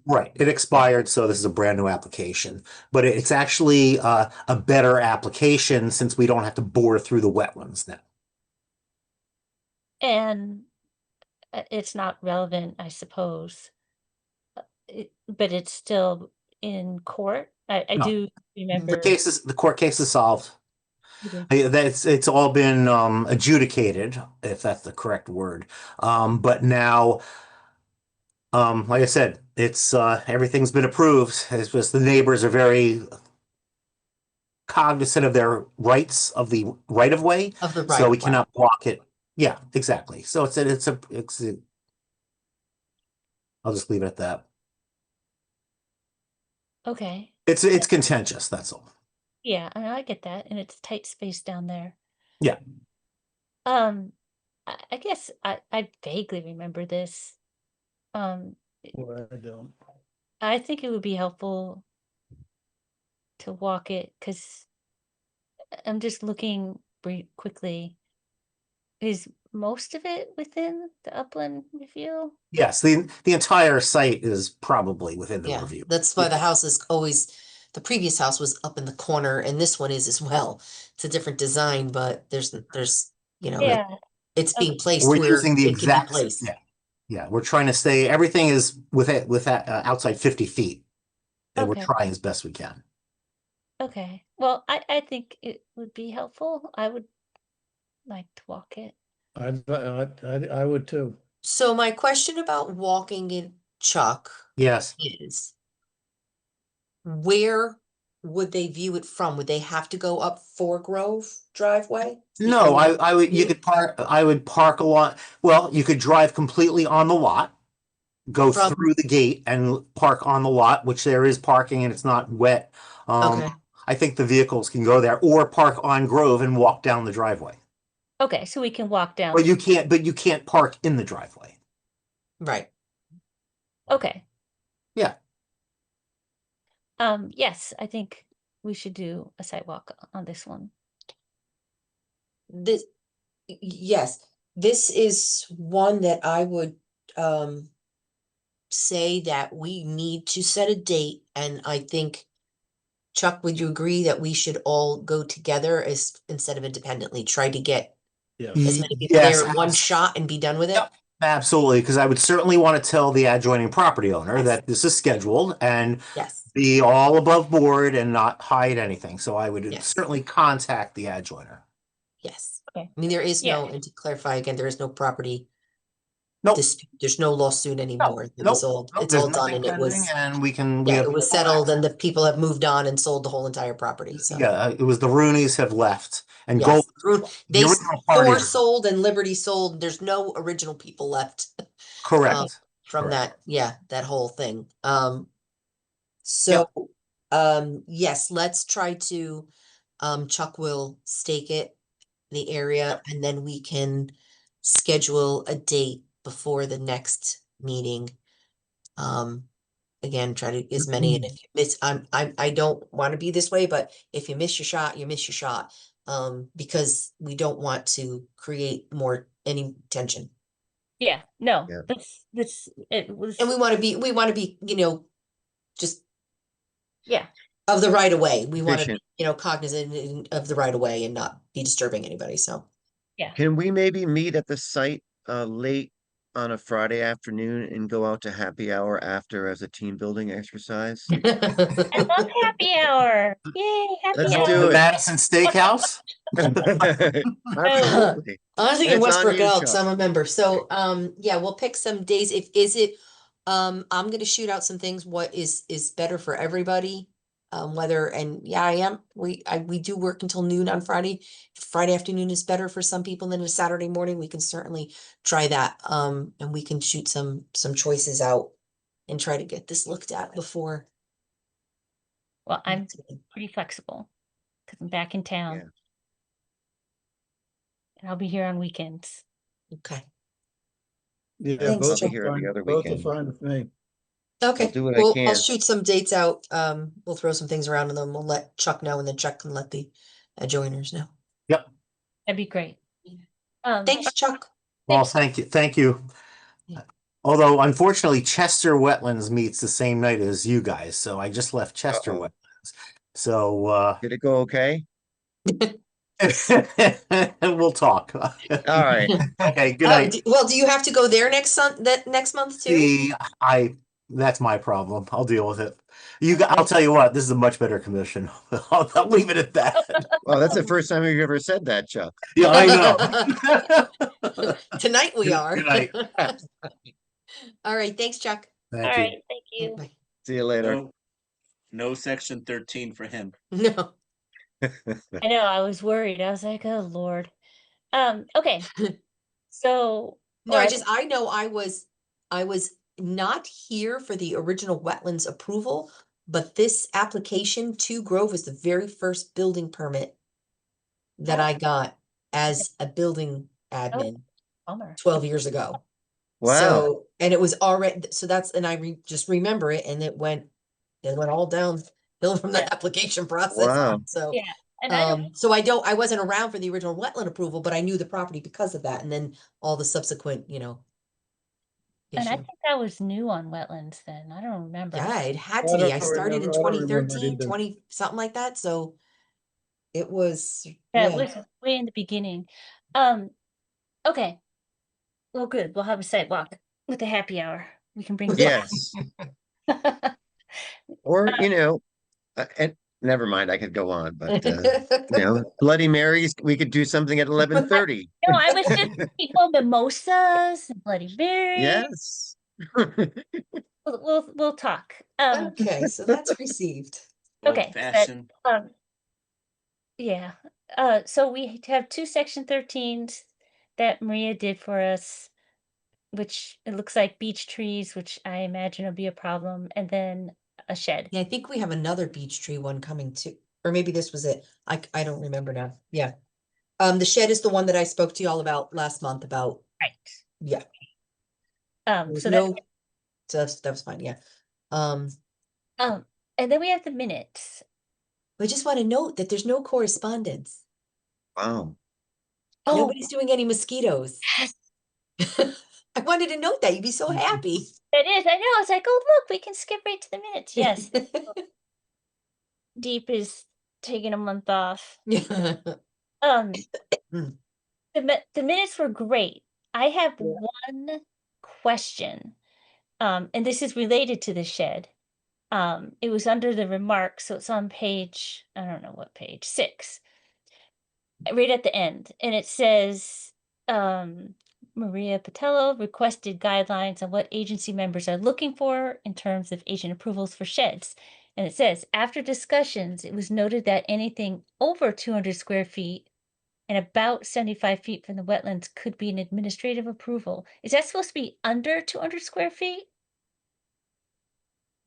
Right, it expired, so this is a brand new application. But it's actually a better application since we don't have to bore through the wetlands now. And it's not relevant, I suppose. But it's still in court. I No. do remember. The court case is solved. Okay. It's all been adjudicated, if that's the correct word. But now, like I said, it's everything's been approved. It's just the neighbors are very cognizant of their rights of the right of way, Of the so we right-of-way. cannot block it. Yeah, exactly. So I'll just leave it at that. Okay. It's contentious, that's all. Yeah, I get that, and it's tight space down there. Yeah. I guess I vaguely remember this. Well, I don't. I think it would be helpful to walk it because I'm just looking quickly. Is most of it within the upland review? Yes, the entire site is probably within the Yeah, review. that's why the house is always, the previous house was up in the corner and this one is as well. It's a different design, but there's, Yeah. it's being placed We're where using the it can be exact, placed. yeah, we're trying to stay, everything is with that outside 50 feet. And Okay. we're trying as best we can. Okay. Well, I think it would be helpful. I would like to walk it. I would too. So my question about walking it, Chuck, Yes. is where would they view it from? Would they have to go up Fore Grove driveway? No, before I would, you view? could park, I would park a lot. Well, you could drive completely on the lot, go From- through the gate and park on the lot, which there is parking and it's not wet. Okay. I think the vehicles can go there or park on Grove and walk down the driveway. Okay, so we can walk down. But you can't park in the driveway. Right. Okay. Yeah. Yes, I think we should do a sidewalk on this one. Yes, this is one that I would say that we need to set a date, and I think, Chuck, would you agree that we should all go together instead of independently, try to get as many people there in one shot and be done with it? Yep, absolutely, because I would certainly want to tell the adjoining property owner that this is scheduled and be all above board and not hide anything. So I would certainly contact the adjoiner. Yes. Okay. I mean, there is no, and to clarify again, there is no property Nope. dispute. There's no lawsuit anymore. It was all, Nope, it's there's all done nothing and it pending, was, and we yeah, have it was full settled and the access. people have moved on and sold the whole entire property. So, Yeah, it was the Roonies have left, and yes, the they, original Thor parties. sold and Liberty sold. There's no original people left. Correct. From Correct. that, yeah, that whole thing. Yep. So, yes, let's try to, Chuck will stake it, the area, and then we can schedule a date before the next meeting. Again, try to as many, and if you miss, I don't want to be this way, but if you miss your shot, you miss your shot. Because we don't want to create any tension. Yeah, no, Yeah. it was. And we want to be, just Yeah. of the right of way. We want to be, Efficient. Cognizant of the right of way and not be disturbing anybody. So, Yeah. Can we maybe meet at the site late on a Friday afternoon and go out to happy hour after as a team building exercise? I love happy hour. Yay, happy Let's hour. do The it. Madison Steakhouse. Absolutely. I was thinking It's on Westbrook you, Elks. Chuck. I'm a member. So, yeah, we'll pick some days. I'm going to shoot out some things. What is better for everybody? Yeah, I am. We do work until noon on Friday. If Friday afternoon is better for some people than a Saturday morning, we can certainly try that. And we can shoot some choices out and try to get this looked at before. Well, I'm pretty flexible because I'm back in town. Yeah. And I'll be here on weekends. Okay. Yeah, Thanks, I'll both be are Chuck. here every fine. other Both are weekend. fine with me. Okay. I'll do what I I'll can. shoot some dates out. We'll throw some things around and then we'll let Chuck know, and then Chuck can let the adjoiners know. Yep. That'd be great. Thanks, Chuck. Well, thank you. Thank you. Yeah. Although, unfortunately, Chester Wetlands meets the same night as you guys, so I just left Chester Uh-oh. Wetlands. So Did it go okay? we'll talk. All right. Okay. Good night. Well, do you have to go there next month too? See, that's my problem. I'll deal with it. I'll tell you what, this is a much better commission. I'll leave it at that. Well, that's the first time you've ever said that, Chuck. Yeah, I know. Tonight we are. Good night. All right. Thanks, Chuck. All Thank you. right, thank you. Bye. See you later. No section 13 for him. No. I know, I was worried. I was like, oh Lord. Okay. So No, I know I was not here for the original wetlands approval, but this application to Grove was the very first building permit that I got as a building admin bummer. 12 years ago. Wow. So, and it was already, so that's, and I just remember it, and it went all downhill from that application process. Wow. So, Yeah. And I wasn't around for the original wetland approval, but I knew the property because of that. And then all the subsequent, and I issue. think I was new on wetlands then. I don't remember. Yeah, it had I to be. don't I started in remember- I don't remember it 2013, either. 20, something like that. So it was, Yeah, it was way in the beginning. Okay. Well, good. We'll have a site walk with the happy hour. We can bring Yes. Or, and never mind, I could go on, but Bloody Marys, we could do something at 11:30. No, I was just people mimosas and Bloody Mary. Yes. We'll talk. Okay, so that's received. Okay. Old-fashioned. Yeah. So we have 2 section 13s that Maria did for us, which it looks like beech trees, which I imagine will be a problem, and then a shed. Yeah, I think we have another beech tree one coming too, or maybe this was it. I don't remember now. Yeah. The shed is the one that I spoke to you all about last month about. Right. Yeah. So that was fine. Yeah. and then we have the minutes. I just want to note that there's no correspondence. Wow. Oh, Nobody's doing any mosquitoes. yes. I wanted to note that. You'd be so happy. It is. I know. I was like, oh, look, we can skip right to the minutes. Yes. Deep is taking a month off. The minutes were great. I have one question, and this is related to the shed. It was under the remarks, so it's on page, I don't know what page, 6, right at the end, and it says, Maria Patello requested guidelines on what agency members are looking for in terms of agent approvals for sheds. And it says, after discussions, it was noted that anything over 200 square feet and about 75 feet from the wetlands could be an administrative approval. Is that supposed to be under 200 square feet?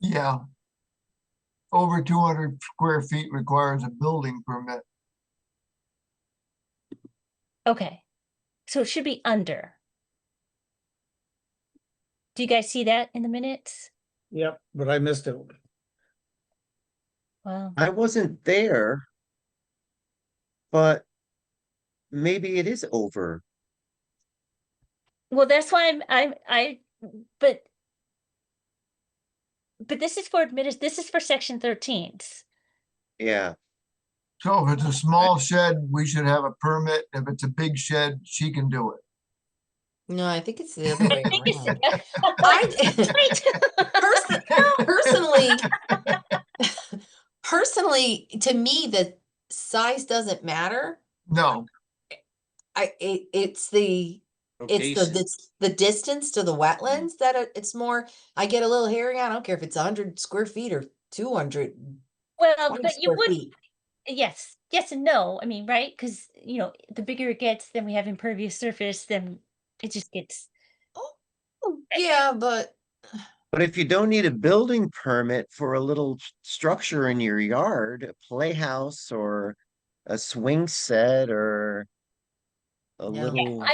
Yeah. Over 200 square feet requires a building permit. Okay. So it should be under. Do you guys see that in the minutes? Yep, but I missed it. Well, I wasn't there, but maybe it is over. well, that's why but this is for this is for section 13s. Yeah. So if it's a small shed, we should have a permit. If it's a big shed, she can do it. No, I think it's the other way I think it's around. Personally, to me, the size doesn't matter. No, It's the Location. the distance to the wetlands that it's more. I get a little hairy. I don't care if it's 100 square feet or 200 Well, 20 but you square would, feet. yes, yes and no. I mean, right? Because, you know, the bigger it gets, then we have impervious surface, then it just gets, Oh, yeah, but But if you don't need a building permit for a little structure in your yard, a playhouse or a swing set or a No. little,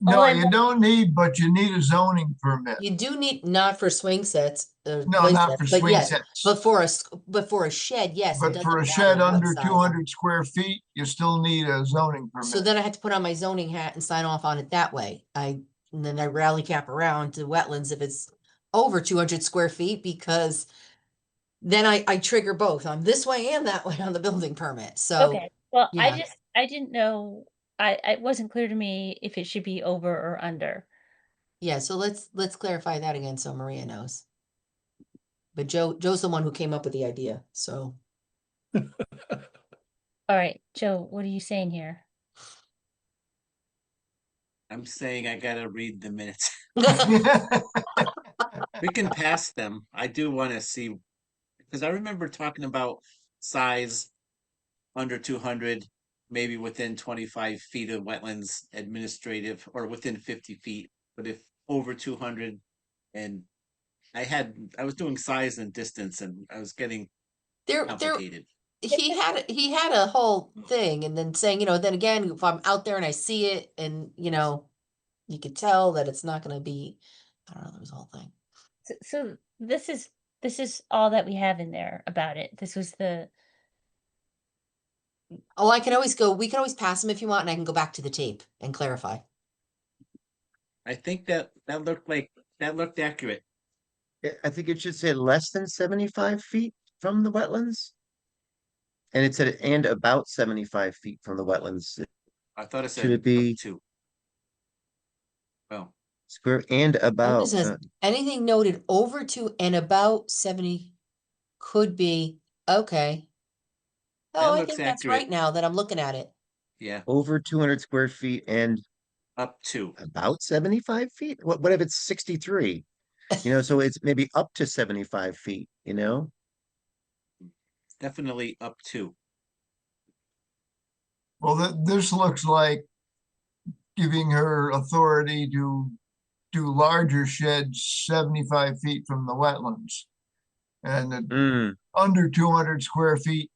no, I you don't need, but you need a zoning permit. you do need not for swing sets. No, play not sets, for but swing yes, sets. but for a shed, yes, it But doesn't for a matter shed what under size. 200 square feet, you still need a zoning So permit. then I had to put on my zoning hat and sign off on it that way. And then I rally cap around to wetlands if it's over 200 square feet, because then I trigger both on this way and that way on the building permit. So, okay. Well, yeah. I didn't know, it wasn't clear to me if it should be over or under. Yeah, so let's clarify that again so Maria knows. But Joe's the one who came up with the idea, so. All right, Joe, what are you saying here? I'm saying I gotta read the minutes. We can pass them. I do want to see, because I remember talking about size under 200, maybe within 25 feet of wetlands administrative, or within 50 feet. But if over 200, and I was doing size and distance, and I was getting There complicated. he had a whole thing, and then saying, then again, if I'm out there and I see it, and you could tell that it's not gonna be, I don't know, there was a whole thing. So this is all that we have in there about it. This was the, Oh, we can always pass them if you want, and I can go back to the tape and clarify. I think that looked accurate. I think it should say less than 75 feet from the wetlands. And it said, and about 75 feet from the wetlands. I thought it Should said it be up to. Well, square and It about? just says anything noted over to and about 70 could be, okay. Oh, I looks think that's accurate. right now that I'm looking at it. Yeah, Over 200 square feet and up to. about 75 feet? What if it's 63? So it's maybe up to 75 feet, Definitely up to. Well, this looks like giving her authority to do larger sheds 75 feet from the wetlands. And under 200 square feet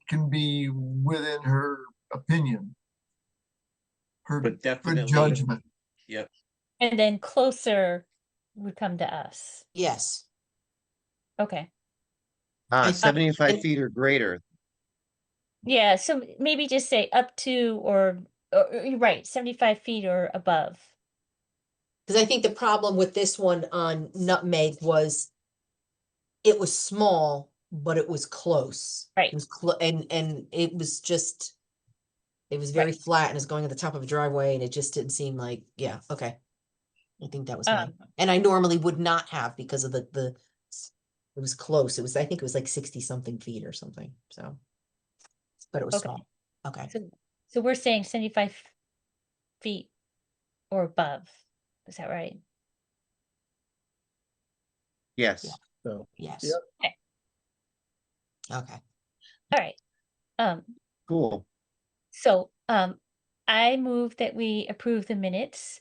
can be within her opinion. Her But good definitely. judgment. Yep. and then closer would come to us. Yes. Okay. 75 feet or greater. Yeah, so maybe just say up to, or you're right, 75 feet or above. Because I think the problem with this one on Nutmeg was it was small, but it was close. Right. It was and it was just, it was very flat and it's going at the top of a driveway, and it just didn't seem like, yeah, okay. I think that was mine. And I normally would not have, because of it was close. I think it was like 60 something feet or something. So, but it was small. Okay. So we're saying 75 feet or above. Is that right? Yes. So, Yes. yep. Okay. Okay. All right. Cool. So I move that we approve the minutes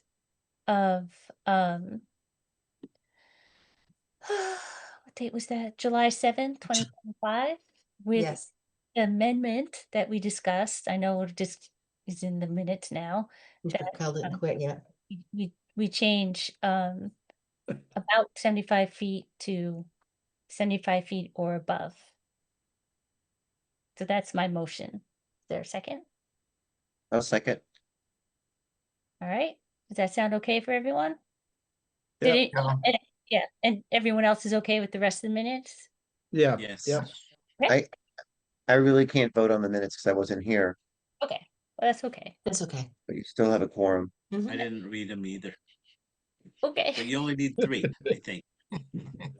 of what date was that? July 7th, 2025, with Yes. the amendment that we discussed. I know it just is in the minutes now. We That called it and quit. Yeah. we change about 75 feet to 75 feet or above. So that's my motion. Is there a second? I'll second. All right. Does that sound okay for everyone? Yep. Did it? Yeah. Yeah, and everyone else is okay with the rest of the minutes? Yeah. Yes. Yep. Okay. I really can't vote on the minutes because I wasn't here, Okay. Well, that's okay. That's okay. but you still have a quorum. I didn't read them either, Okay. but you only need 3, I think. Yeah.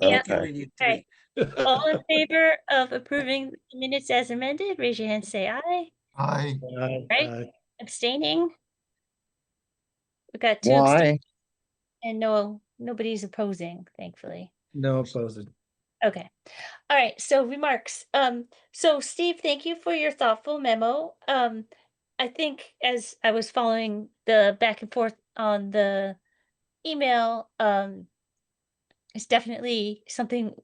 You Okay. only need All right. 3. All in favor of approving the minutes as amended, raise your hand, say aye. I, Right? Abstaining? We got 2 Why? and nobody's opposing, thankfully. No opposing. Okay. All right. So remarks. So Steve, thank you for your thoughtful memo. I think as I was following the back and forth on the email, it's definitely something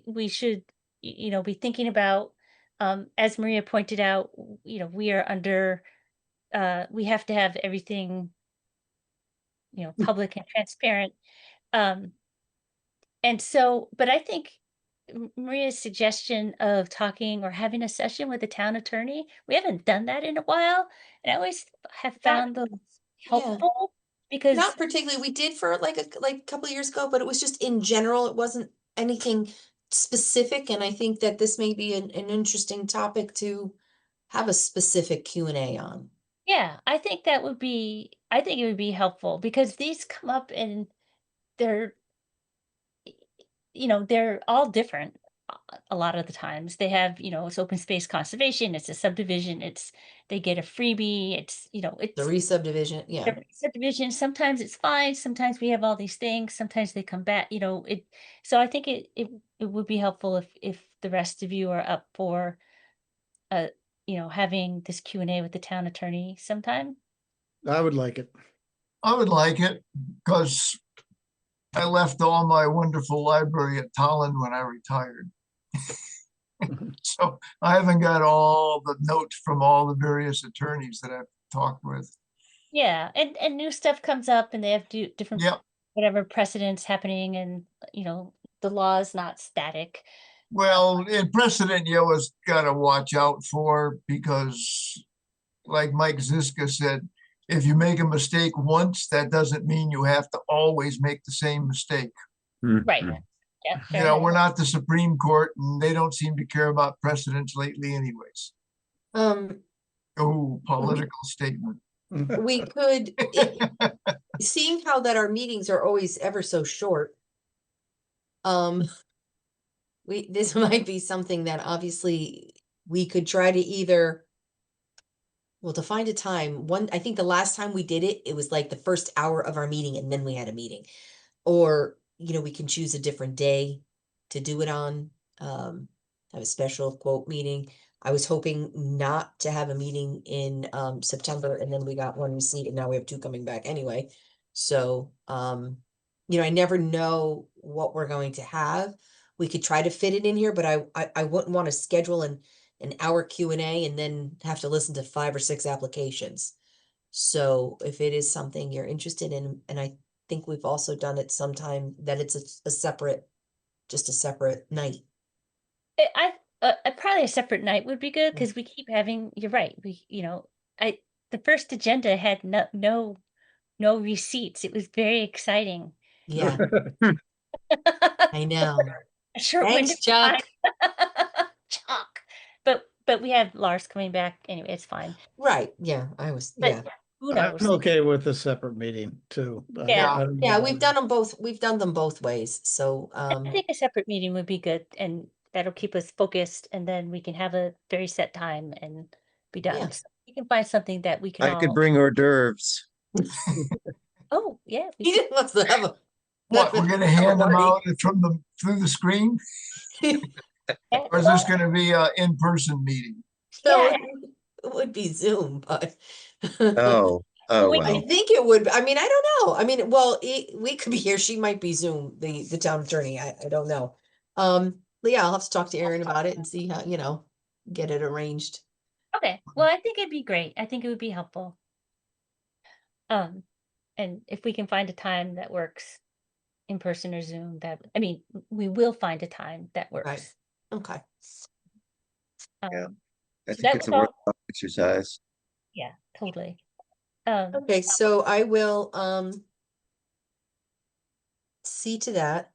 we should, be thinking about. As Maria pointed out, we are under, we have to have everything, public and transparent. Um, And so, but I think Maria's suggestion of talking or having a session with the town attorney, we haven't done that in a while. And I always have found those Yeah. helpful because, Not particularly. We did for like a couple of years ago, but it was just in general. It wasn't anything specific. And I think that this may be an interesting topic to have a specific Q&A on. yeah, I think it would be helpful because these come up and they're, they're all different a lot of the times. They have, it's open space conservation, it's a subdivision, they get a freebie, it's, The it's re-subdivision. Yeah. the subdivision. Sometimes it's fine, sometimes we have all these things, sometimes they come back, so I think it would be helpful if the rest of you are up for uh having this Q&A with the town attorney sometime. I would like it. I would like it because I left all my wonderful library at Tolland when I retired. So I haven't got all the notes from all the various attorneys that I've talked with. Yeah, and new stuff comes up and they have different Yep. whatever precedents happening, and the law is not static. Well, in precedent, you always got to watch out for because, like Mike Ziska said, if you make a mistake once, that doesn't mean you have to always make the same mistake. Right. Yeah, You know, we're not the Supreme Court, and they don't seem to care about precedents lately, anyways. Oh, political statement. We could, seeing how that our meetings are always ever so short, this might be something that obviously we could try to either, well, to find a time. I think the last time we did it, it was like the first hour of our meeting and then we had a meeting. Or, we can choose a different day to do it on, have a special quote meeting. I was hoping not to have a meeting in September, and then we got one receipt and now we have 2 coming back anyway. So, I never know what we're going to have. We could try to fit it in here, but I wouldn't want to schedule an hour Q&A and then have to listen to 5 or 6 applications. So if it is something you're interested in, and I think we've also done it sometime that it's a separate night. Probably a separate night would be good because we keep having. You're right. The first agenda had no receipts. It was very exciting. Yeah, I know. A short window Thanks, of time. Chuck. Chuck. But we have Lars coming back anyway. It's fine. Right. Yeah, I was. But Yeah. who I'm knows? okay with a separate meeting too. Yeah. Yeah, we've done them both. We've done them both ways. So, I think a separate meeting would be good, and that'll keep us focused, and then we can have a very set time and be done. Yeah. So we can find something that we can I could all. bring hors d'oeuvres. Oh, yeah. He just wants to have a. What, we're gonna hand them out from through the screen? Or is this gonna be a in-person meeting? No, Yeah. it would be Zoom, but. Oh, oh, Wait, I well. think it would. I mean, I don't know. I mean, well, we could be here. She might be Zoom, the town attorney. I don't know. But yeah, I'll have to talk to Erin about it and see how, get it arranged. Okay. Well, I think it'd be great. I think it would be helpful. And if we can find a time that works in person or Zoom, we will find a time that Right. works. Okay. Yeah. I So think that it's was a all. worthwhile exercise. Yeah, totally. Okay, so I will see to that.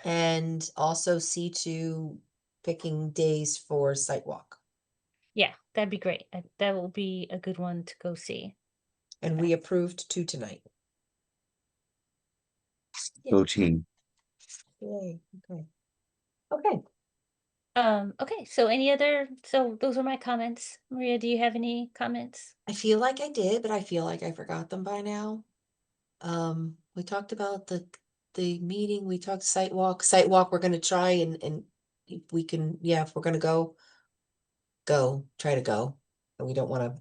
And also see to picking days for site walk. Yeah, that'd be great. That will be a good one to go see. And we approved 2 tonight. Go team. Yay. Okay. Okay. Okay, so those are my comments. Maria, do you have any comments? I feel like I did, but I feel like I forgot them by now. We talked about the meeting, we talked site walk, we're gonna try and if we can, if we're gonna try to go. And we don't wanna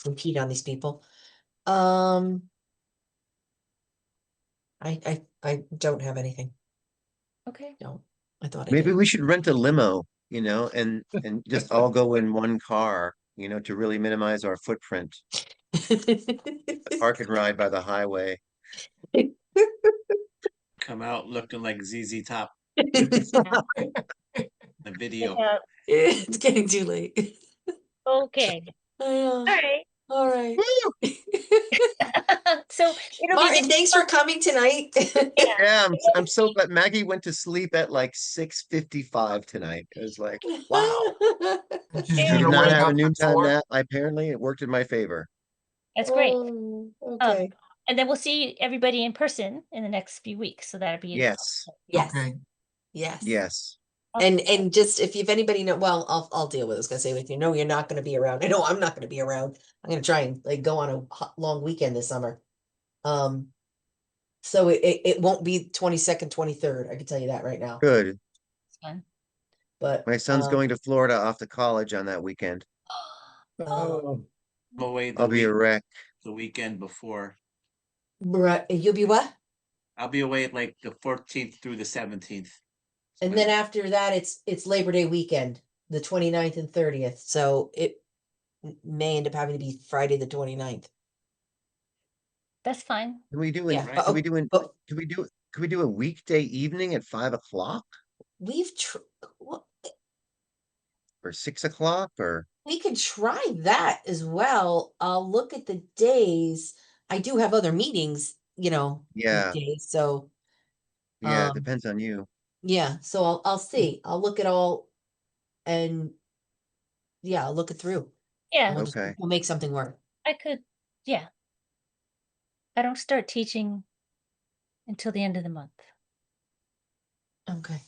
impede on these people. I don't have anything. Okay. No, I thought I Maybe did. we should rent a limo, and just all go in one car, to really minimize our footprint. Park and ride by the highway. Come out looking like ZZ Top. The video. It's getting too late. Okay. All right. All right. So it'll Martin, be thanks for coming tonight. Yeah, I'm so glad Maggie went to sleep at like 6:55 tonight. It was like, wow. She's She did gonna not wake have a up noontime before. nap. Apparently, it worked in my favor. That's great. Okay. And then we'll see everybody in person in the next few weeks. So that'll be Yes. Yes. Okay. Yes. Yes. And just if anybody know, well, I'll deal with this. Gonna say with you. No, you're not gonna be around. I know I'm not gonna be around. I'm gonna try and go on a long weekend this summer. So it won't be 22nd, 23rd. I can tell you that right now. Good. fun. But My son's going to Florida off to college on that weekend. Oh, I'm away I'll be a wreck. the weekend before. You'll be what? I'll be away at like the 14th through the 17th. And then after that, it's Labor Day weekend, the 29th and 30th. So it may end up having to be Friday the 29th. That's fine. Can we do Yeah, it? but- Can we do it? but- Can we do it? Can we do a weekday evening at 5 o'clock or 6 o'clock or? We could try that as well. I'll look at the days. I do have other meetings, Yeah. weekdays, so Yeah, it depends on you. yeah, so I'll see. I'll look at all and I'll look it through. Yeah. Okay. We'll make something work. I could. Yeah. I don't start teaching until the end of the month. Okay.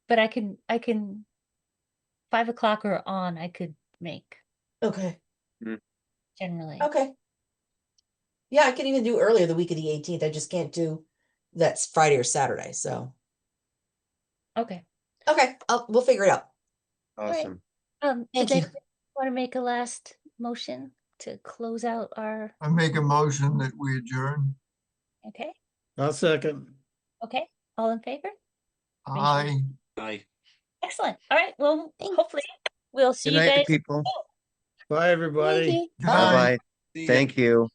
But I can 5 o'clock or on I could make Okay. generally. Okay. Yeah, I can even do earlier the week of the 18th. I just can't do that's Friday or Saturday. So Okay. okay, we'll figure it out. Awesome. Thank Thank you. you. Want to make a last motion to close out our? I make a motion that we adjourn. Okay. I'll second. Okay. All in favor? Aye. Bye. Excellent. All right. Well, hopefully we'll see Good you night, guys. people. Bye, everybody. Thank you. Good Bye. night. Bye-bye. See ya. Thank you.